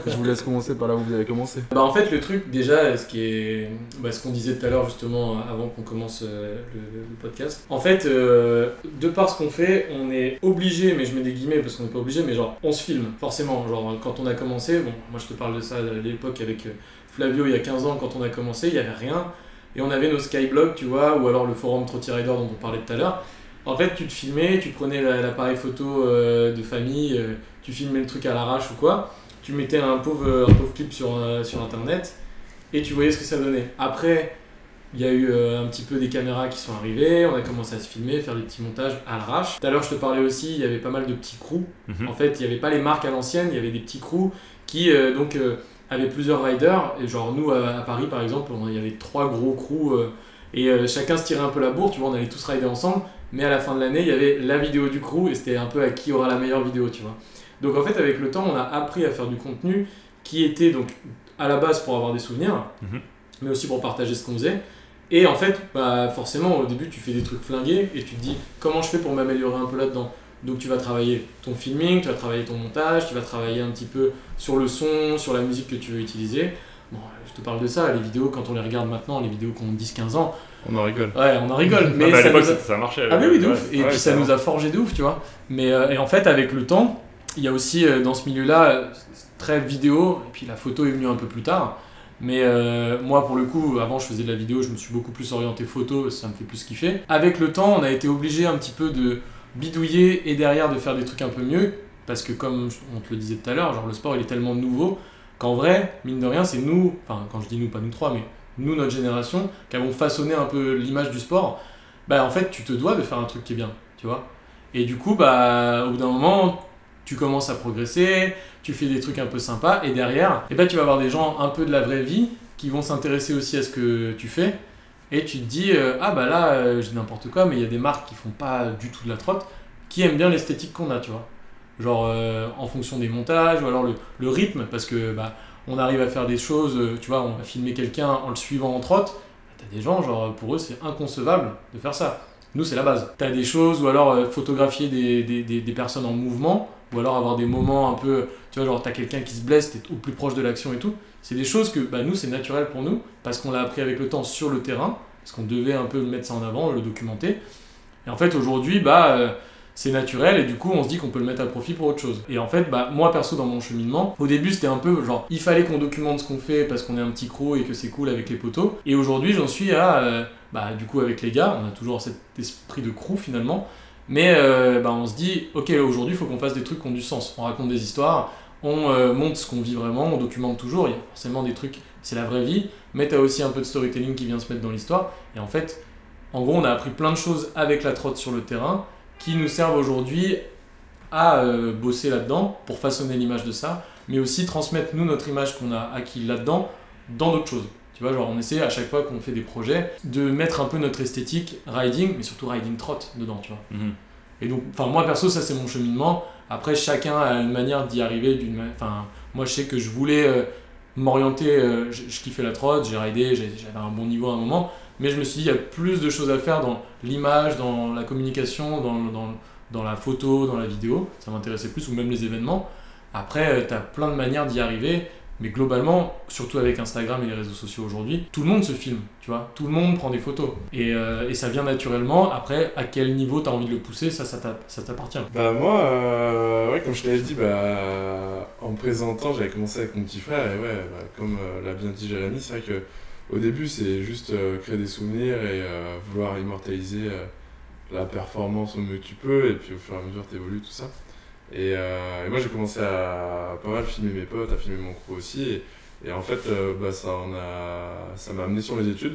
je vous laisse commencer par là où vous avez commencé. En fait le truc déjà, ce qu'on disait tout à l'heure justement avant qu'on commence le podcast. En fait, de par ce qu'on fait, on est obligé, mais je mets des guillemets parce qu'on n'est pas obligé, mais genre on se filme forcément. Genre quand on a commencé, moi je te parle de ça à l'époque avec Flavio il y a 15 ans quand on a commencé, il n'y avait rien. Et on avait nos skyblogs, tu vois, ou alors le forum Trotty Rider dont on parlait tout à l'heure. En fait, tu te filmais, tu prenais l'appareil photo de famille, tu filmais le truc à l'arrache ou quoi, tu mettais un pauvre clip sur internet et tu voyais ce que ça donnait. Après, il y a eu un petit peu des caméras qui sont arrivées, on a commencé à se filmer, faire des petits montages à l'arrache. Tout à l'heure, je te parlais aussi, il y avait pas mal de petits crews. En fait, il n'y avait pas les marques à l'ancienne, il y avait des petits crews qui avait plusieurs riders, et genre nous à Paris par exemple, il y avait 3 gros crews et chacun se tirait un peu la bourre, tu vois, on allait tous rider ensemble, mais à la fin de l'année il y avait la vidéo du crew et c'était un peu à qui aura la meilleure vidéo, tu vois. Donc en fait avec le temps on a appris à faire du contenu qui était donc à la base pour avoir des souvenirs, mais aussi pour partager ce qu'on faisait. Et en fait, forcément au début tu fais des trucs flingués et tu te dis comment je fais pour m'améliorer un peu là-dedans. Donc tu vas travailler ton filming, tu vas travailler ton montage, tu vas travailler un petit peu sur le son, sur la musique que tu veux utiliser. Bon, je te parle de ça, les vidéos, quand on les regarde maintenant, les vidéos qui ont 10-15 ans... On en rigole. Ouais, on en rigole. Mais à l'époque, ça marchait. Ah mais oui, de ouf. Et puis ça nous a forgé de ouf, tu vois. Mais et en fait, avec le temps, il y a aussi dans ce milieu-là, très vidéo, et puis la photo est venue un peu plus tard. Mais moi, pour le coup, avant, je faisais de la vidéo, je me suis beaucoup plus orienté photo, ça me fait plus kiffer. Avec le temps, on a été obligé un petit peu de bidouiller et derrière de faire des trucs un peu mieux parce que comme on te le disait tout à l'heure, genre le sport il est tellement nouveau qu'en vrai, mine de rien, c'est nous, enfin quand je dis nous, pas nous trois, mais nous, notre génération, qui avons façonné un peu l'image du sport. En fait tu te dois de faire un truc qui est bien, tu vois. Et du coup, bah, au bout d'un moment, tu commences à progresser, tu fais des trucs un peu sympas, et derrière, et ben, tu vas avoir des gens un peu de la vraie vie qui vont s'intéresser aussi à ce que tu fais. Et tu te dis, ah bah là, je dis n'importe quoi, mais il y a des marques qui font pas du tout de la trotte, qui aiment bien l'esthétique qu'on a, tu vois. Genre en fonction des montages, ou alors le rythme, parce que bah, on arrive à faire des choses, tu vois, on va filmer quelqu'un en le suivant en trotte, t'as des gens, genre pour eux c'est inconcevable de faire ça. Nous c'est la base. T'as des choses, ou alors photographier des personnes en mouvement, ou alors avoir des moments un peu, tu vois, genre t'as quelqu'un qui se blesse, t'es au plus proche de l'action et tout. C'est des choses que bah, nous c'est naturel pour nous, parce qu'on l'a appris avec le temps sur le terrain, parce qu'on devait un peu mettre ça en avant, le documenter. Et en fait aujourd'hui, bah... c'est naturel et du coup on se dit qu'on peut le mettre à profit pour autre chose. Et en fait, bah, moi perso dans mon cheminement, au début c'était un peu genre il fallait qu'on documente ce qu'on fait parce qu'on est un petit crew et que c'est cool avec les potos. Et aujourd'hui j'en suis à, bah, du coup avec les gars, on a toujours cet esprit de crew finalement, mais bah, on se dit ok aujourd'hui il faut qu'on fasse des trucs qui ont du sens. On raconte des histoires, on montre ce qu'on vit vraiment, on documente toujours, il y a forcément des trucs, c'est la vraie vie, mais t'as aussi un peu de storytelling qui vient se mettre dans l'histoire. Et en fait, en gros on a appris plein de choses avec la trotte sur le terrain, qui nous servent aujourd'hui à bosser là-dedans pour façonner l'image de ça, mais aussi transmettre nous notre image qu'on a acquis là-dedans dans d'autres choses. Tu vois, genre on essaie à chaque fois qu'on fait des projets de mettre un peu notre esthétique riding, mais surtout riding trot dedans, tu vois. Mhm. Et donc, enfin moi perso ça c'est mon cheminement. Après chacun a une manière d'y arriver. Enfin moi je sais que je voulais m'orienter, je kiffais la trot, j'ai ridé, j'avais un bon niveau à un moment. Mais je me suis dit, il y a plus de choses à faire dans l'image, dans la communication, dans la photo, dans la vidéo. Ça m'intéressait plus, ou même les événements. Après, tu as plein de manières d'y arriver. Mais globalement, surtout avec Instagram et les réseaux sociaux aujourd'hui, tout le monde se filme, tu vois. Tout le monde prend des photos. Et ça vient naturellement. Après, à quel niveau tu as envie de le pousser, ça t'appartient. Bah moi, ouais, comme je t'avais dit, bah, en me présentant, j'avais commencé avec mon petit frère. Et ouais, bah, comme l'a bien dit Jérémy, c'est vrai que au début, c'est juste créer des souvenirs et vouloir immortaliser la performance au mieux que tu peux, et puis au fur et à mesure, t'évolues, tout ça. Et moi, j'ai commencé à pas mal filmer mes potes, à filmer mon crew aussi, et en fait, bah, ça m'a amené sur les études,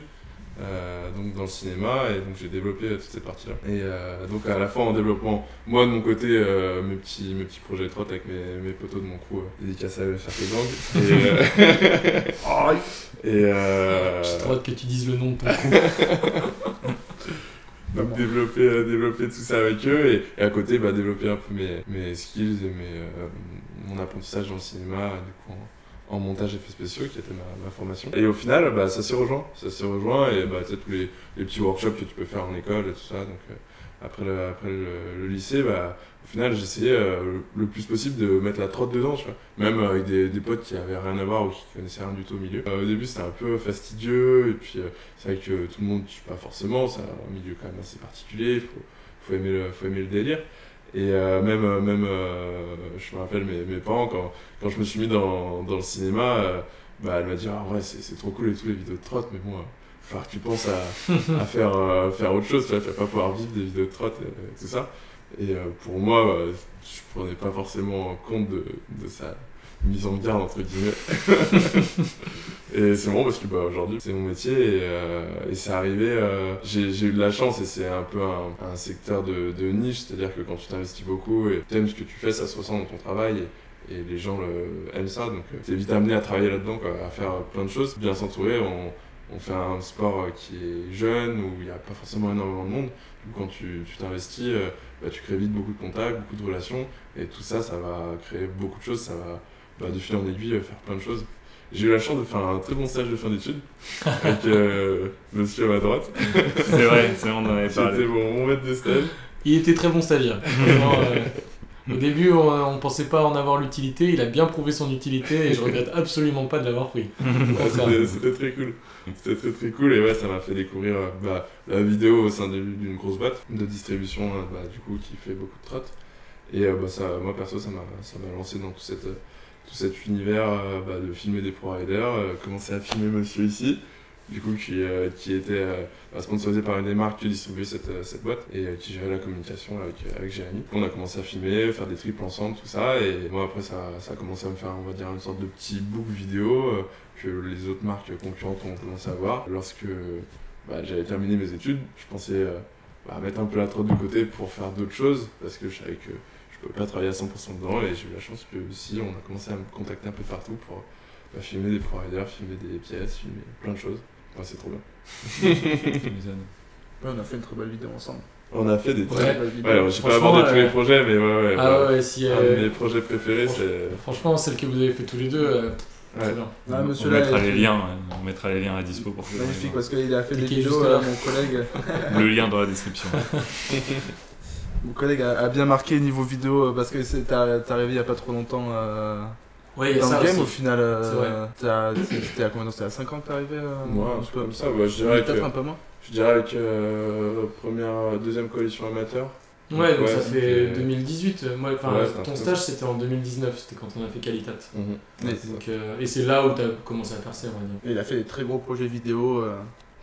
donc dans le cinéma, et donc j'ai développé toute cette partie-là. Et donc à la fois en développant, moi de mon côté, mes petits projets de trotte avec mes potos de mon crew, dédicace à faire tes gangs. J'ai trop hâte que tu dises le nom de ton coup. Donc développer tout ça avec eux, et à côté bah, développer un peu mes skills et mon apprentissage dans le cinéma, du coup en montage effets spéciaux, qui était ma formation. Et au final, bah, ça s'est rejoint, et bah, tu sais, tous les petits workshops que tu peux faire en école et tout ça. Donc après le lycée, bah, au final, j'essayais le plus possible de mettre la trotte dedans, tu vois. Même avec des potes qui avaient rien à voir ou qui connaissaient rien du tout au milieu. Au début, c'était un peu fastidieux, et puis c'est vrai que tout le monde ne tue pas forcément, c'est un milieu quand même assez particulier, faut aimer le délire. Et même je me rappelle mes parents, quand je me suis mis dans le cinéma, bah, elle m'a dit ah ouais, c'est trop cool et tout les vidéos de trotte, mais bon, il va falloir que tu penses à faire autre chose, tu vas pas pouvoir vivre des vidéos de trotte et tout ça. Et pour moi, je prenais pas forcément compte de sa mise en garde entre guillemets. Et c'est bon parce que bah, aujourd'hui c'est mon métier, et c'est arrivé, j'ai eu de la chance, et c'est un peu un secteur de niche, c'est-à-dire que quand tu t'investis beaucoup et t'aimes ce que tu fais, ça se ressent dans ton travail, et les gens aiment ça, donc t'es vite amené à travailler là-dedans, quoi, à faire plein de choses, bien s'entourer. On fait un sport qui est jeune, où il n'y a pas forcément énormément de monde. Quand tu t'investis, bah, tu crées vite beaucoup de contacts, beaucoup de relations, et tout ça, ça va créer beaucoup de choses, ça va bah, de fil en aiguille faire plein de choses. J'ai eu la chance de faire un très bon stage de fin d'études avec monsieur à ma droite. C'est vrai, on en avait parlé. C'était mon maître de stage. Il était très bon stagiaire. Au début, on pensait pas en avoir l'utilité, il a bien prouvé son utilité, et je regrette absolument pas de l'avoir pris. C'était très cool. C'était très cool, et ouais, ça m'a fait découvrir bah, la vidéo au sein d'une grosse boîte de distribution, bah, du coup, qui fait beaucoup de trottes. Et bah, moi perso, ça m'a lancé dans tout cet univers bah, de filmer des pro-riders, commencer à filmer monsieur ici, du coup qui était sponsorisé par une des marques qui distribuait cette boîte, et qui gérait la communication avec Jérémy. On a commencé à filmer, faire des triples ensemble, tout ça, et moi après ça a commencé à me faire, on va dire, une sorte de petit book vidéo que les autres marques concurrentes ont commencé à voir. Lorsque bah, j'avais terminé mes études, je pensais mettre un peu la trotte de côté pour faire d'autres choses, parce que je savais que je pouvais pas travailler à 100% dedans, et j'ai eu la chance que si on a commencé à me contacter un peu partout pour filmer des pro riders, filmer des pièces, filmer plein de choses. Ouais, c'est trop bien. Ouais, on a fait une très belle vidéo ensemble. On a fait des très Très belle vidéo. Ouais, je vais pas aborder tous les projets, mais ouais. Ah ouais, si. Un de mes projets préférés, c'est. Franchement, celle que vous avez fait tous les deux, très bien. Ah, On monsieur là, mettra les liens, on mettra les liens à dispo pour que magnifique parce qu'il a fait des Cliquez vidéos, juste là. mon collègue. le lien dans la description. Mon collègue a bien marqué niveau vidéo parce que t'es arrivé il y a pas trop longtemps Ouais, il y a dans ça le game aussi. au final. C'est vrai. C'était à combien de temps? C'était à 5 ans que t'es arrivé Ouais, un peu comme ça, ouais, je dirais peut-être que. un peu moins. Je dirais que deuxième coalition amateur. Ouais, donc ça c'était- fait 2018. Moi, Ouais, c'était un ton truc stage c'était en 2019, c'était quand on a fait Qualitat. Ouais, c'est ça. Donc, et c'est là où t'as commencé à percer, on va dire. Et il a fait des très gros projets vidéo.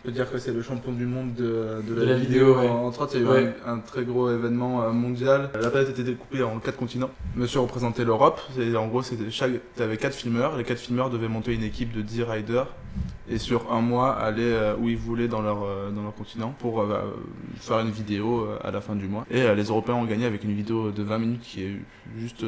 On peut dire que c'est le champion du monde de De la vidéo, ouais. Entre autres, il y a eu Ouais. un très gros événement mondial. La planète était découpée en 4 continents. Monsieur représentait l'Europe. En gros, t'avais 4 filmeurs. Les 4 filmeurs devaient monter une équipe de 10 riders et sur un mois aller où ils voulaient dans leur continent pour faire une vidéo à la fin du mois. Et les Européens ont gagné avec une vidéo de 20 minutes qui est juste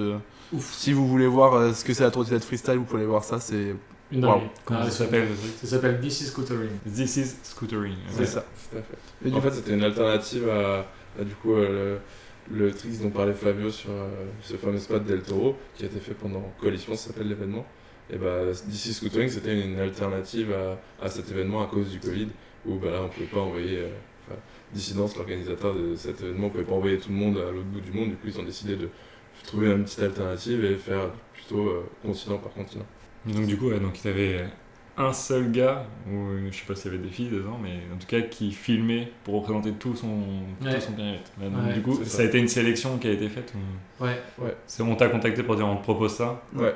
ouf. Si vous voulez voir ce que c'est la trottinette freestyle, vous pouvez aller voir ça. C'est Une Wow. dinguerie. Comment Ah, ça s'appelle le truc Ça s'appelle This is Scootering. This is Scootering. c'est ça. Tout à fait. Et du En fait, c'était une alternative à du coup, le tricks dont parlait Flavio sur ce fameux spot d'El Toro qui a été fait pendant Coalition, ça s'appelle l'événement. Et bah, DC Scootering, c'était une alternative à cet événement à cause du Covid, où bah, là, on pouvait pas envoyer. Dissidence, l'organisateur de cet événement, on pouvait pas envoyer tout le monde à l'autre bout du monde, du coup, ils ont décidé de trouver une petite alternative et faire plutôt continent par continent. Donc du coup, ouais, donc il y avait un seul gars, ou je sais pas s'il y avait des filles dedans, mais en tout cas qui filmait pour représenter tout son périmètre. Ouais, donc, Ouais, du coup, c'est ça ça. a été une sélection qui a été faite. Ouais. On t'a contacté pour dire on te propose ça. Ouais,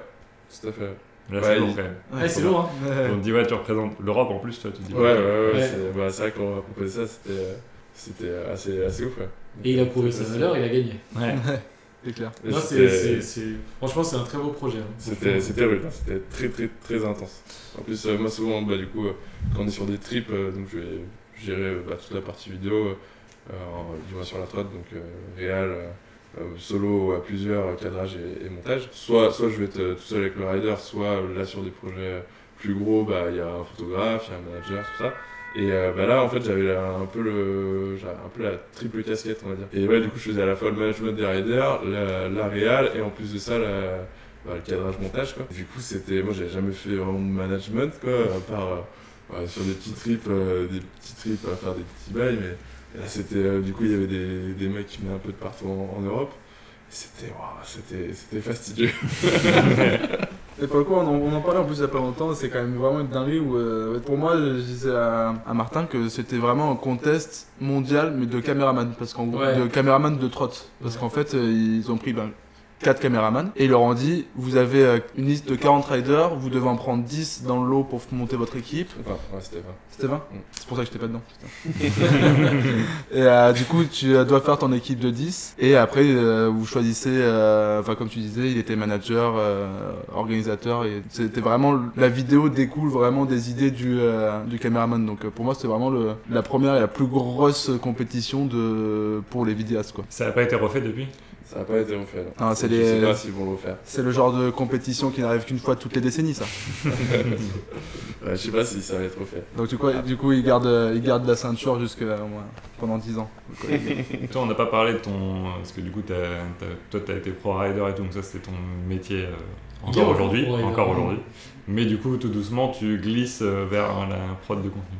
tout à fait. Là, Ouais, c'est lourd il- quand même. Ouais, c'est lourd, hein. On te dit ouais, tu représentes l'Europe en plus, toi, tu te dis Ouais. Ouais. C'est vrai qu'on m'a proposé ça, c'était assez ouf. Ouais. Et il a prouvé sa valeur, il a gagné. Ouais. C'est clair. Mais Non, c'était- franchement, c'est un très beau projet. hein. C'était rude, hein, c'était très intense. En plus, moi souvent, bah, du coup, quand on est sur des trips, donc je vais gérer toute la partie vidéo, du moins sur la trotte, donc réal, solo à plusieurs, cadrage et montage. Soit je vais être tout seul avec le rider, soit là sur des projets plus gros, bah, il y a un photographe, il y a un manager, tout ça. Et là, en fait, j'avais un peu la triple casquette, on va dire. Et ouais, du coup, je faisais à la fois le management des riders, la réal, et en plus de ça, le cadrage montage, quoi. Du coup, moi, j'avais jamais fait vraiment de management, quoi, à part sur des petits trips à faire des petits bails, mais là, c'était, du coup, il y avait des mecs qui venaient un peu de partout en Europe. Et c'était fastidieux. Et pour le coup, on en parlait en plus il y a pas longtemps, c'est quand même vraiment une dinguerie où, pour moi, je disais à Martin que c'était vraiment un contest mondial, mais de caméraman, parce qu'en gros, Ouais. de caméraman de trotte. Parce qu'en fait, ils ont pris 4 caméramans et ils leur ont dit, vous avez une liste de 40 riders, vous devez en prendre 10 dans le lot pour monter votre équipe. Enfin, ouais, c'était 20. C'était 20 Mm. C'est pour ça que j'étais pas dedans. Et du coup, tu dois faire ton équipe de 10. Et après, vous choisissez, enfin comme tu disais, il était manager, organisateur. Et c'était vraiment, la vidéo découle vraiment des idées du caméraman. Donc pour moi, c'était vraiment la première et la plus grosse compétition pour les vidéastes, quoi. Ça n'a pas été refait depuis. Ça n'a pas été refait. Non. Ah, c'est Je les- sais pas s'ils vont le refaire. C'est le genre de compétition qui n'arrive qu'une fois toutes les décennies, ça. Je sais pas si ça va être refait. Donc du coup, il garde la ceinture pendant 10 ans. Toi, on n'a pas parlé de ton. Parce que du coup, toi, t'as été pro rider et tout, donc ça, c'était ton métier Bien, encore aujourd'hui. pro rider. Encore aujourd'hui. Mais du coup, tout doucement, tu glisses vers la prod de contenu.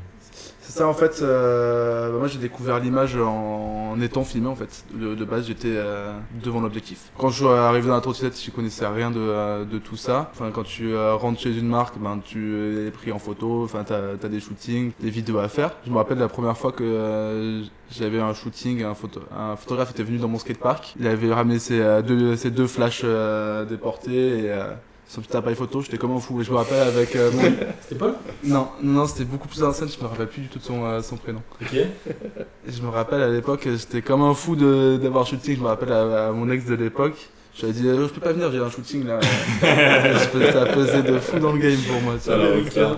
C'est ça en fait, moi j'ai découvert l'image en étant filmé en fait. De base j'étais devant l'objectif. Quand je suis arrivé dans la trottinette, je connaissais rien de tout ça. Enfin, quand tu rentres chez une marque, tu es pris en photo, enfin t'as des shootings, des vidéos à faire. Je me rappelle la première fois que j'avais un shooting, un photographe était venu dans mon skatepark. Il avait ramené ses deux flashs déportés et son petit appareil photo, j'étais comme un fou. Et je me rappelle avec C'était Paul? Non, c'était beaucoup plus ancien, je me rappelle plus du tout de son prénom. Ok. Et je me rappelle à l'époque, j'étais comme un fou d'avoir shooting. Je me rappelle à mon ex de l'époque, je lui ai dit je peux pas venir, j'ai un shooting là. Ça pesait de fou dans le game pour moi. Tu vois. Alors, ça.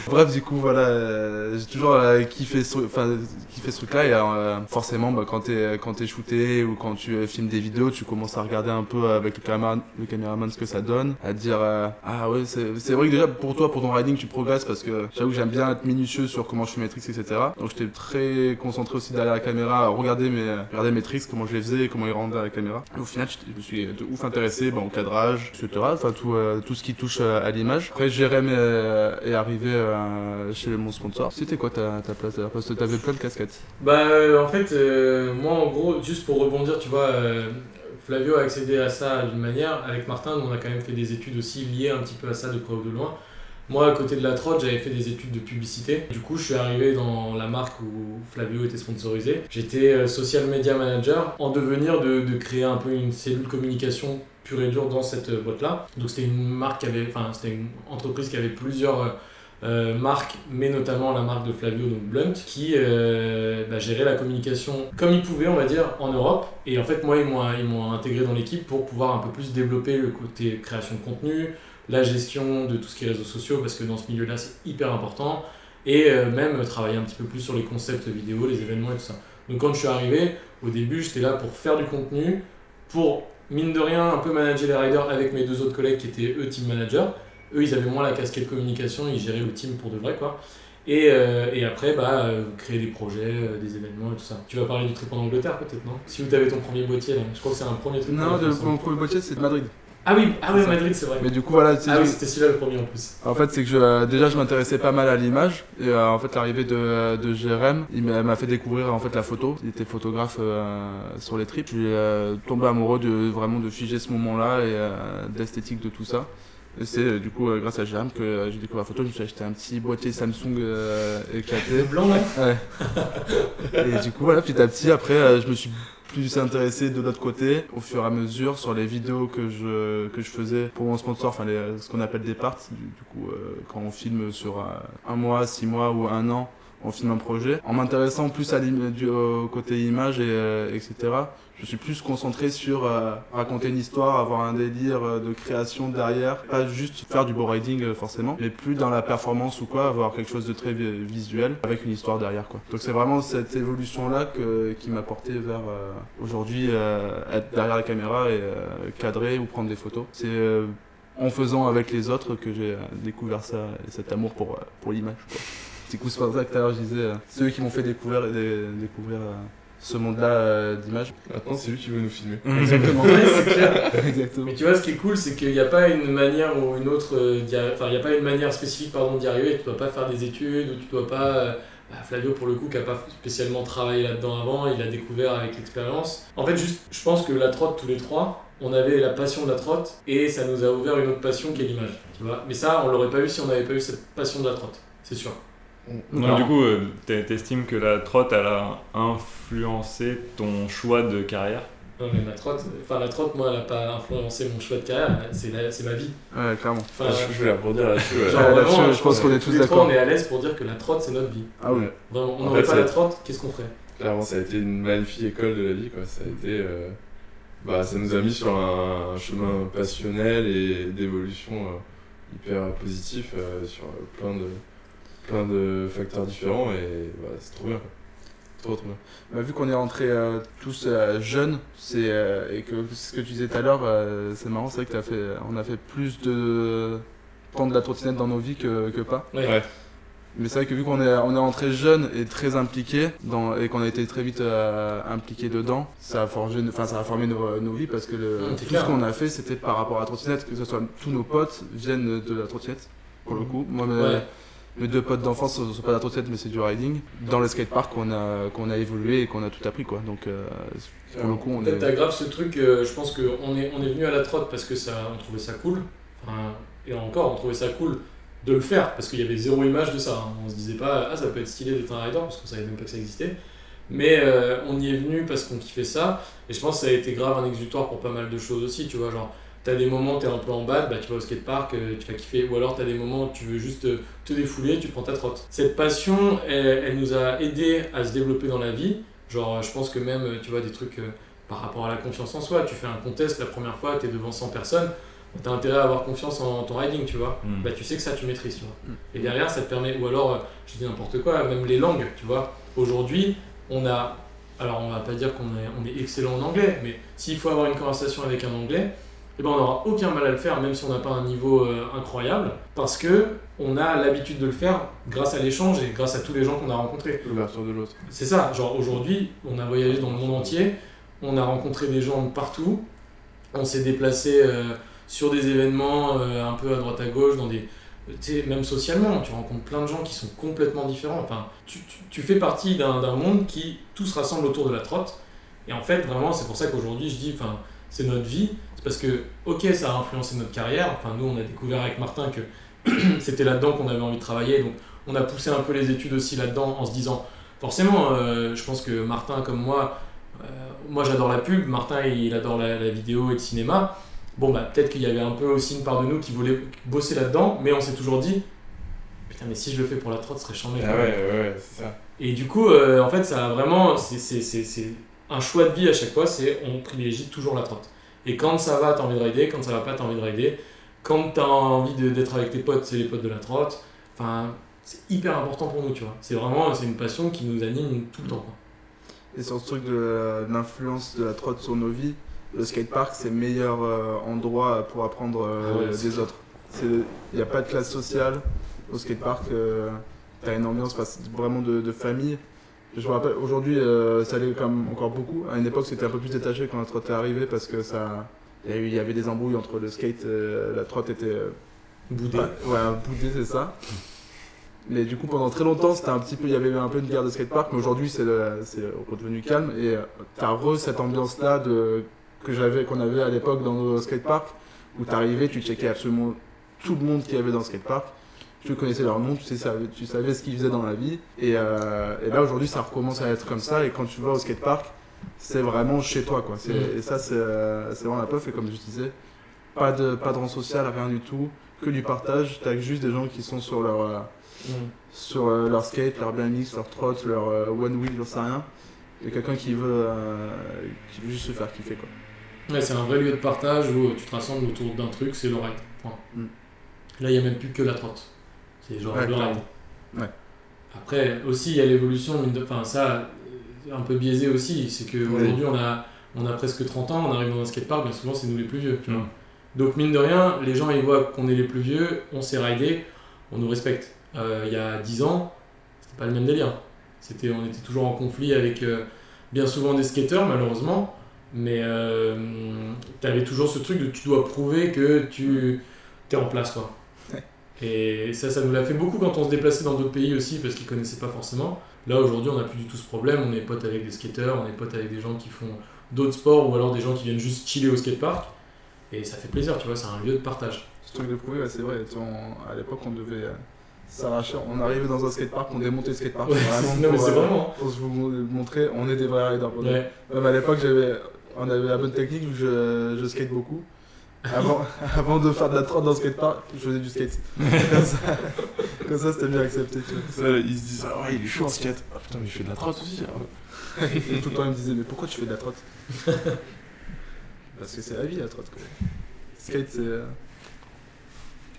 Bref, du coup, voilà, j'ai toujours kiffé ce truc-là. Et forcément, quand t'es shooté ou quand tu filmes des vidéos, tu commences à regarder un peu avec le caméraman ce que ça donne. À dire, ah ouais, c'est vrai que déjà pour toi, pour ton riding, tu progresses parce que j'avoue que j'aime bien être minutieux sur comment je fais mes tricks, etc. Donc j'étais très concentré aussi derrière la caméra, à regarder mes tricks, comment je les faisais, comment ils rendaient à la caméra. Et au final, je me suis de ouf intéressé au cadrage, etc. Enfin, tout ce qui touche à l'image. Après, Jérém est arrivé chez mon sponsor. C'était quoi ta place d'ailleurs? Parce que t'avais plein de casquettes. En fait, moi en gros, juste pour rebondir, tu vois, Flavio a accédé à ça d'une manière. Avec Martin, nous, on a quand même fait des études aussi liées un petit peu à ça de près ou de loin. Moi, à côté de la trotte, j'avais fait des études de publicité. Du coup, je suis arrivé dans la marque où Flavio était sponsorisé. J'étais social media manager en devenir de créer un peu une cellule communication pure et dure dans cette boîte-là. Donc, c'était c'était une entreprise qui avait plusieurs marques, mais notamment la marque de Flavio, donc Blunt, qui gérait la communication comme ils pouvaient, on va dire, en Europe. Et en fait, moi, ils m'ont intégré dans l'équipe pour pouvoir un peu plus développer le côté création de contenu, la gestion de tout ce qui est réseaux sociaux, parce que dans ce milieu-là, c'est hyper important, et même travailler un petit peu plus sur les concepts vidéo, les événements et tout ça. Donc quand je suis arrivé, au début, j'étais là pour faire du contenu, pour, mine de rien, un peu manager les riders avec mes deux autres collègues qui étaient eux team managers. Eux, ils avaient moins la casquette communication, ils géraient le team pour de vrai, quoi. Et après, créer des projets, des événements et tout ça. Tu vas parler du trip en Angleterre, peut-être, non? Si vous avez ton premier boîtier, là. Je crois que c'est un premier trip. Non, mon premier boîtier, c'est de Madrid. Ah oui, Madrid, c'est vrai. Mais du coup, voilà. Ah oui, c'était celui-là le premier en plus. En fait, c'est que déjà, je m'intéressais pas mal à l'image. Et en fait, l'arrivée de Jérém, il m'a fait découvrir en fait la photo. Il était photographe sur les trips. Je suis tombé amoureux de figer ce moment-là et d'esthétique de tout ça. Et c'est du coup grâce à Jérém que j'ai découvert la photo. Je me suis acheté un petit boîtier Samsung éclaté. Le blanc là. Ouais. Et du coup, voilà, petit à petit, après, je me suis plus intéressé de l'autre côté au fur et à mesure sur les vidéos que je faisais pour mon sponsor, ce qu'on appelle des parts. Du coup, quand on filme sur 1 mois, 6 mois ou 1 an, on filme un projet. En m'intéressant plus au côté image etc., je suis plus concentré sur raconter une histoire, avoir un délire de création derrière, pas juste faire du bow riding forcément, mais plus dans la performance ou quoi, avoir quelque chose de très visuel avec une histoire derrière, quoi. Donc c'est vraiment cette évolution-là qui m'a porté vers aujourd'hui être derrière la caméra et cadrer ou prendre des photos. C'est en faisant avec les autres que j'ai découvert ça et cet amour pour l'image, quoi. Du coup, c'est pour ça que tout à l'heure je disais, c'est eux qui m'ont fait découvrir ce monde-là d'image. Maintenant, c'est lui qui veut nous filmer. Exactement. Ouais, c'est clair. Exactement. Mais tu vois, ce qui est cool, c'est qu'il n'y a pas une manière ou une autre, il n'y a pas une manière spécifique d'y arriver. Tu ne dois pas faire des études ou tu dois pas. Flavio, pour le coup, qui n'a pas spécialement travaillé là-dedans avant, il a découvert avec l'expérience. En fait, juste, je pense que la trotte, tous les trois, on avait la passion de la trotte et ça nous a ouvert une autre passion qui est l'image. Tu vois. Mais ça, on l'aurait pas eu si on n'avait pas eu cette passion de la trotte, c'est sûr. Donc, du coup, t'estimes que la trotte, elle a influencé ton choix de carrière? Non, mais la trotte, moi, elle n'a pas influencé mon choix de carrière, c'est ma vie. Ouais, clairement. Je vais rebondir là-dessus. Là-dessus, je pense qu'on est tous d'accord. On est à l'aise pour dire que la trotte, c'est notre vie. Ah oui. Vraiment, on n'aurait pas la trotte, qu'est-ce qu'on ferait? Clairement, ça a été une magnifique école de la vie, quoi. Ça a été. Ça nous a mis sur un chemin passionnel et d'évolution hyper positif sur plein de facteurs différents et c'est trop bien, quoi. Trop bien. Vu qu'on est rentrés tous jeunes, et que ce que tu disais tout à l'heure, c'est marrant, c'est vrai que on a fait plus de prendre de la trottinette dans nos vies que pas. Ouais. Mais c'est vrai que vu qu'on est rentrés jeunes et très impliqués et qu'on a été très vite impliqués dedans, ça a formé nos vies parce que tout ce qu'on a fait, c'était par rapport à la trottinette, que ce soit tous nos potes viennent de la trottinette pour le coup. Moi, mes 2 potes d'enfance ne sont pas de la trottinette mais c'est du riding. Dans le skatepark qu'on a évolué et qu'on a tout appris, quoi. Donc pour le coup, t'as grave ce truc, je pense qu'on est venu à la trotte parce que on trouvait ça cool. Et encore, on trouvait ça cool de le faire parce qu'il y avait zéro image de ça. Hein. On se disait pas, ça peut être stylé d'être un rider parce qu'on savait même pas que ça existait. Mais on y est venu parce qu'on kiffait ça. Et je pense que ça a été grave un exutoire pour pas mal de choses aussi, tu vois, genre. T'as des moments où t'es un peu en bad, tu vas au skatepark, tu vas kiffer, ou alors t'as des moments où tu veux juste te défouler, tu prends ta trotte. Cette passion, elle nous a aidé à se développer dans la vie. Genre, je pense que même, tu vois, des trucs par rapport à la confiance en soi, tu fais un contest la première fois, t'es devant 100 personnes, t'as intérêt à avoir confiance en ton riding, tu vois. Bah tu sais que ça tu maîtrises, tu vois. Et derrière ça te permet, ou alors je dis n'importe quoi, même les langues, tu vois. Aujourd'hui alors on va pas dire on est excellent en anglais, mais s'il faut avoir une conversation avec un anglais, eh ben on n'aura aucun mal à le faire, même si on n'a pas un niveau incroyable, parce que on a l'habitude de le faire grâce à l'échange et grâce à tous les gens qu'on a rencontrés. L'ouverture de l'autre. C'est ça, genre aujourd'hui, on a voyagé dans le monde entier, on a rencontré des gens de partout, on s'est déplacé sur des événements un peu à droite à gauche, même socialement, tu rencontres plein de gens qui sont complètement différents. Enfin, tu fais partie d'un monde qui tout se rassemble autour de la trotte. Et en fait, vraiment, c'est pour ça qu'aujourd'hui, je dis, c'est notre vie. C'est parce que, ok, ça a influencé notre carrière. Enfin, nous, on a découvert avec Martin que c'était là-dedans qu'on avait envie de travailler. Donc, on a poussé un peu les études aussi là-dedans en se disant, forcément, je pense que Martin, comme moi j'adore la pub, Martin, il adore la vidéo et le cinéma. Bon, bah, peut-être qu'il y avait un peu aussi une part de nous qui voulait bosser là-dedans, mais on s'est toujours dit, putain, mais si je le fais pour la trotte, ce serait chambé. Ah ouais, c'est ça. Et du coup, en fait, ça a vraiment, c'est un choix de vie à chaque fois, on privilégie toujours la trotte. Et quand ça va, t'as envie de rider, quand ça va pas, t'as envie de rider. Quand t'as envie d'être avec tes potes, c'est les potes de la trotte. Enfin, c'est hyper important pour nous, tu vois. C'est une passion qui nous anime tout le temps, quoi. Et sur ce truc de l'influence de la trotte sur nos vies, le skatepark c'est le meilleur endroit pour apprendre des autres. Il n'y a pas de classe sociale au skatepark, tu as une ambiance vraiment de famille. Je me rappelle, aujourd'hui ça allait quand même encore beaucoup. À une époque c'était un peu plus détaché quand la trotte est arrivée parce que il y avait des embrouilles entre le skate et la trotte était boudée. Ouais, boudée, c'est ça. Mais du coup, pendant très longtemps, il y avait un peu une guerre de skatepark, mais aujourd'hui, c'est redevenu calme. Et t'as cette ambiance-là qu'on avait à l'époque dans nos skateparks, où t'arrivais, tu checkais absolument tout le monde qu'il y avait dans le skatepark. Tu connaissais leur nom, tu savais ce qu'ils faisaient dans la vie. Et là, aujourd'hui, ça recommence à être comme ça. Et quand tu vas au skatepark, c'est vraiment chez toi, quoi. Et ça, c'est vraiment la puff. Et comme je disais, pas de rang social, rien du tout, que du partage. T'as juste des gens qui sont sur leur skate, leur BMX, leur trotte, leur one wheel, j'en sais rien. Et quelqu'un qui veut juste se faire kiffer, quoi. Ouais, c'est un vrai lieu de partage où tu te rassembles autour d'un truc, c'est le ride. Point. Là, il n'y a même plus que la trotte. C'est genre le ride. Ouais. Après, aussi, il y a l'évolution, ça, un peu biaisé aussi. C'est qu'aujourd'hui, on a presque 30 ans, on arrive dans un skatepark, bien souvent, c'est nous les plus vieux. Tu vois. Donc, mine de rien, les gens, ils voient qu'on est les plus vieux, on s'est ridé, on nous respecte. Il y a 10 ans, c'était pas le même délire. On était toujours en conflit avec bien souvent des skateurs, malheureusement, mais t'avais toujours ce truc de tu dois prouver que tu es en place, quoi. Ouais. Et ça nous l'a fait beaucoup quand on se déplaçait dans d'autres pays aussi, parce qu'ils connaissaient pas forcément. Là, aujourd'hui, on n'a plus du tout ce problème. On est potes avec des skateurs, on est potes avec des gens qui font d'autres sports, ou alors des gens qui viennent juste chiller au skatepark. Et ça fait plaisir, tu vois, c'est un lieu de partage. Ce truc de prouver, c'est vrai. À l'époque, on devait s'arracher. On arrivait dans un skatepark, on démontait le skatepark. Non, mais c'est vraiment. Pour vous montrer, on est des vrais riders. Ouais. Même à l'époque, on avait la bonne technique où je skate beaucoup. Avant de faire de la trotte dans le skatepark, je faisais du skate. Comme ça, c'était bien accepté. Tu vois. Ça, ils se disent, ah ouais, il est chaud en skate. Ah putain, mais il fait de la trotte aussi. Et tout le temps, ils me disaient, mais pourquoi tu fais de la trotte? Parce que c'est la vie, la trotte, quoi. Skate, c'est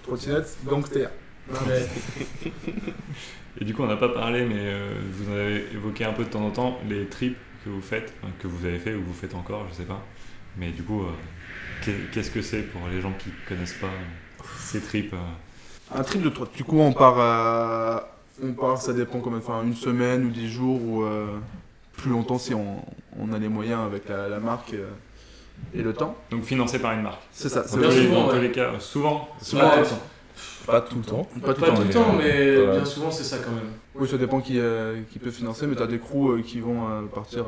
trottinette, gangster. Ouais. Et du coup, on n'a pas parlé, mais vous en avez évoqué un peu de temps en temps les trips que vous faites, que vous avez fait ou vous faites encore, je sais pas. Mais du coup, qu'est-ce que c'est pour les gens qui connaissent pas ces trips Un trip de trotte. Du coup, on part, ça dépend combien de fois, une semaine ou 10 jours ou plus longtemps si on a les moyens avec la marque et le temps. Donc financé par une marque. C'est ça. Bien souvent, dans tous ouais. les cas, souvent. Pas tout le temps. Pas tout le temps, mais Voilà. bien souvent, c'est ça quand même. Oui, ça dépend qui peut financer, mais tu as des crews qui vont partir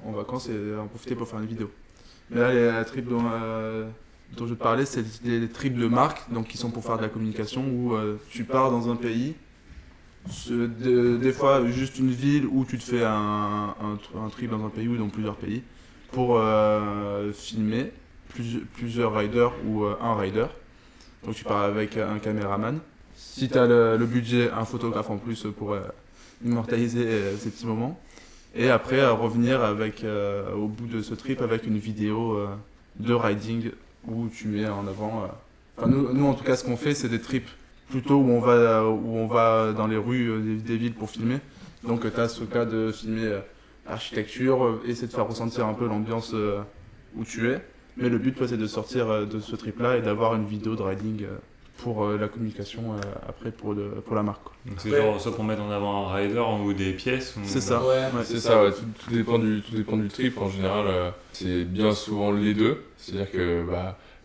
en vacances et en profiter pour faire une vidéo. Mais là, les trips dont je vais te parler, c'est des trips de marque, donc qui sont pour faire de la communication, où tu pars dans un pays, des fois juste une ville où tu te fais un trip dans un pays ou dans plusieurs pays, pour filmer plusieurs riders ou un rider. Donc tu pars avec un caméraman. Si tu as le budget, un photographe en plus pour immortaliser ces petits moments. Et après revenir au bout de ce trip avec une vidéo de riding où tu mets en avant Enfin, nous, en tout cas, ce qu'on fait, c'est des trips plutôt où on va dans les rues des villes pour filmer. Donc, tu as ce cas de filmer architecture, essayer de faire ressentir un peu l'ambiance où tu es. Mais le but, c'est de sortir de ce trip-là et d'avoir une vidéo de riding pour la communication après pour la marque. Quoi. Donc c'est genre soit pour mettre en avant un rider ou des pièces. C'est ça. C'est ça, ouais. Tout dépend du trip. En général, c'est bien souvent les deux. C'est-à-dire que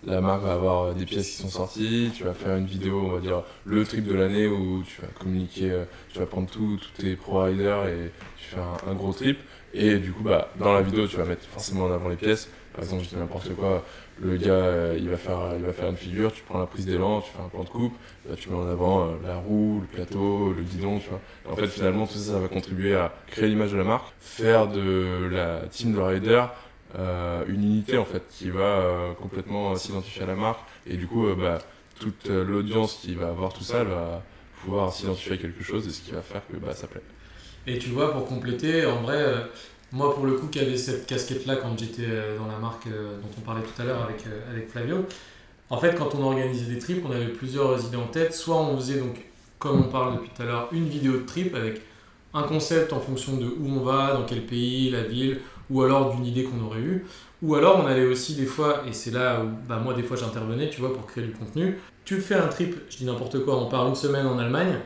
la marque va avoir des pièces qui sont sorties, tu vas faire une vidéo, on va dire le trip de l'année où tu vas communiquer, tu vas prendre tous tes pro-riders et tu fais un gros trip. Et du coup, dans la vidéo, tu vas mettre forcément en avant les pièces. Par exemple, je dis n'importe quoi, le gars il va faire une figure, tu prends la prise d'élan, tu fais un plan de coupe, là, tu mets en avant la roue, le plateau, le guidon, tu vois. Et en fait, finalement, tout ça va contribuer à créer l'image de la marque, faire de la team de rider une unité en fait qui va complètement s'identifier à la marque. Et du coup, toute l'audience qui va voir tout ça, elle va pouvoir s'identifier à quelque chose et ce qui va faire que ça plaît. Et tu vois, pour compléter, en vrai, moi pour le coup qui avait cette casquette-là quand j'étais dans la marque dont on parlait tout à l'heure avec Flavio, en fait quand on organisait des trips, on avait plusieurs idées en tête. Soit on faisait, donc, comme on parle depuis tout à l'heure, une vidéo de trip avec un concept en fonction de où on va, dans quel pays, la ville, ou alors d'une idée qu'on aurait eue. Ou alors on allait aussi des fois, et c'est là où moi des fois j'intervenais, tu vois, pour créer du contenu. Tu fais un trip, je dis n'importe quoi, on part une semaine en Allemagne,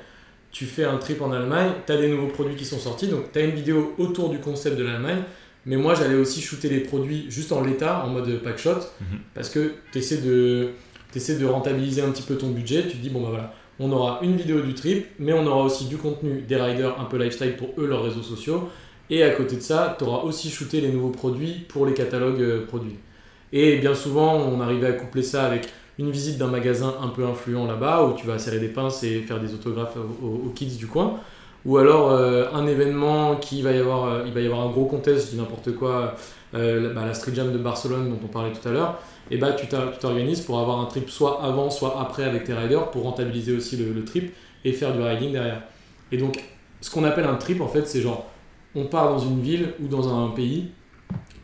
tu fais un trip en Allemagne, tu as des nouveaux produits qui sont sortis, donc tu as une vidéo autour du concept de l'Allemagne, mais moi j'allais aussi shooter les produits juste en l'état, en mode pack shot, parce que tu essaies de rentabiliser un petit peu ton budget, tu te dis voilà, on aura une vidéo du trip, mais on aura aussi du contenu des riders un peu lifestyle pour eux, leurs réseaux sociaux, et à côté de ça, tu auras aussi shooté les nouveaux produits pour les catalogues produits. Et bien souvent, on arrivait à coupler ça avec une visite d'un magasin un peu influent là-bas où tu vas serrer des pinces et faire des autographes aux kids du coin, ou alors un événement il va y avoir un gros contest, je dis n'importe quoi, la Street Jam de Barcelone dont on parlait tout à l'heure, et tu t'organises pour avoir un trip soit avant soit après avec tes riders pour rentabiliser aussi le trip et faire du riding derrière. Et donc ce qu'on appelle un trip en fait, c'est genre on part dans une ville ou dans un pays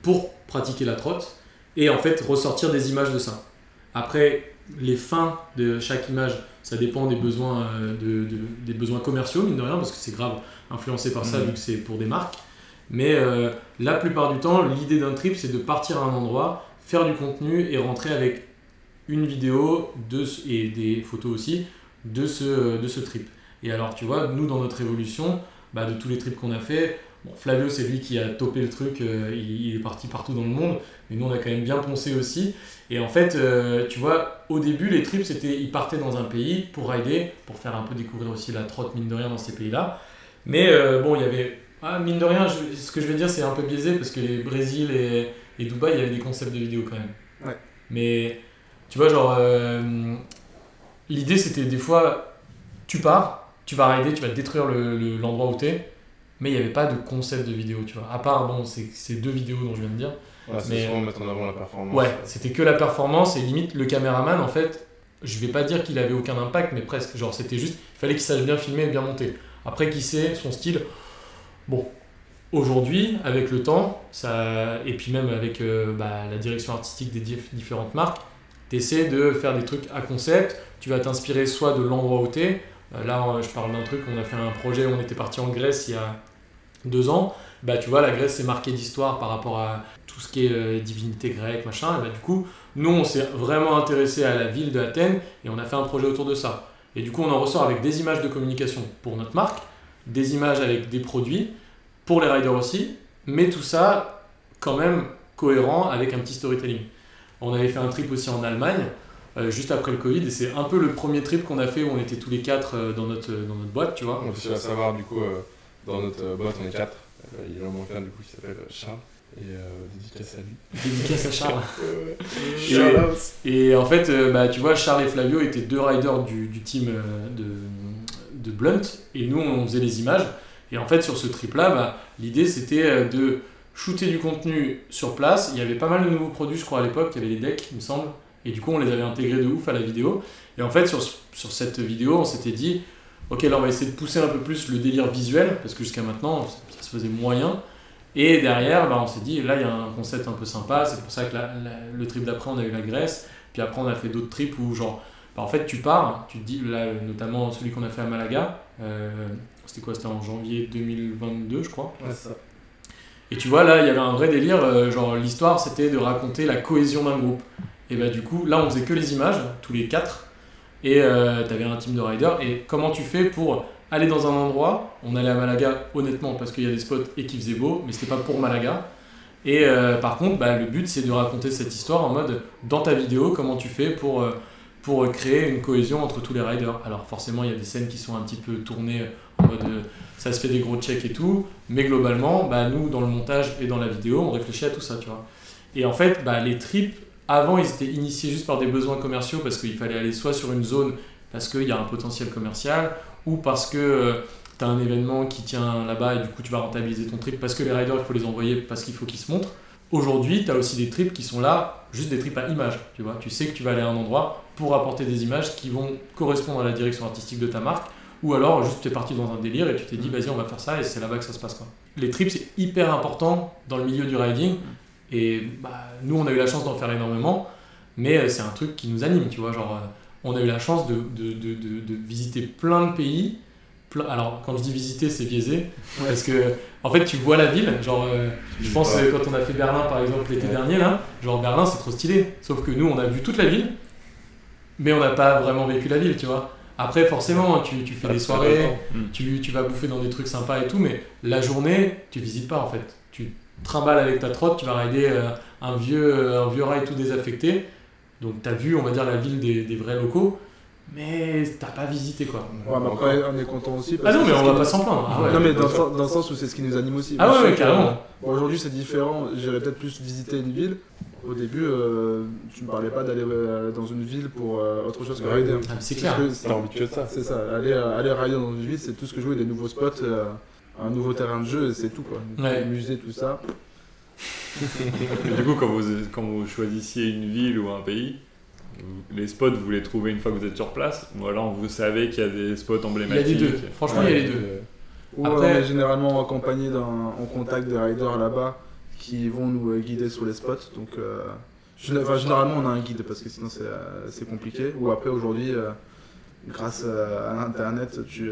pour pratiquer la trotte et en fait ressortir des images de ça. Après, les fins de chaque image, ça dépend des besoins, des besoins commerciaux, mine de rien, parce que c'est grave influencé par ça, vu que c'est pour des marques. Mais la plupart du temps, l'idée d'un trip, c'est de partir à un endroit, faire du contenu et rentrer avec une vidéo et des photos aussi de ce trip. Et alors, tu vois, nous, dans notre évolution, de tous les trips qu'on a fait, Flavio, c'est lui qui a topé le truc, il est parti partout dans le monde, mais nous, on a quand même bien poncé aussi. Et en fait, tu vois, au début, les trips, ils partaient dans un pays pour rider, pour faire un peu découvrir aussi la trotte, mine de rien, dans ces pays-là. Mais il y avait... mine de rien, ce que je vais dire, c'est un peu biaisé, parce que les Brésil et Dubaï, il y avait des concepts de vidéos quand même. Ouais. Mais, tu vois, genre, l'idée, c'était des fois, tu pars, tu vas rider, tu vas détruire l'endroit où t'es, mais il n'y avait pas de concept de vidéo, tu vois. À part, ces deux vidéos dont je viens de dire. Ouais, c'est souvent mettre en avant la performance. Ouais, c'était que la performance et limite le caméraman, en fait, je vais pas dire qu'il avait aucun impact, mais presque. Genre, c'était juste, il fallait qu'il sache bien filmer et bien monter. Après, qui sait, son style. Bon, aujourd'hui, avec le temps, et puis même avec la direction artistique des différentes marques, tu essaies de faire des trucs à concept. Tu vas t'inspirer soit de l'endroit où tu es. Là, je parle d'un truc, on a fait un projet, on était parti en Grèce il y a 2 ans. Tu vois, la Grèce c'est marqué d'histoire par rapport à tout ce qui est divinité grecque, machin. Et du coup, nous on s'est vraiment intéressé à la ville d'Athènes et on a fait un projet autour de ça. Et du coup, on en ressort avec des images de communication pour notre marque, des images avec des produits, pour les riders aussi, mais tout ça quand même cohérent avec un petit storytelling. On avait fait un trip aussi en Allemagne, juste après le Covid, et c'est un peu le premier trip qu'on a fait où on était tous les 4 dans notre boîte, tu vois. On peut savoir, du coup, dans notre boîte, on est 4. Il y en a un du coup qui s'appelle Charles, et dédicace à lui. Dédicace à Charles. Et en fait, tu vois, Charles et Flavio étaient 2 riders du team de Blunt, et nous on faisait les images. Et en fait, sur ce trip-là, l'idée c'était de shooter du contenu sur place. Il y avait pas mal de nouveaux produits, je crois, à l'époque. Il y avait les decks, il me semble. Et du coup, on les avait intégrés de ouf à la vidéo. Et en fait, sur cette vidéo, on s'était dit, ok, là, on va essayer de pousser un peu plus le délire visuel, parce que jusqu'à maintenant, ça se faisait moyen. Et derrière, on s'est dit, là, il y a un concept un peu sympa. C'est pour ça que le trip d'après, on a eu la Grèce. Puis après, on a fait d'autres trips où, genre, bah, en fait, tu pars, tu te dis, là, notamment celui qu'on a fait à Malaga, c'était quoi? C'était en janvier 2022, je crois. Ouais, c'est ça. Et tu vois, là, il y avait un vrai délire, genre, l'histoire, c'était de raconter la cohésion d'un groupe. Et bah, du coup, là, on faisait que les images, tous les 4, et t'avais un team de riders. Et comment tu fais pour aller dans un endroit? On allait à Malaga, honnêtement, parce qu'il y a des spots et qu'il faisait beau, mais c'était pas pour Malaga. Et par contre, bah, le but, c'est de raconter cette histoire en mode, dans ta vidéo, comment tu fais pour créer une cohésion entre tous les riders. Alors forcément, il y a des scènes qui sont un petit peu tournées en mode ça se fait des gros checks et tout, mais globalement, bah, nous, dans le montage et dans la vidéo, on réfléchit à tout ça, tu vois. Et en fait, bah, les trips, avant, ils étaient initiés juste par des besoins commerciaux parce qu'il fallait aller soit sur une zone parce qu'il y a un potentiel commercial ou parce que tu as un événement qui tient là-bas et du coup, tu vas rentabiliser ton trip parce que les riders, il faut les envoyer parce qu'il faut qu'ils se montrent. Aujourd'hui, tu as aussi des trips qui sont là, juste des trips à images, tu vois. Tu sais que tu vas aller à un endroit pour apporter des images qui vont correspondre à la direction artistique de ta marque, ou alors juste tu es parti dans un délire et tu t'es dit vas-y on va faire ça et c'est là-bas que ça se passe, quoi. Les trips c'est hyper important dans le milieu du riding et bah, nous on a eu la chance d'en faire énormément, mais c'est un truc qui nous anime, tu vois, genre on a eu la chance de visiter plein de pays. Alors quand je dis visiter c'est biaisé parce que en fait tu vois la ville, genre je pense quand on a fait Berlin par exemple l'été dernier là, genre Berlin c'est trop stylé, sauf que nous on a vu toute la ville mais on n'a pas vraiment vécu la ville, tu vois. Après forcément tu fais des soirées, tu vas bouffer dans des trucs sympas et tout, mais la journée tu visites pas en fait, tu trimbales avec ta trotte, tu vas rider un vieux rail tout désaffecté, donc tu as vu on va dire la ville des vrais locaux, mais t'as pas visité quoi. Ouais, mais après on est content aussi. Parce non mais que on va pas s'en plaindre. Ah ouais. Non mais dans le sens où c'est ce qui nous anime aussi. Ah ouais, carrément. Bon, aujourd'hui c'est différent, j'irais peut-être plus visiter une ville. Au début tu me parlais pas d'aller dans une ville pour autre chose que rider. Ah, c'est clair. T'as envie que de ça. C'est ça, aller rider dans une ville c'est tout ce que jouer, des nouveaux spots, un nouveau terrain de jeu et c'est tout quoi. Ouais. Les musées, tout ça. Et du coup, quand vous choisissiez une ville ou un pays, les spots, vous les trouvez une fois que vous êtes sur place, ou alors vous savez qu'il y a des spots emblématiques? Il y a les deux, franchement il y a les deux. Ou Après- on est généralement accompagné en contact des riders là-bas qui vont nous guider sur les spots. Donc généralement on a un guide parce que sinon c'est compliqué. Ou après aujourd'hui, grâce à internet, tu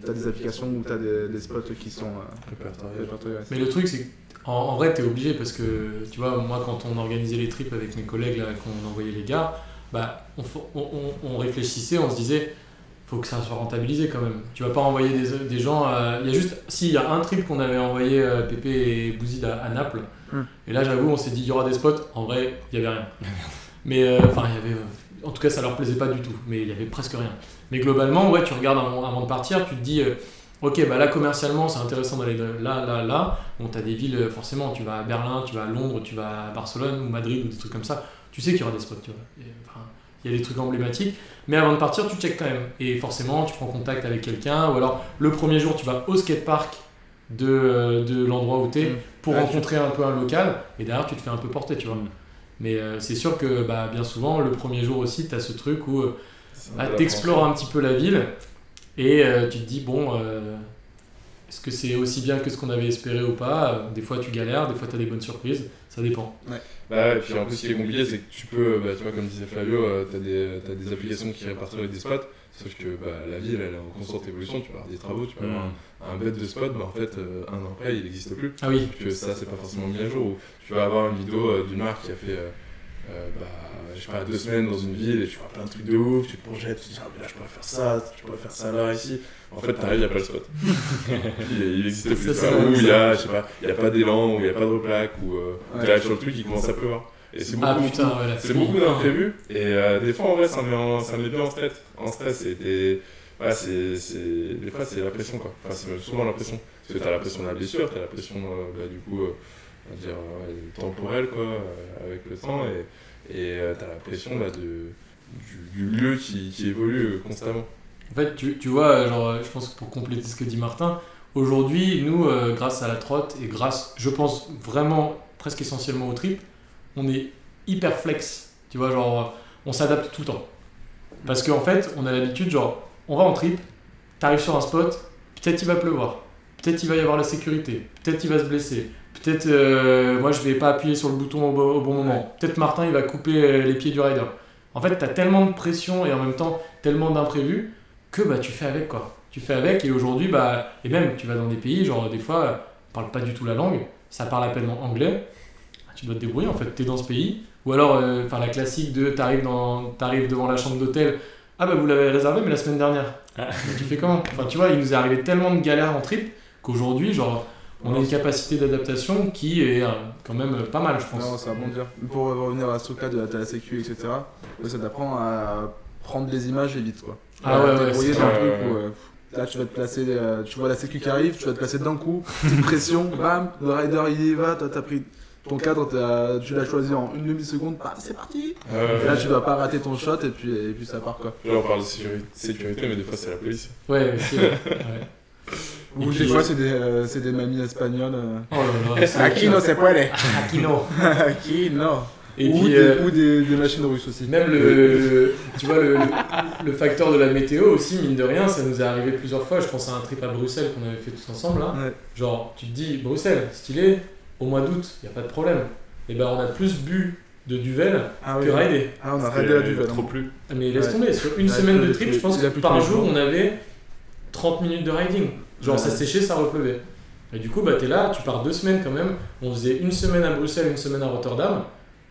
as des applications où tu as des spots qui sont répertoriés. Mais le truc, c'est qu'en vrai, t'es obligé parce que, tu vois, moi, quand on organisait les trips avec mes collègues, là, qu'on envoyait les gars, bah, on réfléchissait, on se disait, faut que ça soit rentabilisé quand même. Tu vas pas envoyer des gens. Il y a juste, il y a un trip qu'on avait envoyé Pépé et Bouzid à Naples, et là, j'avoue, on s'est dit, il y aura des spots. En vrai, il y avait rien. Mais, enfin, il y avait. En tout cas, ça leur plaisait pas du tout, mais il y avait presque rien. Mais globalement, ouais, tu regardes avant de partir, tu te dis. Ok, bah là commercialement c'est intéressant d'aller de là. Bon, t'as des villes, forcément, tu vas à Berlin, tu vas à Londres, tu vas à Barcelone ou Madrid ou des trucs comme ça. Tu sais qu'il y aura des spots, tu vois. Il y a des trucs emblématiques, mais avant de partir, tu checkes quand même. Et forcément, tu prends contact avec quelqu'un, ou alors le premier jour, tu vas au skatepark de l'endroit où t'es pour rencontrer un peu un local, et derrière, tu te fais un peu porter, tu vois. Mais c'est sûr que bah, bien souvent, le premier jour aussi, t'as ce truc où t'explores un petit peu la ville. Et tu te dis, bon, est-ce que c'est aussi bien que ce qu'on avait espéré ou pas? Des fois tu galères, des fois tu as des bonnes surprises, ça dépend. Bah et puis en plus ce qui est compliqué c'est que tu peux, tu vois comme disait Flavio, t'as des applications qui répertorient des spots, sauf que la ville elle est en constante évolution, tu peux avoir des travaux, tu peux avoir un bed de spot, en fait un an après il n'existe plus. Ah oui. Que ça c'est pas forcément mis à jour, ou tu vas avoir une vidéo d'une marque qui a fait je sais pas 2 semaines dans une ville et tu vois plein de trucs de ouf, tu te projettes, tu te dis ah mais là je pourrais faire ça là ici. En fait t'arrives, il n'y a pas le spot. il existe plus. Ou il y a, je sais pas, il n'y a pas d'élan, ou il n'y a pas de replaque, ou tu arrives sur le truc, il commence à pleuvoir. Et c'est beaucoup d'imprévus. Et des fois en vrai ça me met bien en stress. Et des fois c'est la pression quoi. Enfin c'est souvent la pression. Parce que t'as la pression de la blessure, t'as la pression du coup on va dire temporelle quoi, avec le temps, et t'as la pression du lieu qui évolue constamment. En fait tu vois, genre, je pense que pour compléter ce que dit Martin, aujourd'hui nous grâce à la trotte et grâce je pense vraiment presque essentiellement au trip, on est hyper flex, tu vois, genre on s'adapte tout le temps. Parce qu'en fait on a l'habitude, genre on va en trip, t'arrives sur un spot, peut-être il va pleuvoir, peut-être il va y avoir la sécurité, peut-être il va se blesser. Peut-être moi je vais pas appuyer sur le bouton au bon moment. Peut-être Martin il va couper les pieds du rider. En fait, t'as tellement de pression et en même temps tellement d'imprévus que bah, tu fais avec quoi. Tu fais avec et aujourd'hui, bah, et même tu vas dans des pays, genre des fois, on parle pas du tout la langue, ça parle à peine en anglais, tu dois te débrouiller en fait, t'es dans ce pays. Ou alors, la classique de t'arrives devant la chambre d'hôtel, ah bah vous l'avez réservé mais la semaine dernière. Tu fais comment? Enfin tu vois, il nous est arrivé tellement de galères en trip qu'aujourd'hui, genre, on a une capacité d'adaptation qui est quand même pas mal, je pense. Non, ça va bondir. Pour revenir à ce truc-là de la sécu, etc., ça t'apprend à prendre les images et vite, quoi. Ah ouais, Débrouiller c'est dans le ça. truc où là tu vas te placer, tu vois la sécu qui arrive, tu vas te placer d'un coup, petite pression, bam, le rider il y va, toi t'as pris ton cadre, tu l'as choisi en une demi-seconde, bam, c'est parti. Et là tu dois pas rater ton shot et puis ça part, quoi. Là, on parle de sécurité, mais des fois, c'est la police. Ouais, aussi, ouais. Ou des fois c'est des mamies espagnoles. Oh là là. Aquí no se puede. Aquí no. Aquí no. Et ou puis, des machines russes aussi. même tu vois, le facteur de la météo aussi, mine de rien, ça nous est arrivé plusieurs fois. Je pense à un trip à Bruxelles qu'on avait fait tous ensemble là. Ouais. Genre, tu te dis, Bruxelles, stylé, au mois d'août, y a pas de problème. Et ben, on a plus bu de Duvel Ah que ridé. Ah, on a raidé la duvel. Trop plus. Mais laisse Ouais. tomber, sur une Ouais, semaine de il trip, a je pense plus que tous par les jour, jours. on avait 30 minutes de riding. Genre, Ouais. ça séchait, ça repleuvait. Et du coup, bah, t'es là, tu pars 2 semaines quand même. On faisait une semaine à Bruxelles, une semaine à Rotterdam.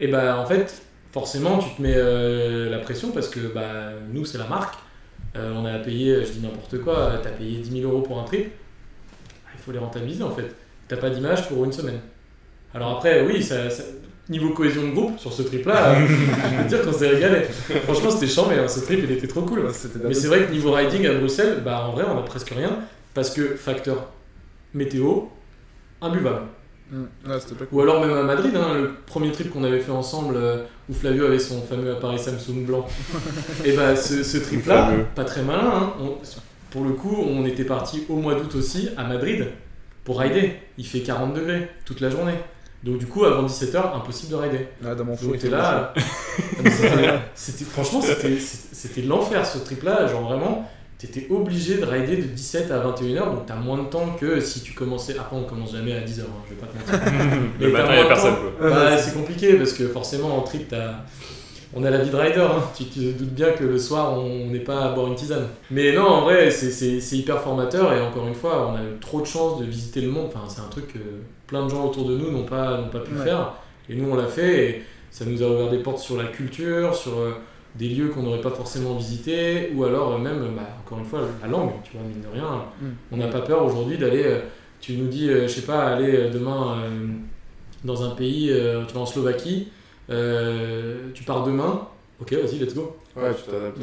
Et bah, en fait, forcément, tu te mets la pression parce que bah, nous, c'est la marque. On a payé, je dis n'importe quoi, t'as payé 10 000 € pour un trip. Il faut les rentabiliser en fait. T'as pas d'image pour une semaine. Alors après, oui, niveau cohésion de groupe, sur ce trip-là, je peux te dire qu'on s'est régalé. Franchement, c'était chiant, mais ce trip, il était trop cool. Ouais, c'était Mais c'est vrai que niveau riding à Bruxelles, bah, en vrai, on a presque rien. Parce que facteur météo, imbuvable. Ouais, c'était pas cool. Ou alors même à Madrid, hein, le premier trip qu'on avait fait ensemble, où Flavio avait son fameux appareil Samsung blanc. Et bah ce trip-là, fameux. pas très malin, hein, pour le coup, on était parti au mois d'août aussi à Madrid pour rider. Il fait 40 degrés toute la journée. Donc du coup, avant 17h, impossible de rider. Ah, dans mon fou. Donc t'es là, franchement, c'était l'enfer ce trip-là, genre vraiment. T'étais obligé de rider de 17 à 21h, donc t'as moins de temps que si tu commençais. Après, on commence jamais à 10h, hein, je vais pas te mentir. Le Mais matin, t'as il y a moins de personne temps. quoi. Bah, c'est compliqué parce que forcément en trip, on a la vie de rider. Hein. Tu te doutes bien que le soir, on n'est pas à boire une tisane. Mais non, en vrai, c'est hyper formateur et encore une fois, on a eu trop de chance de visiter le monde. Enfin, c'est un truc que plein de gens autour de nous n'ont pas pu Ouais. faire. Et nous, on l'a fait et ça nous a ouvert des portes sur la culture, sur des lieux qu'on n'aurait pas forcément visités ou alors même, encore une fois, la langue. Tu vois, mine de rien, on n'a pas peur aujourd'hui d'aller. Tu nous dis, je sais pas, aller demain dans un pays, tu vas en Slovaquie, tu pars demain, ok, vas-y, let's go. Ouais, tu t'adaptes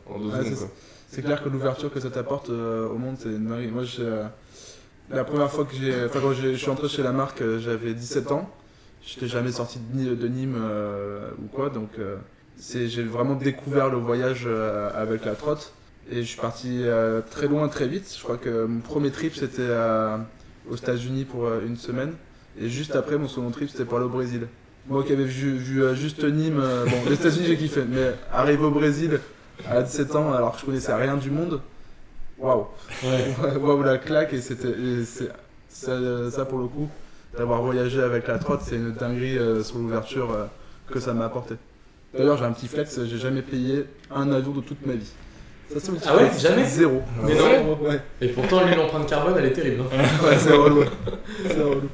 en 2 Ouais, secondes, c'est quoi. C'est clair que l'ouverture que ça t'apporte au monde, c'est une dinguerie. Moi, la première fois que quand je suis entré chez la marque, j'avais 17 ans. J'étais jamais sorti de Nîmes ou quoi, donc j'ai vraiment découvert le voyage avec la trotte. Et je suis parti très loin, très vite. Je crois que mon premier trip, c'était aux États-Unis pour une semaine. Et juste après, mon second trip, c'était pour aller au Brésil. Moi qui avais vu juste Nîmes, bon, les États-Unis j'ai kiffé, mais arrivé au Brésil à 17 ans, alors que je connaissais rien du monde, waouh! Ouais. Waouh, la claque, et ça pour le coup, d'avoir voyagé avec la trotte, c'est une dinguerie sur l'ouverture que ça m'a apporté. D'ailleurs, j'ai un petit flex, j'ai jamais payé un avion de toute ma vie. Ça, c'est mon petit Ah ouais, flex. jamais? Zéro. Mais non. Ouais, Et pourtant, lui, l'empreinte carbone, elle est terrible. Hein. ouais, c'est relou. C'est relou.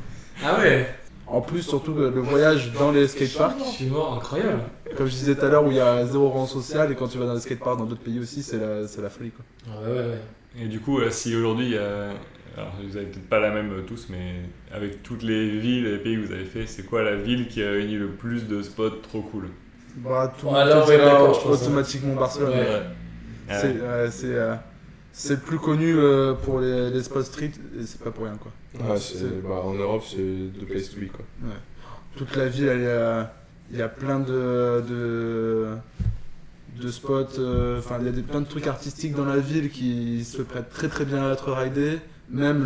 Ah ouais, En plus, surtout le voyage dans les skateparks, je suis mort, incroyable. comme je disais tout à l'heure, où il y a zéro rang social, et quand tu vas dans les skateparks dans d'autres pays aussi, c'est la folie, quoi. Ouais. Et du coup, si aujourd'hui, il y a... Alors, vous avez peut-être pas la même tous, mais avec toutes les villes et les pays que vous avez fait, c'est quoi la ville qui a réuni le plus de spots trop cool? Bah, tout Alors, tout ouais, ça, d'accord, je pense, automatiquement Barcelone. Ouais. C'est le plus connu pour les spots street, et c'est pas pour rien, quoi. Ouais, en Europe, c'est the place to be, quoi. Toute la ville, il y a plein de spots, enfin il y a plein de trucs artistiques dans la ville qui se prêtent très très bien à être ridés. Même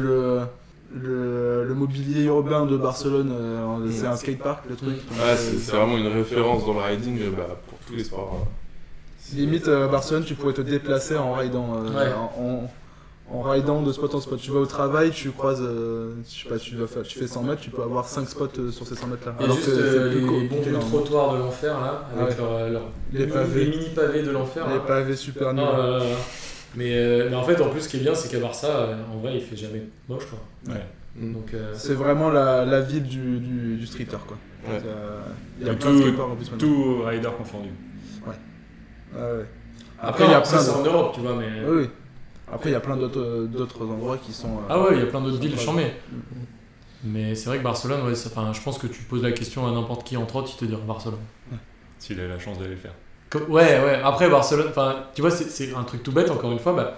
le mobilier urbain de Barcelone, c'est un skatepark, le truc. Donc, Ouais, c'est vraiment une référence dans le riding pour tous les sports. limite, Barcelone, tu pourrais te déplacer en ridant en ridant de spot en spot. Tu vas au travail, tu croises, je sais pas, tu fais 100 mètres, tu peux avoir 5 spots sur ces 100 mètres là. Et juste les bons vieux trottoirs de l'enfer là, avec les mini pavés de l'enfer. Les là. pavés super nuls. Mais en fait, en plus, ce qui est bien, c'est qu'à Barça, en vrai, il fait jamais moche quoi. Ouais. Donc, C'est vraiment la ville du streeter quoi. Ouais. Il y a Et plein de skateboards en plus maintenant. Tout rider confondu. Ah ouais. après, il y a ça, plein c'est en d'autres. Europe, tu vois, mais. Oui, oui. Après, il y a plein d'autres endroits qui sont. Ah ouais, il y a plein d'autres villes sympas. chambées. Mais c'est vrai que Barcelone, ouais, je pense que tu poses la question à n'importe qui en trotte, il te dira Barcelone. S'il a la chance d'aller le faire. Ouais, après Barcelone, tu vois, c'est un truc tout bête, encore une fois.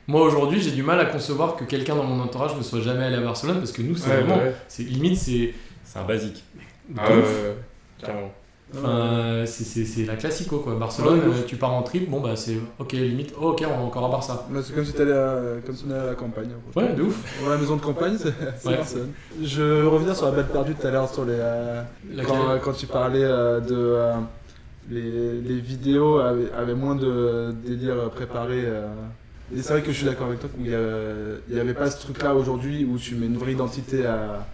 Moi aujourd'hui, j'ai du mal à concevoir que quelqu'un dans mon entourage ne soit jamais allé à Barcelone parce que nous, c'est vraiment. C'est limite, c'est. C'est un basique. Carrément. C'est la classico quoi. Barcelone, tu pars en trip, bon bah c'est ok, limite, ok, on va encore à Barça. Mais c'est comme si t'allais comme si on allait à la campagne. Ouais, de ouf. Dans la maison de campagne, c'est Ouais. Barcelone. Je veux revenir sur la balle perdue tout à l'heure, sur quand tu parlais de. Les vidéos avaient moins de délire préparé. Et c'est vrai que je suis d'accord avec toi qu'il n'y avait pas ce truc-là aujourd'hui où tu mets une vraie identité à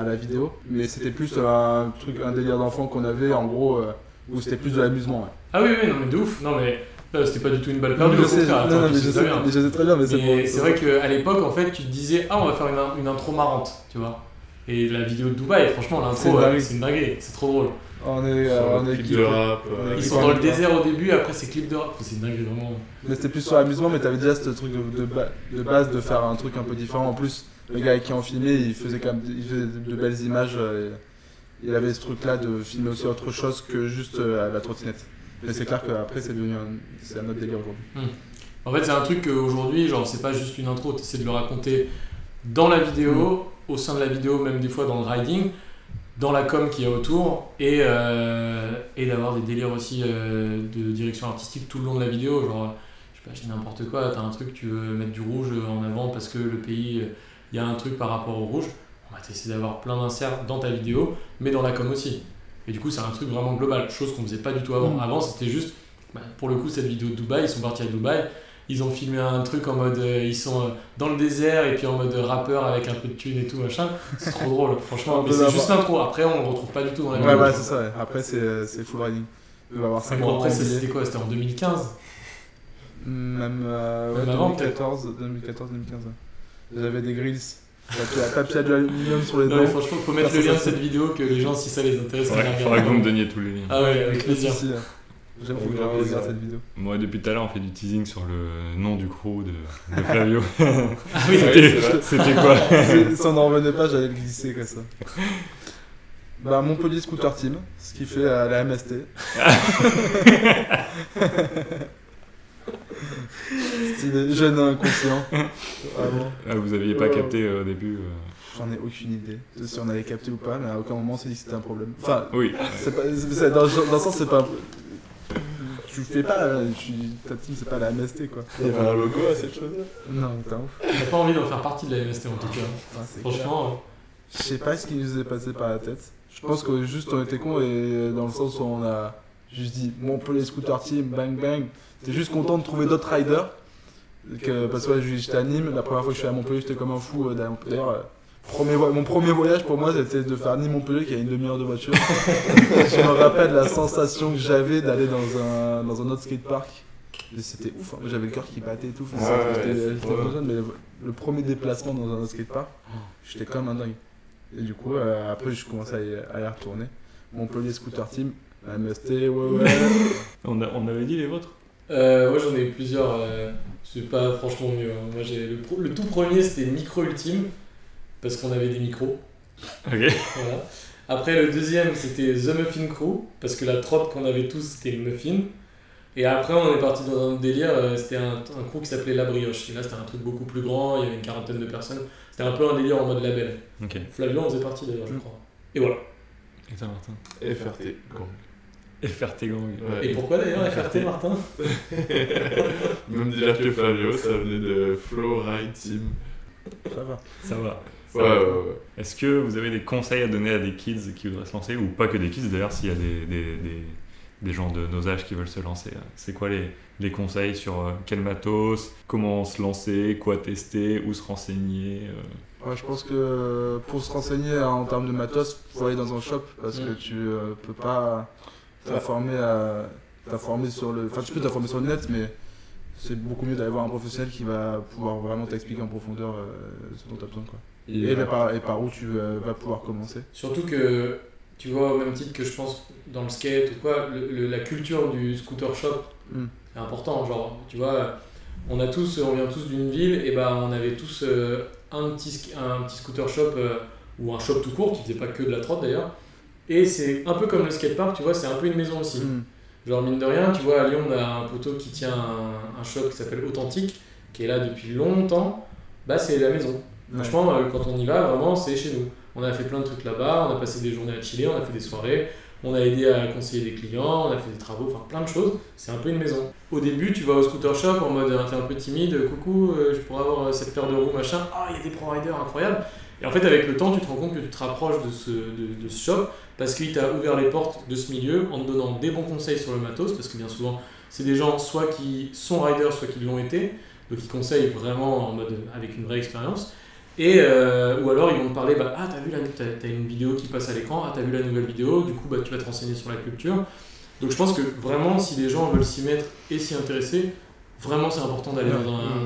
la vidéo. Mais c'était plus un délire d'enfant qu'on avait en gros où c'était plus de l'amusement. Ouais. Ah oui, non mais de ouf. Non mais c'était pas du tout une balle perdue. Je au sais, contraire, non, attends, mais tu sais très bien. je sais très bien, mais C'est vrai qu'à l'époque, en fait, tu te disais, on va faire une intro marrante, tu vois. Et la vidéo de Dubaï, franchement, l'intro, c'est une dinguerie, c'est trop drôle. On est clip de rap. Ils sont dans le désert au début, après c'est clip de rap, c'est une dinguerie vraiment. Mais c'était plus sur l'amusement, mais t'avais déjà ce truc de base de faire un truc un peu différent. En plus, le gars qui en filmait, il faisait de belles images. Il avait ce truc-là de filmer aussi autre chose que juste la trottinette. Mais c'est clair qu'après, c'est un autre délire aujourd'hui. En fait, c'est un truc qu'aujourd'hui, genre, c'est pas juste une intro, t'essaies de le raconter dans la vidéo, au sein de la vidéo, même des fois dans le riding, dans la com qu'il y a autour, et d'avoir des délires aussi de direction artistique tout le long de la vidéo. Genre, je sais pas, je dis n'importe quoi, t'as un truc, tu veux mettre du rouge en avant parce que le pays, il y a un truc par rapport au rouge. On va essayer d'avoir plein d'inserts dans ta vidéo, mais dans la com aussi. Et du coup, c'est un truc vraiment global, chose qu'on faisait pas du tout avant. Avant, c'était juste, pour le coup, cette vidéo de Dubaï, ils sont partis à Dubaï, ils ont filmé un truc en mode, ils sont dans le désert et puis en mode rappeur avec un peu de thunes et tout, machin. C'est trop drôle, franchement. Mais c'est juste l'intro, après, on le retrouve pas du tout dans la vidéo. Ouais, c'est ça, ouais. Après, c'est full riding. Il va avoir 5 Bon, après, c'était quoi? C'était en 2015? Même avant, 2014, 2015. J'avais des grills. Papier d'aluminium sur les Non, dents. mais franchement, faut mettre le lien de cette vidéo que les gens, si ça les intéresse, Il faudrait que vous me donniez tous les liens. Ah ouais, avec plaisir. J'aime beaucoup regarder cette vidéo. Moi, depuis tout à l'heure, on fait du teasing sur le nom du crew de Flavio. Ah oui, C'était quoi? Si on n'en revenait pas, j'allais le glisser comme ça. Montpellier Scooter Team, ce qui fait la MST. Stylé, jeune inconscient. Vraiment. Ah, vous aviez pas capté au début J'en ai aucune idée de si on avait capté ou pas, mais à aucun moment on s'est dit que c'était un problème. Enfin, oui. Dans le sens, c'est pas. Tu fais pas. Ta team, c'est pas la MST quoi. Il y avait un logo à cette chose-là. Non, t'as ouf. T'as pas envie d'en faire partie de la MST en tout cas. Franchement. Je sais pas ce qui nous est passé par la tête. Je pense que juste on était cons et dans le sens où on a juste dit Montpellier Scooter Team, bang bang. T'es juste content de trouver d'autres riders. Parce que j'étais à Nîmes, la première fois que je suis à Montpellier, j'étais comme un fou. D'ailleurs, mon premier voyage pour moi, c'était de faire Nîmes-Montpellier, qui a une demi-heure de voiture. Je me rappelle la sensation que j'avais d'aller dans un autre skatepark. Et c'était ouf, hein. J'avais le cœur qui battait et tout. J'étais pas jeune, mais le premier déplacement dans un autre skatepark, j'étais comme un dingue. Et du coup, après, je commençais à y retourner. Montpellier Scooter Team, MST, ouais. On avait dit les vôtres? Moi j'en ai eu plusieurs, c'est pas franchement mieux. Hein. Moi j'ai le tout premier c'était Micro Ultime parce qu'on avait des micros. Ok. Voilà. Après le deuxième c'était The Muffin Crew parce que la trotte qu'on avait tous c'était le muffin. Et après on est parti dans un autre délire, c'était un crew qui s'appelait La Brioche. Et là c'était un truc beaucoup plus grand, il y avait une quarantaine de personnes. C'était un peu un délire en mode label. Ok. Flavio en faisait partie d'ailleurs je crois. Et voilà. Et toi Martin? FRT, gang. FRT Gang. Ouais. Et pourquoi d'ailleurs FRT Martin? Même dire que Flavio, ça venait de Flow Ride Team. Ça va. Ouais. Est-ce que vous avez des conseils à donner à des kids qui voudraient se lancer, ou pas que des kids d'ailleurs, s'il y a des gens de nos âges qui veulent se lancer. C'est quoi les conseils sur quel matos, comment se lancer, quoi tester, où se renseigner Ouais, je pense que pour se renseigner en termes de matos, il faut aller dans un shop parce que tu peux pas t'informer sur le... Enfin, tu peux t'informer sur le net, mais c'est beaucoup mieux d'aller voir un professionnel qui va pouvoir vraiment t'expliquer en profondeur ce dont tu as besoin, quoi. Et par où tu vas pouvoir commencer. Surtout que, tu vois, au même titre que je pense dans le skate ou quoi, la culture du scooter shop, c'est important. Genre, tu vois, on vient tous d'une ville, et bah on avait tous un petit scooter shop ou un shop tout court qui faisait pas que de la trotte d'ailleurs. Et c'est un peu comme le skatepark, tu vois, c'est un peu une maison aussi. Genre, mine de rien, tu vois, à Lyon, on a un poteau qui tient un shop qui s'appelle Authentique, qui est là depuis longtemps. Bah, c'est la maison. Franchement, quand on y va, vraiment, c'est chez nous. On a fait plein de trucs là-bas, on a passé des journées à chiller, on a fait des soirées, on a aidé à conseiller des clients, on a fait des travaux, enfin plein de choses. C'est un peu une maison. Au début, tu vas au scooter shop en mode t'es un peu timide, coucou, je pourrais avoir cette paire de roues, machin. Ah, il y a des pro-riders incroyables. Et en fait, avec le temps, tu te rends compte que tu te rapproches de ce shop parce qu'il t'a ouvert les portes de ce milieu en te donnant des bons conseils sur le matos, parce que bien souvent, c'est des gens soit qui sont riders, soit qui l'ont été, donc ils conseillent vraiment en mode avec une vraie expérience. Et ou alors ils vont te parler, bah, ah t'as une vidéo qui passe à l'écran, ah t'as vu la nouvelle vidéo, du coup bah, tu vas te renseigner sur la culture. Donc je pense que vraiment si les gens veulent s'y mettre et s'y intéresser, vraiment c'est important d'aller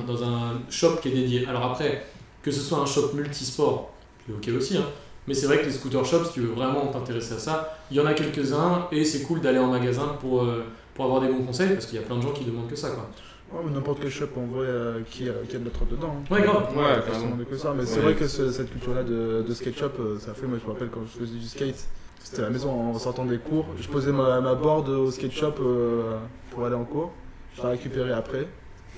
dans un shop qui est dédié. Alors après, que ce soit un shop multisport, qui est ok aussi, hein, mais c'est vrai que les scooter shops, si tu veux vraiment t'intéresser à ça, il y en a quelques-uns et c'est cool d'aller en magasin pour avoir des bons conseils parce qu'il y a plein de gens qui demandent que ça, quoi. Ouais, mais n'importe quel shop en vrai qui a de la trotte dedans. Hein. Ouais, grave. Ouais, clairement. Que ça. Mais c'est vrai que cette culture-là de skate shop, ça fait, moi je me rappelle quand je faisais du skate, c'était à la maison en sortant des cours. Je posais ma board au skate shop pour aller en cours. Je la récupérais après.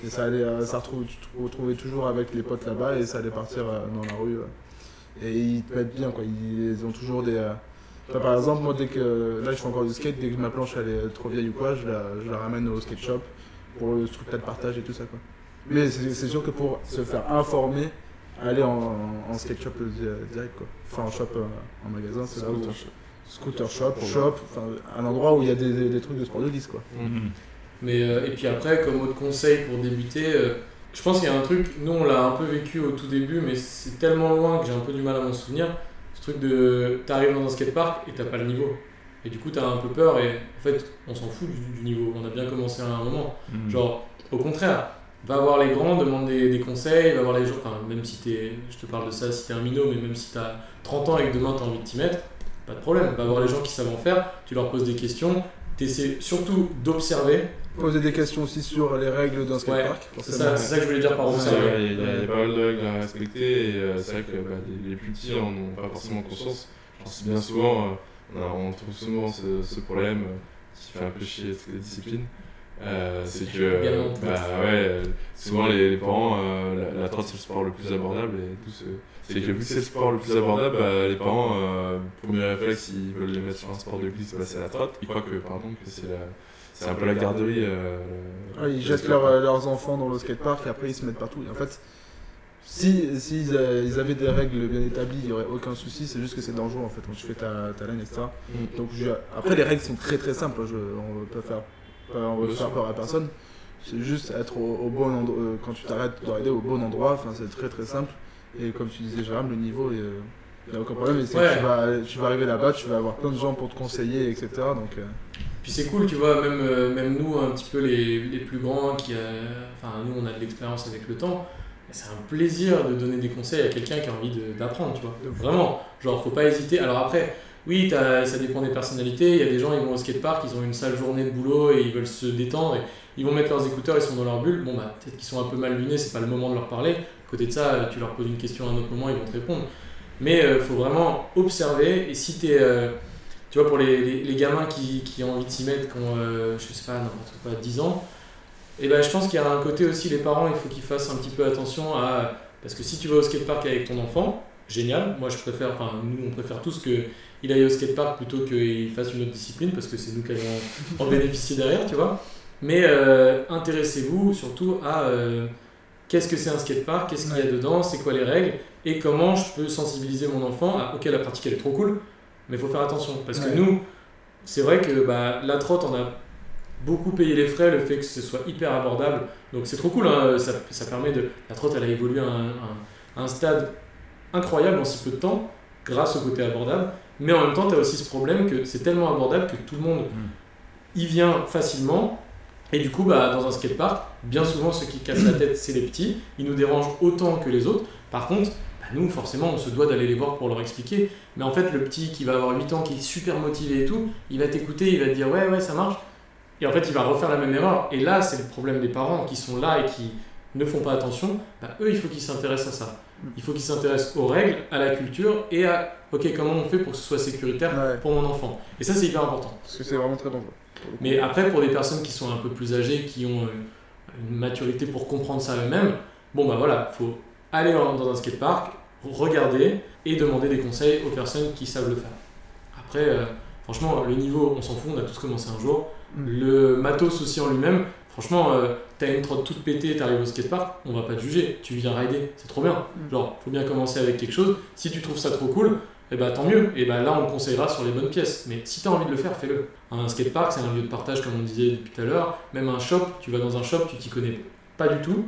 Et tu te retrouvais toujours avec les potes là-bas et ça allait partir dans la rue. Et ils te mettent bien, quoi. Ils ont toujours des. Enfin, par exemple, moi, là je fais encore du skate, dès que ma planche elle est trop vieille ou quoi, je la ramène au skate shop. Pour le truc de partage et tout ça, quoi. Mais c'est sûr que pour se faire informer, aller en skate shop direct, quoi. Enfin en shop, en magasin, c'est là où scooter shop, enfin un endroit où il y a des trucs de sport de glisse, quoi. Mais et puis après, comme autre conseil pour débuter, je pense qu'il y a un truc, nous on l'a un peu vécu au tout début, mais c'est tellement loin que j'ai un peu du mal à m'en souvenir. Ce truc de t'arrives dans un skatepark et t'as pas le niveau. Et du coup, t'as un peu peur et en fait, on s'en fout du niveau. On a bien commencé à un moment. Genre, au contraire, va voir les grands, demande des conseils, va voir les gens. Enfin, même si je te parle de ça, si t'es un minot, mais même si t'as 30 ans et que demain t'as envie de t'y mettre, pas de problème. Va voir les gens qui savent en faire, tu leur poses des questions. T'essaies surtout d'observer. Poser des questions aussi sur les règles d'un skatepark. Ouais, c'est ça que je voulais dire par observer. Il y a pas mal de règles à respecter et c'est vrai que les plus petits en ont pas forcément conscience. Je pense bien souvent. On trouve souvent ce problème qui fait un peu chier toutes les disciplines. C'est que souvent les parents, la trotte c'est le sport le plus abordable et c'est que vu que c'est le sport le plus abordable, les parents, premier réflexe, ils veulent les mettre sur un sport de glisse, c'est la trotte. Ils croient que c'est un peu la garderie. Ils jettent leurs enfants dans le skatepark et après ils se mettent partout. Et en fait, s'ils avaient des règles bien établies, il n'y aurait aucun souci, c'est juste que c'est dangereux en fait quand tu fais ta laine, etc. Donc, après, les règles sont très très simples, on ne peut faire peur à personne. C'est juste être au bon endroit, quand tu t'arrêtes de rider au bon endroit, c'est très très simple. Et comme tu disais, Jérôme, le niveau, il n'y a aucun problème. Et c'est que tu vas arriver là-bas, tu vas avoir plein de gens pour te conseiller, etc. Donc, Puis c'est cool, tu vois, même nous, un petit peu les plus grands, nous on a de l'expérience avec le temps. C'est un plaisir de donner des conseils à quelqu'un qui a envie d'apprendre, tu vois. Vraiment, genre faut pas hésiter. Alors après, oui, ça dépend des personnalités. Il y a des gens, ils vont au skatepark, ils ont une sale journée de boulot et ils veulent se détendre. Et ils vont mettre leurs écouteurs, ils sont dans leur bulle. Bon, peut-être qu'ils sont un peu mal lunés, c'est pas le moment de leur parler. À côté de ça, tu leur poses une question à un autre moment, ils vont te répondre. Mais faut vraiment observer. Et si tu vois, pour les gamins qui ont envie de s'y mettre, qui ont, je sais pas, n'importe quoi, 10 ans, et je pense qu'il y a un côté aussi, les parents, il faut qu'ils fassent un petit peu attention à. Parce que si tu vas au skatepark avec ton enfant, génial, moi nous on préfère tous qu'il aille au skatepark plutôt qu'il fasse une autre discipline parce que c'est nous qui allons en bénéficier derrière, tu vois. Mais intéressez-vous surtout à qu'est-ce que c'est un skatepark, qu'est-ce qu'il y a dedans, c'est quoi les règles et comment je peux sensibiliser mon enfant à ok, la pratique elle est trop cool, mais il faut faire attention parce que nous, c'est vrai que la trotte, on a beaucoup payé les frais, le fait que ce soit hyper abordable. Donc c'est trop cool, hein, ça permet de... La trotte, elle a évolué à un stade incroyable en si peu de temps, grâce au côté abordable. Mais en même temps, tu as aussi ce problème que c'est tellement abordable que tout le monde y vient facilement. Et du coup, dans un skatepark, bien souvent, ceux qui cassent la tête, c'est les petits. Ils nous dérangent autant que les autres. Par contre, nous, forcément, on se doit d'aller les voir pour leur expliquer. Mais en fait, le petit qui va avoir 8 ans, qui est super motivé et tout, il va t'écouter, il va te dire « ouais, ça marche ». Et en fait, il va refaire la même erreur. Et là, c'est le problème des parents qui sont là et qui ne font pas attention. Eux, il faut qu'ils s'intéressent à ça. Il faut qu'ils s'intéressent aux règles, à la culture et à « ok, comment on fait pour que ce soit sécuritaire pour mon enfant ?» Et ça, c'est hyper important. Parce que c'est vraiment très dangereux. Mais après, pour des personnes qui sont un peu plus âgées, qui ont une maturité pour comprendre ça eux-mêmes, il faut aller dans un skatepark, regarder et demander des conseils aux personnes qui savent le faire. Après, franchement, le niveau, on s'en fout, on a tous commencé un jour. Le matos aussi en lui-même, franchement, t'as une trotte toute pétée, t'arrives au skatepark, on va pas te juger, tu viens rider, c'est trop bien. Genre, faut bien commencer avec quelque chose. Si tu trouves ça trop cool, tant mieux. Et là, on te conseillera sur les bonnes pièces. Mais si t'as envie de le faire, fais-le. Un skatepark, c'est un lieu de partage, comme on disait depuis tout à l'heure. Même un shop, tu vas dans un shop, tu t'y connais pas du tout.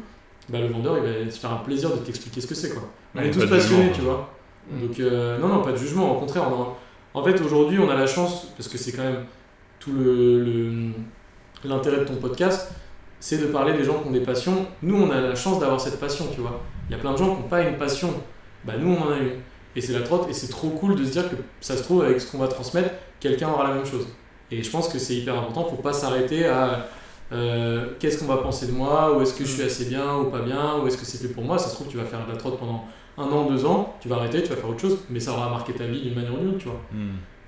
Le vendeur, il va se faire un plaisir de t'expliquer ce que c'est, quoi. On est tous passionnés, tu vois. Donc, non, pas de jugement. Au contraire, en fait, aujourd'hui, on a la chance, parce que c'est quand même tout l'intérêt de ton podcast, c'est de parler des gens qui ont des passions. Nous, on a la chance d'avoir cette passion, tu vois. Il y a plein de gens qui n'ont pas une passion. Nous, on en a une. Et c'est la trotte, et c'est trop cool de se dire que ça se trouve, avec ce qu'on va transmettre, quelqu'un aura la même chose. Et je pense que c'est hyper important, il ne faut pas s'arrêter à qu'est-ce qu'on va penser de moi, ou est-ce que je suis assez bien ou pas bien, ou est-ce que c'est fait pour moi. Ça se trouve, tu vas faire de la trotte pendant 1 an, 2 ans, tu vas arrêter, tu vas faire autre chose, mais ça aura marqué ta vie d'une manière ou d'une autre, tu vois.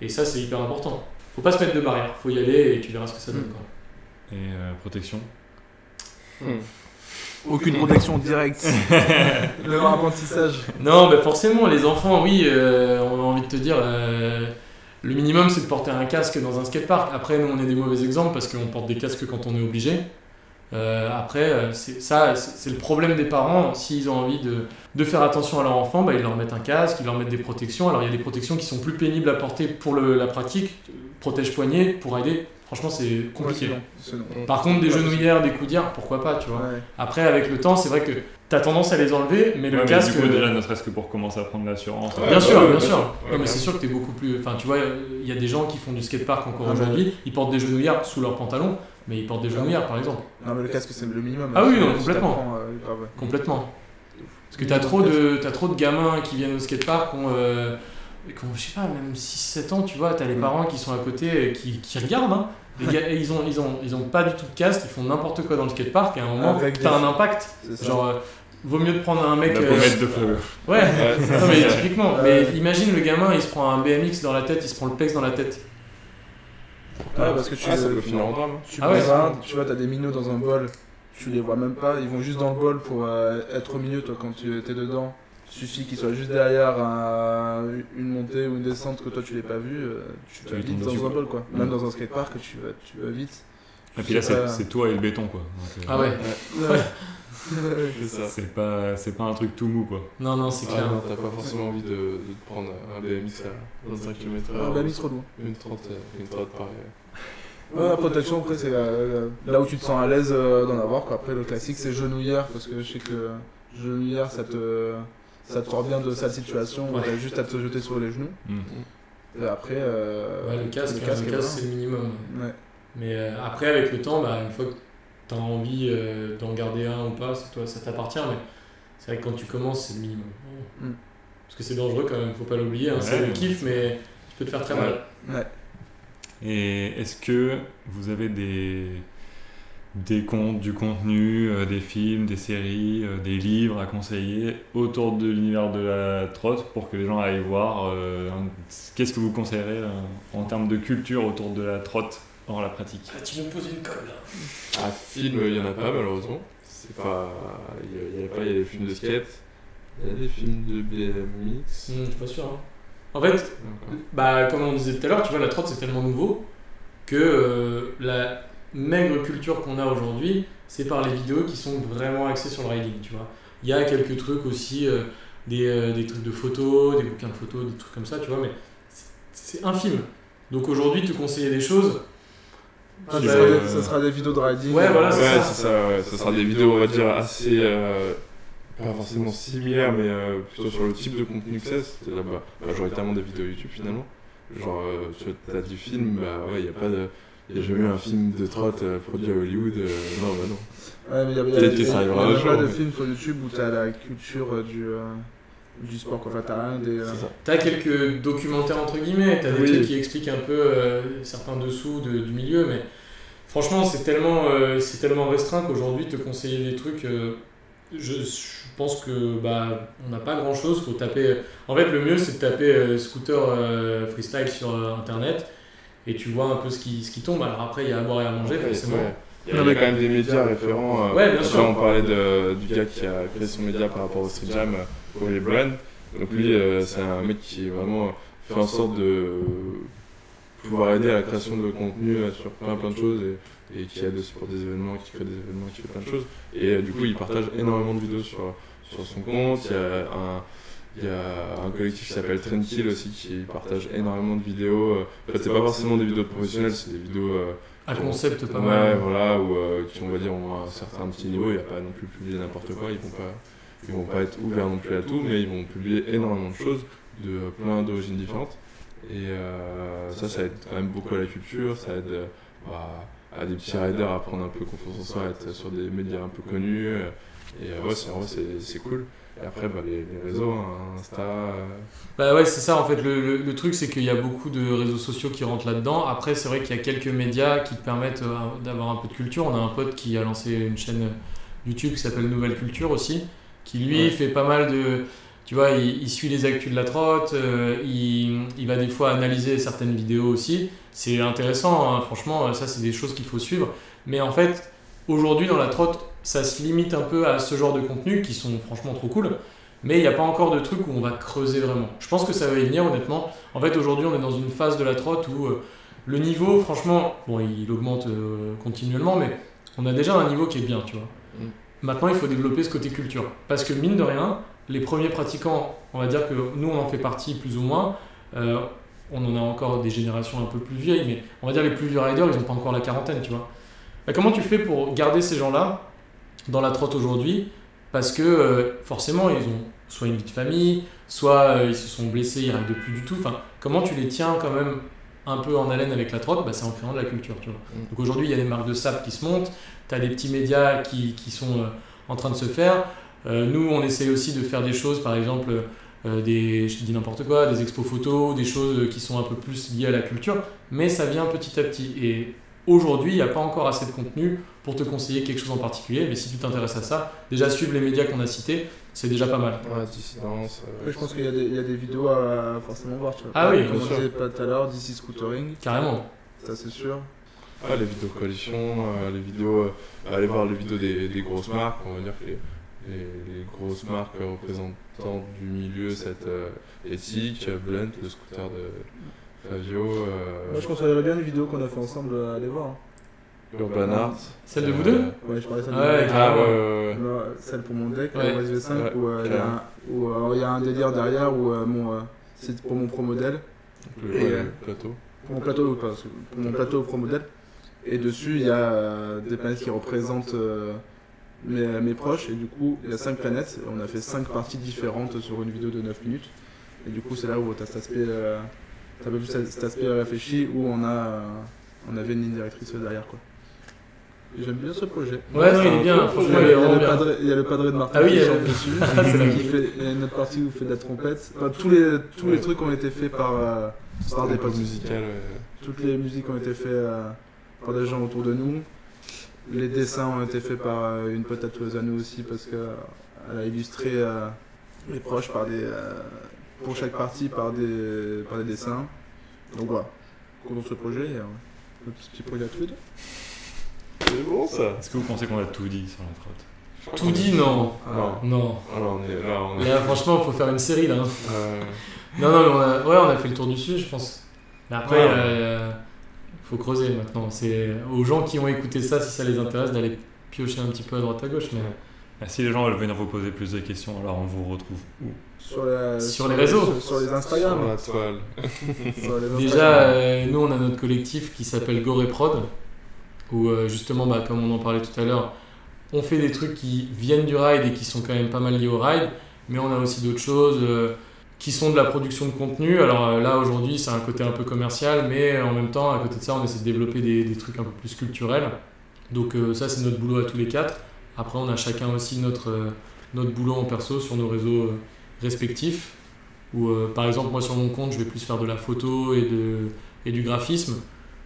Et ça, c'est hyper important. Faut pas se mettre de barrière, faut y aller et tu verras ce que ça donne, quoi. Et protection Aucune protection directe. Le apprentissage. Non, forcément, les enfants, oui, on a envie de te dire, le minimum c'est de porter un casque dans un skatepark. Après, nous on est des mauvais exemples parce qu'on porte des casques quand on est obligé. Après, c'est le problème des parents. S'ils ont envie de faire attention à leur enfant, ils leur mettent un casque, ils leur mettent des protections. Alors il y a des protections qui sont plus pénibles à porter pour la pratique, protège-poignet pour aider. Franchement, c'est compliqué. Par contre, des genouillères, des coudières, pourquoi pas, tu vois. Après, avec le temps, c'est vrai que t'as tendance à les enlever, mais le casque. Du coup, déjà, ne serait-ce que pour commencer à prendre l'assurance. Bien sûr. Non, mais c'est sûr que t'es beaucoup plus. Enfin, tu vois, il y a des gens qui font du skatepark encore aujourd'hui, ils portent des genouillères sous leurs pantalons, mais ils portent des genouillères, par exemple. Non, mais le casque, c'est le minimum. Ah oui, non, complètement. Complètement. Parce que t'as trop de gamins qui viennent au skatepark qui ont, je sais pas, même 6-7 ans, tu vois, t'as les parents qui sont à côté, qui regardent, hein. Les gars, ils ont pas du tout de casque, ils font n'importe quoi dans le skatepark, et à un moment, t'as un impact. Genre, vaut mieux de prendre un mec... mettre de feu. Ouais, non mais typiquement. Mais imagine le gamin, il se prend un BMX dans la tête, il se prend le PEX dans la tête. Parce que ça peut finir en drame. Tu vois, t'as des minots dans un bol, tu les vois même pas, ils vont juste dans le bol pour être au milieu, toi, quand tu es dedans. Il suffit qu'ils soient juste derrière une montée ou une descente que toi tu l'as pas vu, tu vas vite dans un bol, quoi. Même dans un skatepark, tu vas vite. Et puis là, c'est toi et le béton, quoi. Donc, ah ouais. C'est ça. C'est pas un truc tout mou, quoi. Non, c'est clair. T'as pas forcément envie de prendre un BMX à 25 km/h. Un BMX trop loin. Une trotte pareil. La protection, après, c'est là où tu te sens à l'aise d'en avoir, quoi. Après, le classique, c'est genouillère, parce que je sais que genouillère, ça te sort bien de cette situation, t'as juste à te jeter sur les genoux. Et après, le casque, c'est le minimum. Ouais. Mais après, avec le temps, une fois que tu as envie d'en garder un ou pas, c'est toi, ça t'appartient. Mais c'est vrai que quand tu commences, c'est le minimum. Parce que c'est dangereux quand même, faut pas l'oublier. C'est le kiff, mais tu peux te faire très mal. Ouais. Et est-ce que vous avez des contes, du contenu, des films, des séries, des livres à conseiller autour de l'univers de la trotte pour que les gens aillent voir qu'est-ce que vous conseillerez en termes de culture autour de la trotte hors la pratique? Tu me poses une colle là. Film, il y en a pas malheureusement. Il y a des films de skate, il y a des films de BMX. Je suis pas sûr. En fait, comme on disait tout à l'heure, tu vois, la trotte c'est tellement nouveau que la maigre culture qu'on a aujourd'hui, c'est par les vidéos qui sont vraiment axées sur le riding, tu vois. Il y a quelques trucs aussi, des trucs de photos, des bouquins de photos, des trucs comme ça, tu vois, mais c'est infime. Donc aujourd'hui, te conseiller des choses. Ça bah, sera des vidéos de riding. Ouais, voilà, c'est Ouais, ça. c'est ça, ouais. Ça sera des vidéos, on va dire, assez. Pas forcément similaires, mais plutôt sur le type de contenu que c'est. Là, majoritairement des vidéos YouTube finalement. Genre, t'as du film, bah ouais, y a jamais eu un film de trotte produit à Hollywood. Non, bah non. Ouais, mais Peut-être que ça arrivera un pas jour, de mais- films sur YouTube où t'as la culture du sport, quoi. Enfin, t'as rien des. C'est ça. T'as quelques documentaires entre guillemets, t'as des Oui. trucs qui expliquent un peu certains dessous du milieu, mais franchement c'est tellement restreint qu'aujourd'hui te conseiller des trucs, je pense que on n'a pas grand chose, faut taper. En fait le mieux c'est de taper scooter freestyle sur internet et tu vois un peu ce qui tombe. Alors après il y a à boire et à manger forcément. Ouais. Il y a quand même des médias référents. Ouais, bien Après, sûr. on parlait du gars qui a créé son média par rapport au Street Jam, pour les brands. Donc lui, c'est un mec qui vraiment fait en sorte de pouvoir aider à la création de contenu sur plein de choses et qui aide aussi pour des événements, qui crée des événements, qui fait plein de choses. Et du coup, il partage énormément de vidéos sur son compte. Il y a un collectif qui s'appelle Trendkill aussi qui partage énormément de vidéos. En fait, c'est pas forcément des vidéos professionnelles, c'est des vidéos À concept pas ouais, mal. voilà, ou qui on va dire ont un certain petit niveau. Il n'y a pas non plus publier n'importe quoi. Ils vont pas être ouverts non plus à tout, mais ils vont publier énormément de choses de plein d'origines différentes. Et ça aide quand même beaucoup à la culture, ça aide à des petits riders à prendre un peu confiance en soi, à être sur des médias un peu connus. Et ouais, c'est cool. Et après, les réseaux, hein, Insta. Bah ouais, c'est ça en fait. Le truc, c'est qu'il y a beaucoup de réseaux sociaux qui rentrent là-dedans. Après, c'est vrai qu'il y a quelques médias qui te permettent d'avoir un peu de culture. On a un pote qui a lancé une chaîne YouTube qui s'appelle Nouvelle Culture aussi, qui lui fait pas mal de. Tu vois, il suit les actus de la trotte, il va des fois analyser certaines vidéos aussi. C'est intéressant, hein, franchement, ça c'est des choses qu'il faut suivre. Mais en fait, aujourd'hui dans la trotte, ça se limite un peu à ce genre de contenus qui sont franchement trop cool. Mais il n'y a pas encore de truc où on va creuser vraiment. Je pense que ça va y venir honnêtement. En fait, aujourd'hui, on est dans une phase de la trotte où le niveau, franchement, bon, il augmente continuellement, mais on a déjà un niveau qui est bien, tu vois. Maintenant, il faut développer ce côté culture. Parce que mine de rien, les premiers pratiquants, on va dire que nous, on en fait partie plus ou moins. On en a encore des générations un peu plus vieilles, mais on va dire les plus vieux riders, ils n'ont pas encore la quarantaine, tu vois. Bah, comment tu fais pour garder ces gens-là dans la trotte aujourd'hui? Parce que forcément, ils ont soit une vie de famille, soit ils se sont blessés, ils ne rident plus du tout. Enfin, comment tu les tiens quand même un peu en haleine avec la trotte? Bah, c'est en faisant de la culture, tu vois. Donc aujourd'hui, il y a des marques de sable qui se montent, tu as des petits médias qui sont en train de se faire. Nous, on essaye aussi de faire des choses, par exemple, je dis n'importe quoi, des expos photos, des choses qui sont un peu plus liées à la culture, mais ça vient petit à petit. Et aujourd'hui, il n'y a pas encore assez de contenu pour te conseiller quelque chose en particulier, mais si tu t'intéresses à ça, déjà suivre les médias qu'on a cités, c'est déjà pas mal. Ouais, dissidence. Après, je pense qu'il y a des vidéos à forcément voir. Tu vois. Ah oui, comme bien on sûr. disait pas tout à l'heure, DC Scootering, Carrément. ça c'est sûr. Ah, les vidéos coalition, les vidéos. Aller voir les vidéos des grosses marques, on va dire que les grosses marques représentant du milieu, cette éthique, Blunt, le scooter de Flavio, Moi je conseillerais bien les vidéos qu'on a fait ensemble à aller voir. Urban Art. Celle de vous deux Ouais, je parlais ça de Ouais, mon- Ah ouais. Non, celle pour mon deck, Ouais. la SV5, Ouais, où il y a un délire derrière où c'est pour mon pro modèle. Le plateau. Pour mon plateau, pas, pour mon plateau pro modèle. Et dessus, il y a des planètes qui représentent mes proches. Et du coup, il y a 5 planètes. Et on a fait 5 parties différentes sur une vidéo de 9 minutes. Et du coup, c'est là où tu as cet aspect, t'as pas vu cet aspect réfléchi où on avait une ligne directrice derrière, quoi. Et j'aime bien ce projet. Ouais, non, il est bien, franchement, il est vraiment bien. Il y a le padré de Martin Ah oui, qui il y a chante le- dessus. C'est la Il y a une autre partie où il fait de la trompette. Enfin, tous les trucs ont été faits par des potes. musicales. Toutes les musiques ont été faites par des gens autour de nous. Les dessins ont été faits par une pote tatoueuse à nous aussi parce qu'elle a illustré les proches pour chaque partie par des dessins. Donc voilà. Content de ce projet. Un petit projet à tous les deux. C'est bon ça. Est-ce que vous pensez qu'on a tout dit sur la trotte? Tout dit, non. Non. Non. Alors on est. Là, franchement, il faut faire une série là. hein. Euh, Non, non, mais on a fait le tour du sujet, je pense. Mais après, Ouais. faut creuser maintenant. C'est aux gens qui ont écouté ça, si ça les intéresse, d'aller piocher un petit peu à droite à gauche. Mais Si les gens veulent venir vous poser plus de questions, alors on vous retrouve où? Sur les réseaux. Sur les Instagram. Sur la toile. Sur les Déjà, Instagram. nous on a notre collectif qui s'appelle Goreprod, où justement, comme on en parlait tout à l'heure, on fait des trucs qui viennent du ride et qui sont quand même pas mal liés au ride, mais on a aussi d'autres choses qui sont de la production de contenu. Alors là aujourd'hui c'est un côté un peu commercial, mais en même temps à côté de ça on essaie de développer des trucs un peu plus culturels. Donc ça c'est notre boulot à tous les quatre. Après on a chacun aussi notre boulot en perso sur nos réseaux respectifs, où par exemple moi sur mon compte je vais plus faire de la photo et du graphisme.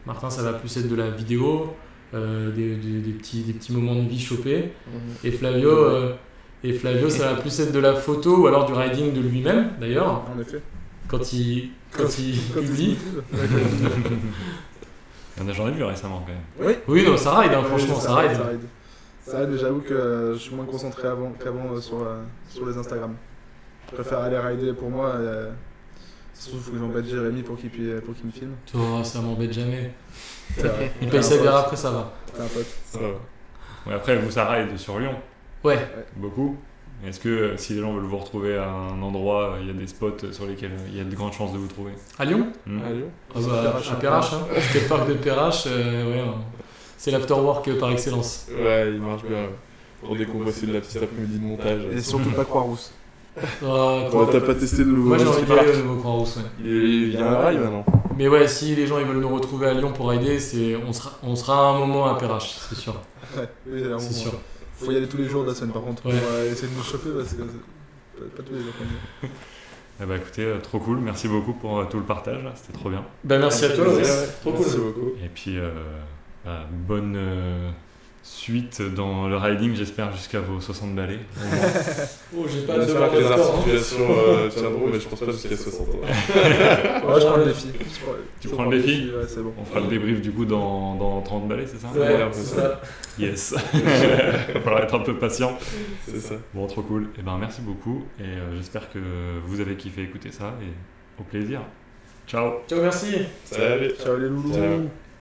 Martin ça va plus être de la vidéo, des petits moments de vie chopés. Et Flavio ça va plus être de la photo ou alors du riding de lui-même d'ailleurs, En effet. quand il publie. J'en ai vu récemment quand même. Oui non ça ride, franchement ça ride. Ça ride, mais j'avoue que je suis moins concentré qu'avant sur les Instagram. Je préfère aller rider pour moi. Surtout, il faut que j'embête Jérémy pour qu'il me filme. Toi ça m'embête jamais. C'est vrai. Il paye sa bière après ça va. T'es un pote. Ça va. Ouais, après, vous, ça ride sur Lyon, Ouais. beaucoup. Est-ce que si les gens veulent vous retrouver à un endroit, il y a des spots sur lesquels il y a de grandes chances de vous trouver? À Lyon? À Lyon. Ah bah, à Perrache, hein. Skatepark de Perrache, ouais, hein. C'est l'afterwork par excellence. Ouais, il marche bien. Pour décompresser de la petite après-midi de montage. Et surtout pas Croix-Rousse. Ah, Ouais, t'as pas testé le nouveau moi j'ai envie d'y aller skatepark? au nouveau Croix-Rousse, ouais. Il y a un rail maintenant. Mais ouais, si les gens ils veulent nous retrouver à Lyon pour rider, on sera à un moment à Perrache, c'est sûr. Ouais, oui, à un C'est moment. sûr. Faut y aller tous les jours de la semaine par contre pour Ouais. essayer de nous choper parce que pas tous les jours. Quand même. Eh bah écoutez, trop cool. Merci beaucoup pour tout le partage. C'était trop bien. Bah merci à toi, Ouais, Loris. ouais, trop cool. Merci beaucoup. Et puis, bonne suite dans le riding, j'espère, jusqu'à vos 60 balais. Oh, j'ai pas de J'espère que les record, hein. articulations tiendront, mais je pense pas jusqu'à 60 ans. Ouais, je prends le défi. Tu prends le défi? Ouais, c'est bon. On fera le débrief du coup dans 30 balais, c'est ça? Ouais, un peu c'est ça. ça. Yes. Il va falloir être un peu patient. C'est ça. Bon, trop cool. Et ben merci beaucoup. Et j'espère que vous avez kiffé écouter ça. Et au plaisir. Ciao. Ciao, merci. Salut. Ciao les loulous. Ciao.